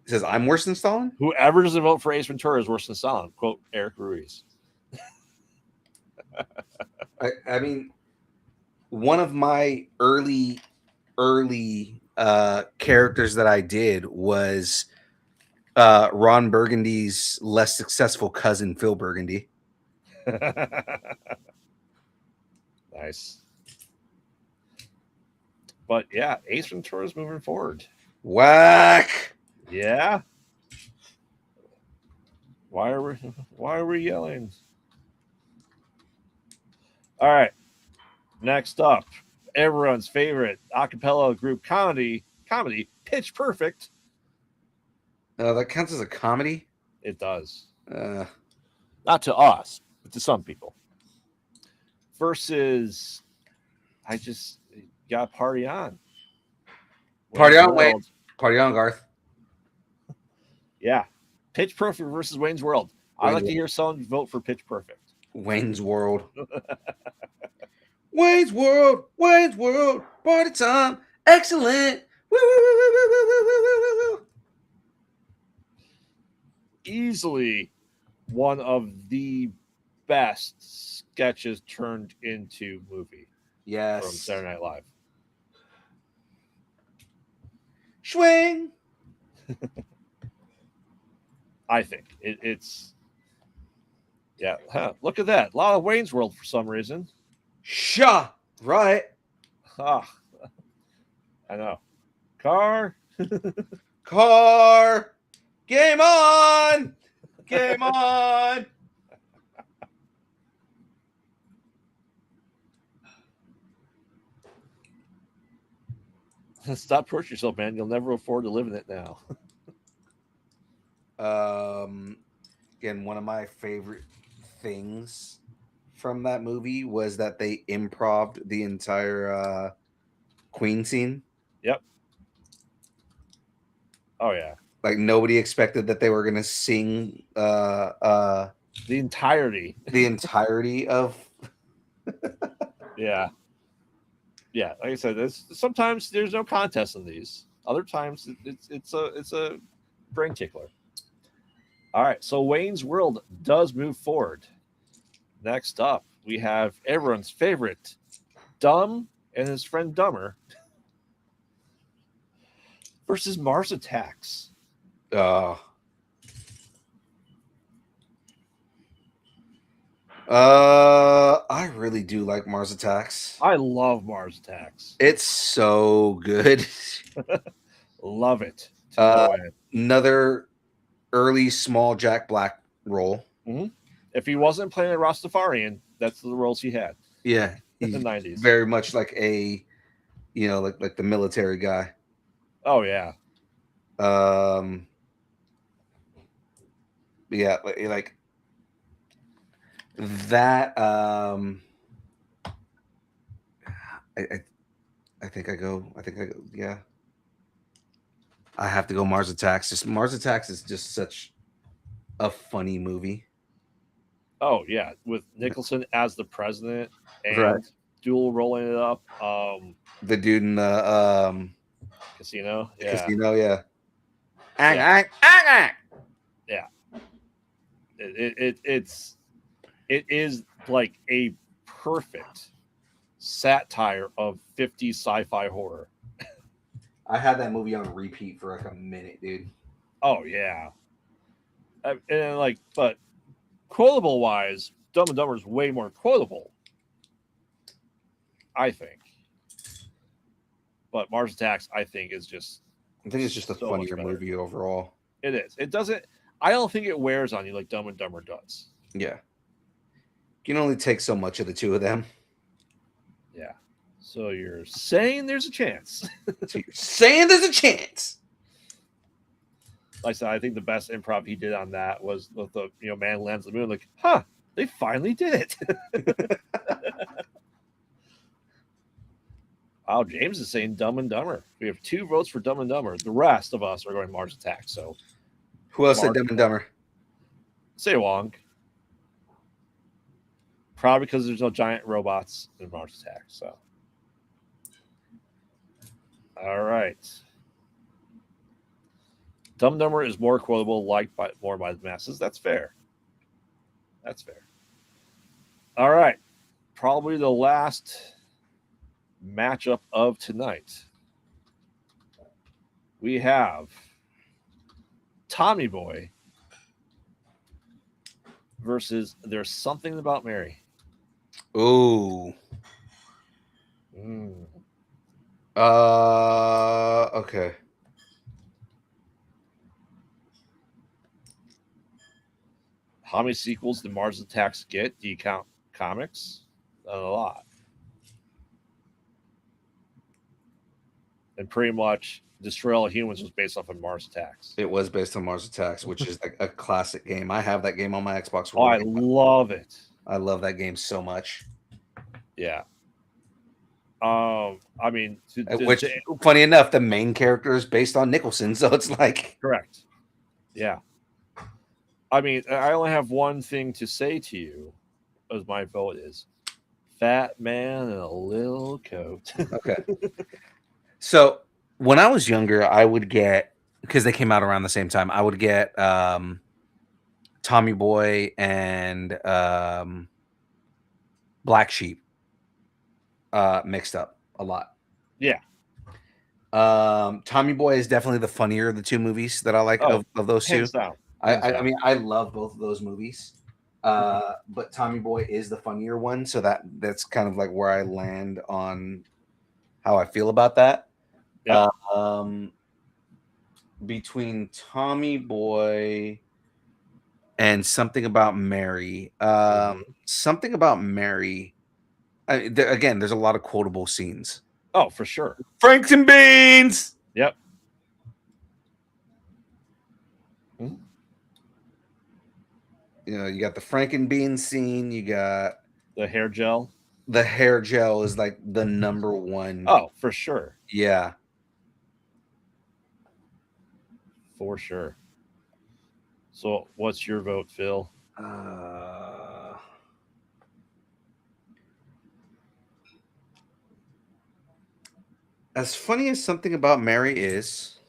Speaker 6: He says I'm worse than Stalin.
Speaker 3: whoever doesn't vote for Ace Ventura is worse than Stalin. Quote Eric Ruiz.
Speaker 6: I mean, one of my early characters that I did was Ron Burgundy's less successful cousin, Phil Burgundy.
Speaker 3: Nice. But yeah, Ace Ventura's moving forward.
Speaker 6: Whack!
Speaker 3: Yeah. Why are we yelling? All right. Next up, everyone's favorite acapella group comedy, Pitch Perfect.
Speaker 6: That counts as a comedy.
Speaker 3: It does.
Speaker 5: Not to us,
Speaker 3: But to some people. Versus I just got Party On.
Speaker 6: Party On,
Speaker 3: Wayne's
Speaker 6: Wayne. Party on, Garth.
Speaker 3: Yeah. Pitch Perfect versus Wayne's World. I like to hear someone vote for Pitch Perfect.
Speaker 6: Wayne's World. Wayne's World. Wayne's World. Party time. Excellent. Woo, woo, woo, woo, woo, woo, woo, woo, woo.
Speaker 3: Easily one of the best sketches turned into movie from
Speaker 6: Yes.
Speaker 3: Saturday Night Live.
Speaker 6: Swing.
Speaker 3: I think it's yeah. Huh, look at that. A lot of Wayne's World for some reason.
Speaker 6: Sha. Right.
Speaker 3: Ah, I know. Car.
Speaker 6: Car. Game on. Game on.
Speaker 3: Stop torturing yourself, man. You'll never afford to live in it now.
Speaker 6: Again, one of my favorite things from that movie was that they improv'd the entire Queen scene.
Speaker 3: Yep. Oh yeah.
Speaker 6: Like nobody expected that they were gonna sing
Speaker 3: The entirety.
Speaker 6: the entirety of.
Speaker 3: Yeah. Yeah. Like I said, sometimes there's no contest in these. Other times it's a brain tickler. All right. So Wayne's World does move forward. Next up, we have everyone's favorite, Dumb and his friend Dumber versus Mars Attacks.
Speaker 6: I really do like Mars Attacks.
Speaker 3: I love Mars Attacks.
Speaker 6: It's so good.
Speaker 3: Love it. To
Speaker 6: Uh,
Speaker 3: no end.
Speaker 6: Another early small Jack Black role.
Speaker 3: If he wasn't playing a Rastafarian, that's the roles he had
Speaker 6: Yeah,
Speaker 3: in
Speaker 6: he's
Speaker 3: the 90s.
Speaker 6: very much like a, like the military guy.
Speaker 3: Oh yeah.
Speaker 6: Yeah, like that. I think I go. Yeah, I have to go. Mars Attacks. Just Mars Attacks is just such a funny movie.
Speaker 3: Oh yeah, with Nicholson as the president and
Speaker 6: Right.
Speaker 3: dual rolling it up.
Speaker 6: The dude in the
Speaker 3: Casino. Yeah.
Speaker 6: casino. Yeah.
Speaker 3: Yeah.
Speaker 6: Ang.
Speaker 3: It is like a perfect satire of 50s sci-fi horror.
Speaker 6: I had that movie on repeat for like a minute, dude.
Speaker 3: Oh yeah. And like, but quotable wise, Dumb and Dumber is way more quotable, I think. But Mars Attacks, I think, is just
Speaker 6: I think it's just a
Speaker 3: so much
Speaker 6: funnier
Speaker 3: better.
Speaker 6: movie overall.
Speaker 3: It is. It doesn't. I don't think it wears on you like Dumb and Dumber does.
Speaker 6: Yeah. You can only take so much of the two of them.
Speaker 3: Yeah. So you're saying there's a chance.
Speaker 6: So you're saying there's a chance.
Speaker 3: Like I said, I think the best improv he did on that was with the man lands the moon. Like, huh? They finally did it. Wow, James is saying Dumb and Dumber. We have 2 votes for Dumb and Dumber. The rest of us are going Mars Attacks. So
Speaker 6: Who else said
Speaker 3: Mark-
Speaker 6: Dumb and Dumber?
Speaker 3: say Wong. Probably because there's no giant robots in Mars Attacks. So, all right. Dumb and Dumber is more quotable, liked more by the masses. That's fair. That's fair. All right. Probably the last matchup of tonight. We have Tommy Boy versus There's Something About Mary.
Speaker 6: Ooh.
Speaker 3: Mm.
Speaker 6: Okay.
Speaker 3: How many sequels did Mars Attacks get? Do you count comics? Not a lot. And pretty much Destroy All Humans was based off of Mars Attacks.
Speaker 6: It was based on Mars Attacks, which is like a classic game. I have that game on my Xbox
Speaker 3: Oh, I
Speaker 6: One.
Speaker 3: love it.
Speaker 6: I love that game so much.
Speaker 3: Yeah. I mean,
Speaker 6: Which, funny enough, the main character is based on Nicholson, so it's like
Speaker 3: correct. Yeah. I mean, I only have one thing to say to you, as my vote is fat man in a little coat.
Speaker 6: okay. So when I was younger, I would get, because they came out around the same time, I would get Tommy Boy and Black Sheep mixed up a lot.
Speaker 3: Yeah.
Speaker 6: Tommy Boy is definitely the funnier of the 2 movies that I like of those 2.
Speaker 3: Hands down.
Speaker 6: I mean, I love both of those movies. But Tommy Boy is the funnier one, so that's kind of like where I land on how I feel about that.
Speaker 3: Yeah.
Speaker 6: Between Tommy Boy and Something About Mary, Something About Mary. Again, there's a lot of quotable scenes.
Speaker 3: Oh, for sure.
Speaker 6: Franks and beans.
Speaker 3: Yep.
Speaker 6: You got the Frankenbean scene. You got
Speaker 3: The hair gel.
Speaker 6: the hair gel is like the number one.
Speaker 3: Oh, for sure.
Speaker 6: Yeah.
Speaker 3: For sure. So, what's your vote, Phil?
Speaker 6: As funny as Something About Mary is,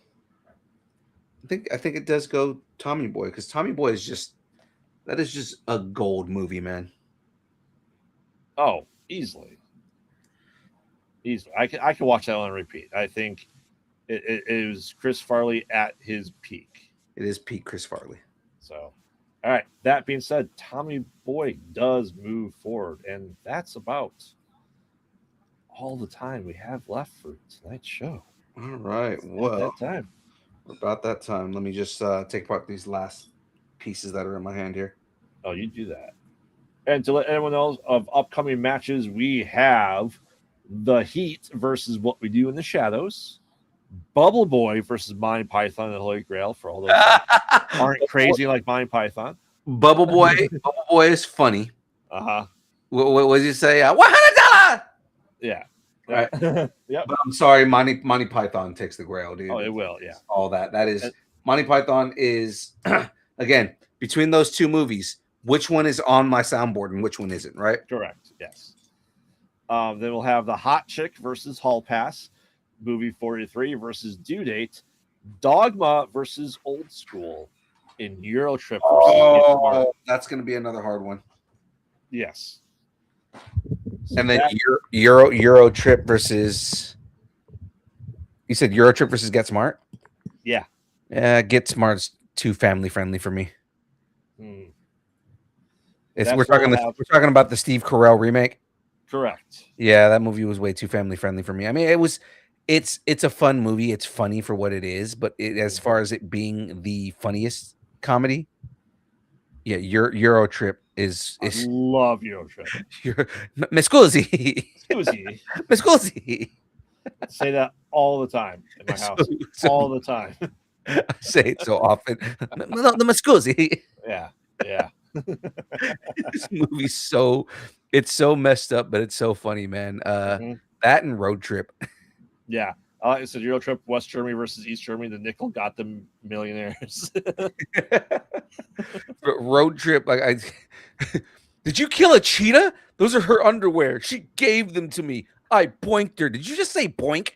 Speaker 6: I think it does go Tommy Boy, because Tommy Boy is just a gold movie, man.
Speaker 3: Oh, easily. I can watch that on repeat. I think it was Chris Farley at his peak.
Speaker 6: It is Pete Chris Farley.
Speaker 3: So, All right. That being said, Tommy Boy does move forward, and that's about all the time we have left for tonight's show.
Speaker 6: All right.
Speaker 3: At
Speaker 6: Well,
Speaker 3: that time.
Speaker 6: about that time, let me just take apart these last pieces that are in my hand here.
Speaker 3: Oh, you do that. And to let anyone else of upcoming matches, we have the Heat versus What We Do in the Shadows, Bubble Boy versus Monty Python and the Holy Grail for all those that aren't crazy like Monty Python.
Speaker 6: Bubble Boy is funny.
Speaker 3: Uh huh.
Speaker 6: What does he say? $100.
Speaker 3: Yeah.
Speaker 6: Right.
Speaker 3: Yep.
Speaker 6: But I'm sorry, Monty Python takes the Grail, dude.
Speaker 3: Oh, it will. Yeah.
Speaker 6: All that is
Speaker 3: And-
Speaker 6: Monty Python is again between those two movies. Which one is on my soundboard and which one isn't? Right.
Speaker 3: Correct. Yes. Then we'll have the Hot Chick versus Hall Pass, Movie 43 versus Due Date, Dogma versus Old School, in Eurotrip versus Get Smart.
Speaker 6: Oh, that's going to be another hard one.
Speaker 3: Yes.
Speaker 6: And then
Speaker 3: That-
Speaker 6: Euro Trip versus. You said Euro Trip versus Get Smart.
Speaker 3: Yeah.
Speaker 6: Yeah, Get Smart's too family friendly for me.
Speaker 3: Hmm.
Speaker 6: It's,
Speaker 3: That's
Speaker 6: we're
Speaker 3: what
Speaker 6: talking.
Speaker 3: we'll have.
Speaker 6: We're talking about the Steve Carell remake.
Speaker 3: Correct.
Speaker 6: Yeah, that movie was way too family friendly for me. I mean, it was. It's a fun movie. It's funny for what it is, but as far as it being the funniest comedy, yeah, Euro Trip is
Speaker 3: I love Eurotrip.
Speaker 6: Mi scusi,
Speaker 3: Susie,
Speaker 6: mi scusi.
Speaker 3: say that all the time in my house.
Speaker 6: So-
Speaker 3: All the time.
Speaker 6: I say it so often. No, mi scusi.
Speaker 3: Yeah. Yeah.
Speaker 6: This movie's so it's so messed up, but it's so funny, man.
Speaker 3: Mhm.
Speaker 6: That and Road Trip.
Speaker 3: Yeah. It's a Eurotrip, West Germany versus East Germany. The nickel got them millionaires.
Speaker 6: But Road Trip, like I did you kill a cheetah? Those are her underwear. She gave them to me. I boinked her. Did you just say boink?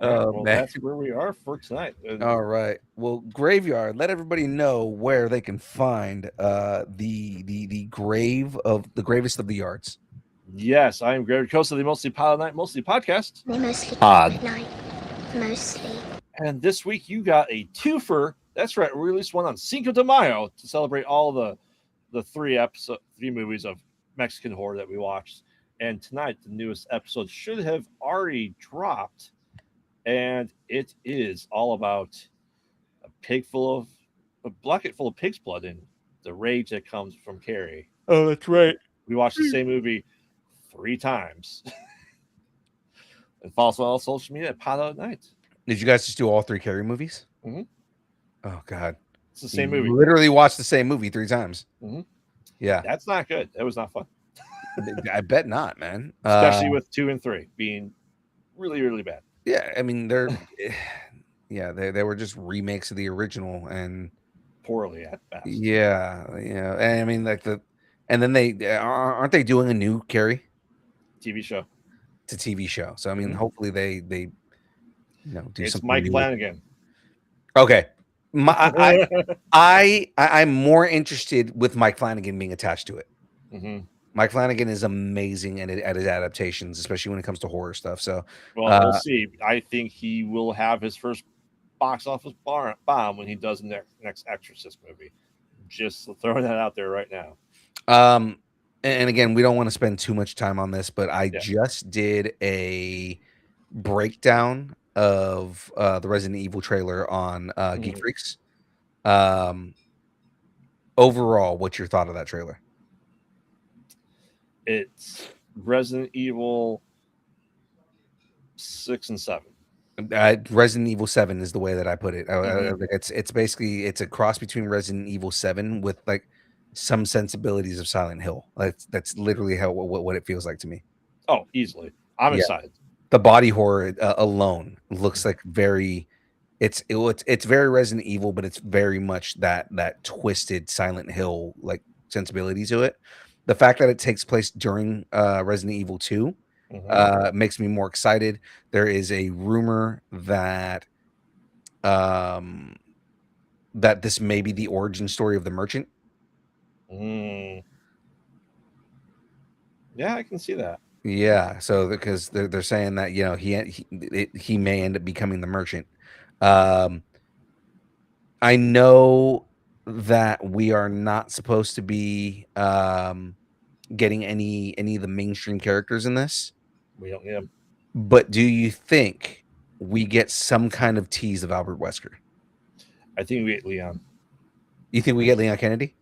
Speaker 6: Oh,
Speaker 3: well,
Speaker 6: man.
Speaker 3: that's where we are for tonight.
Speaker 6: All right. Well, Graveyard, let everybody know where they can find the grave of the gravest of the yards.
Speaker 3: Yes, I am Gary Costa, the Mostly Pilot Night, Mostly Podcast.
Speaker 8: They mostly
Speaker 3: Odd.
Speaker 8: at night. Mostly.
Speaker 3: And this week you got a twofer. That's right, we released one on Cinco de Mayo to celebrate all the three movies of Mexican horror that we watched. And tonight, the newest episode should have already dropped. And it is all about a bucket full of pig's blood and the rage that comes from Carrie.
Speaker 5: Oh, that's right.
Speaker 3: We watched the same movie 3 times. And follow us on all social media at Pilot Night.
Speaker 6: Did you guys just do all 3 Carrie movies?
Speaker 3: Mhm.
Speaker 6: Oh God.
Speaker 3: It's the same
Speaker 6: You
Speaker 3: movie.
Speaker 6: Literally watched the same movie 3 times.
Speaker 3: Mhm.
Speaker 6: Yeah.
Speaker 3: That's not good. That was not fun.
Speaker 6: I bet not, man.
Speaker 3: Especially with 2 and 3 being really, really bad.
Speaker 6: Yeah, I mean they're yeah, they were just remakes of the original and
Speaker 3: Poorly at best.
Speaker 6: yeah, and I mean like and then they aren't they doing a new Carrie?
Speaker 3: TV show.
Speaker 6: It's a TV show. So I mean
Speaker 3: Mhm.
Speaker 6: hopefully they do
Speaker 3: It's
Speaker 6: something
Speaker 3: Mike
Speaker 6: new.
Speaker 3: Flanagan.
Speaker 6: Okay. I'm more interested with Mike Flanagan being attached to it.
Speaker 3: Mhm.
Speaker 6: Mike Flanagan is amazing at his adaptations, especially when it comes to horror stuff. So
Speaker 3: Well, we'll see. I think he will have his first box office bomb when he does the next Exorcist movie. Just throwing that out there right now.
Speaker 6: and again, we don't want to spend too much time on this, but I
Speaker 3: Yeah.
Speaker 6: just did a breakdown of the Resident Evil trailer on Geek
Speaker 3: Mhm.
Speaker 6: Freaks. Overall, what's your thought of that trailer?
Speaker 3: It's Resident Evil 6 and 7.
Speaker 6: Resident Evil 7 is the way that I put it.
Speaker 3: Mhm.
Speaker 6: It's basically it's a cross between Resident Evil 7 with like some sensibilities of Silent Hill. That's literally how what it feels like to me.
Speaker 3: Oh, easily. I'm
Speaker 6: Yeah.
Speaker 3: excited.
Speaker 6: The body horror alone looks like very it's very Resident Evil, but it's very much that twisted Silent Hill like sensibility to it. The fact that it takes place during Resident Evil 2 makes me more excited. There is a rumor that that this may be the origin story of the merchant.
Speaker 3: Mm. Yeah, I can see that.
Speaker 6: Yeah, so because they're saying that he may end up becoming the merchant. I know that we are not supposed to be getting any of the mainstream characters in this,
Speaker 3: We don't need him.
Speaker 6: but do you think we get some kind of tease of Albert Wesker?
Speaker 3: I think we get Leon.
Speaker 6: You think we get Leon Kennedy?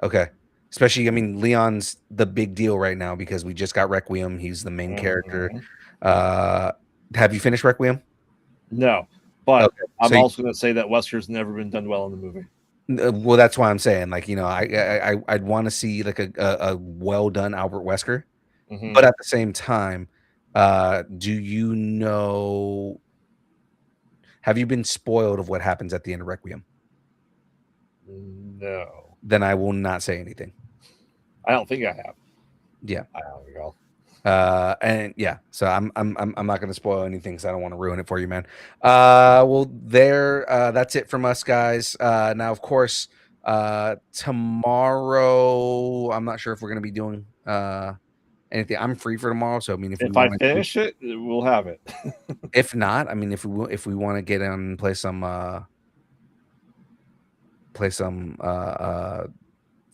Speaker 6: Okay. Especially, I mean, Leon's the big deal right now because we just got Requiem. He's the main character. Have you finished Requiem?
Speaker 3: No, but
Speaker 6: Okay,
Speaker 3: I'm
Speaker 6: so you-
Speaker 3: also going to say that Wesker's never been done well in the movie.
Speaker 6: Well, that's why I'm saying, like, you know, I'd want to see like a well done Albert Wesker,
Speaker 3: Mhm.
Speaker 6: but at the same time, do you know? Have you been spoiled of what happens at the end of Requiem?
Speaker 3: No,
Speaker 6: Then I will not say anything.
Speaker 3: I don't think I have.
Speaker 6: Yeah.
Speaker 3: I don't know.
Speaker 6: And yeah, so I'm not going to spoil anything because I don't want to ruin it for you, man. Well, that's it from us, guys. Now, of course, tomorrow, I'm not sure if we're going to be doing anything. I'm free for tomorrow, so I mean,
Speaker 3: If I finish it, we'll have it.
Speaker 6: if not, I mean, if we want to get in and play some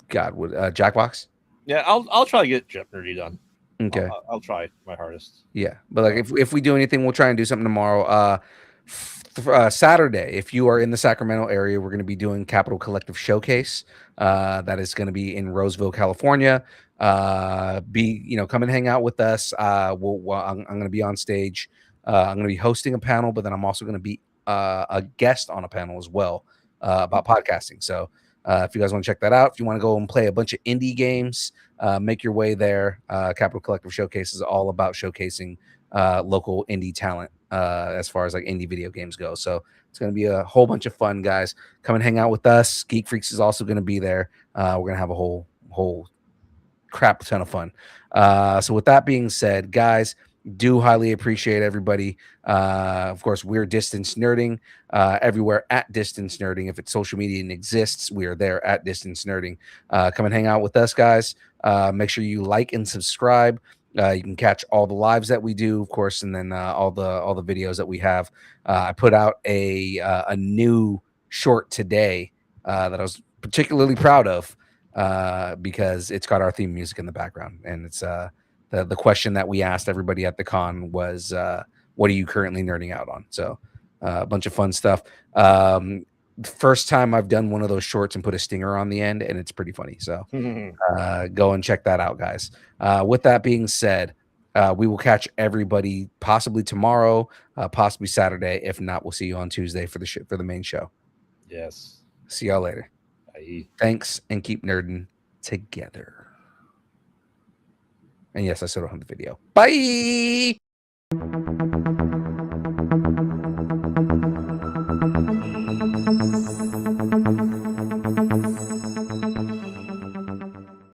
Speaker 6: Jackbox.
Speaker 3: Yeah, I'll try to get Jeff Nerdy done.
Speaker 6: Okay.
Speaker 3: I'll try my hardest.
Speaker 6: Yeah, but like if we do anything, we'll try and do something tomorrow. Saturday, if you are in the Sacramento area, we're going to be doing Capital Collective Showcase. That is going to be in Roseville, California. Come and hang out with us. I'm going to be on stage. I'm going to be hosting a panel, but then I'm also going to be a guest on a panel as well about podcasting. So if you guys want to check that out, if you want to go and play a bunch of indie games, make your way there. Capital Collective Showcase is all about showcasing local indie talent as far as like indie video games go. So it's going to be a whole bunch of fun, guys. Come and hang out with us. Geek Freaks is also going to be there. We're going to have a whole crap ton of fun. So with that being said, guys, do highly appreciate everybody. Of course, we're Distance Nerding everywhere at Distance Nerding. If it's social media and exists, we are there at Distance Nerding. Come and hang out with us, guys. Make sure you like and subscribe. You can catch all the lives that we do, of course, and then all the videos that we have. I put out a new short today that I was particularly proud of because it's got our theme music in the background, and it's the question that we asked everybody at the con was, what are you currently nerding out on? So a bunch of fun stuff. First time I've done one of those shorts and put a stinger on the end, and it's pretty funny. So go and check that out, guys. With that being said, we will catch everybody possibly tomorrow, possibly Saturday. If not, we'll see you on Tuesday for the main show.
Speaker 3: Yes.
Speaker 6: See y'all later.
Speaker 3: Bye.
Speaker 6: Thanks, and keep nerding together. And yes, I still don't have the video. Bye.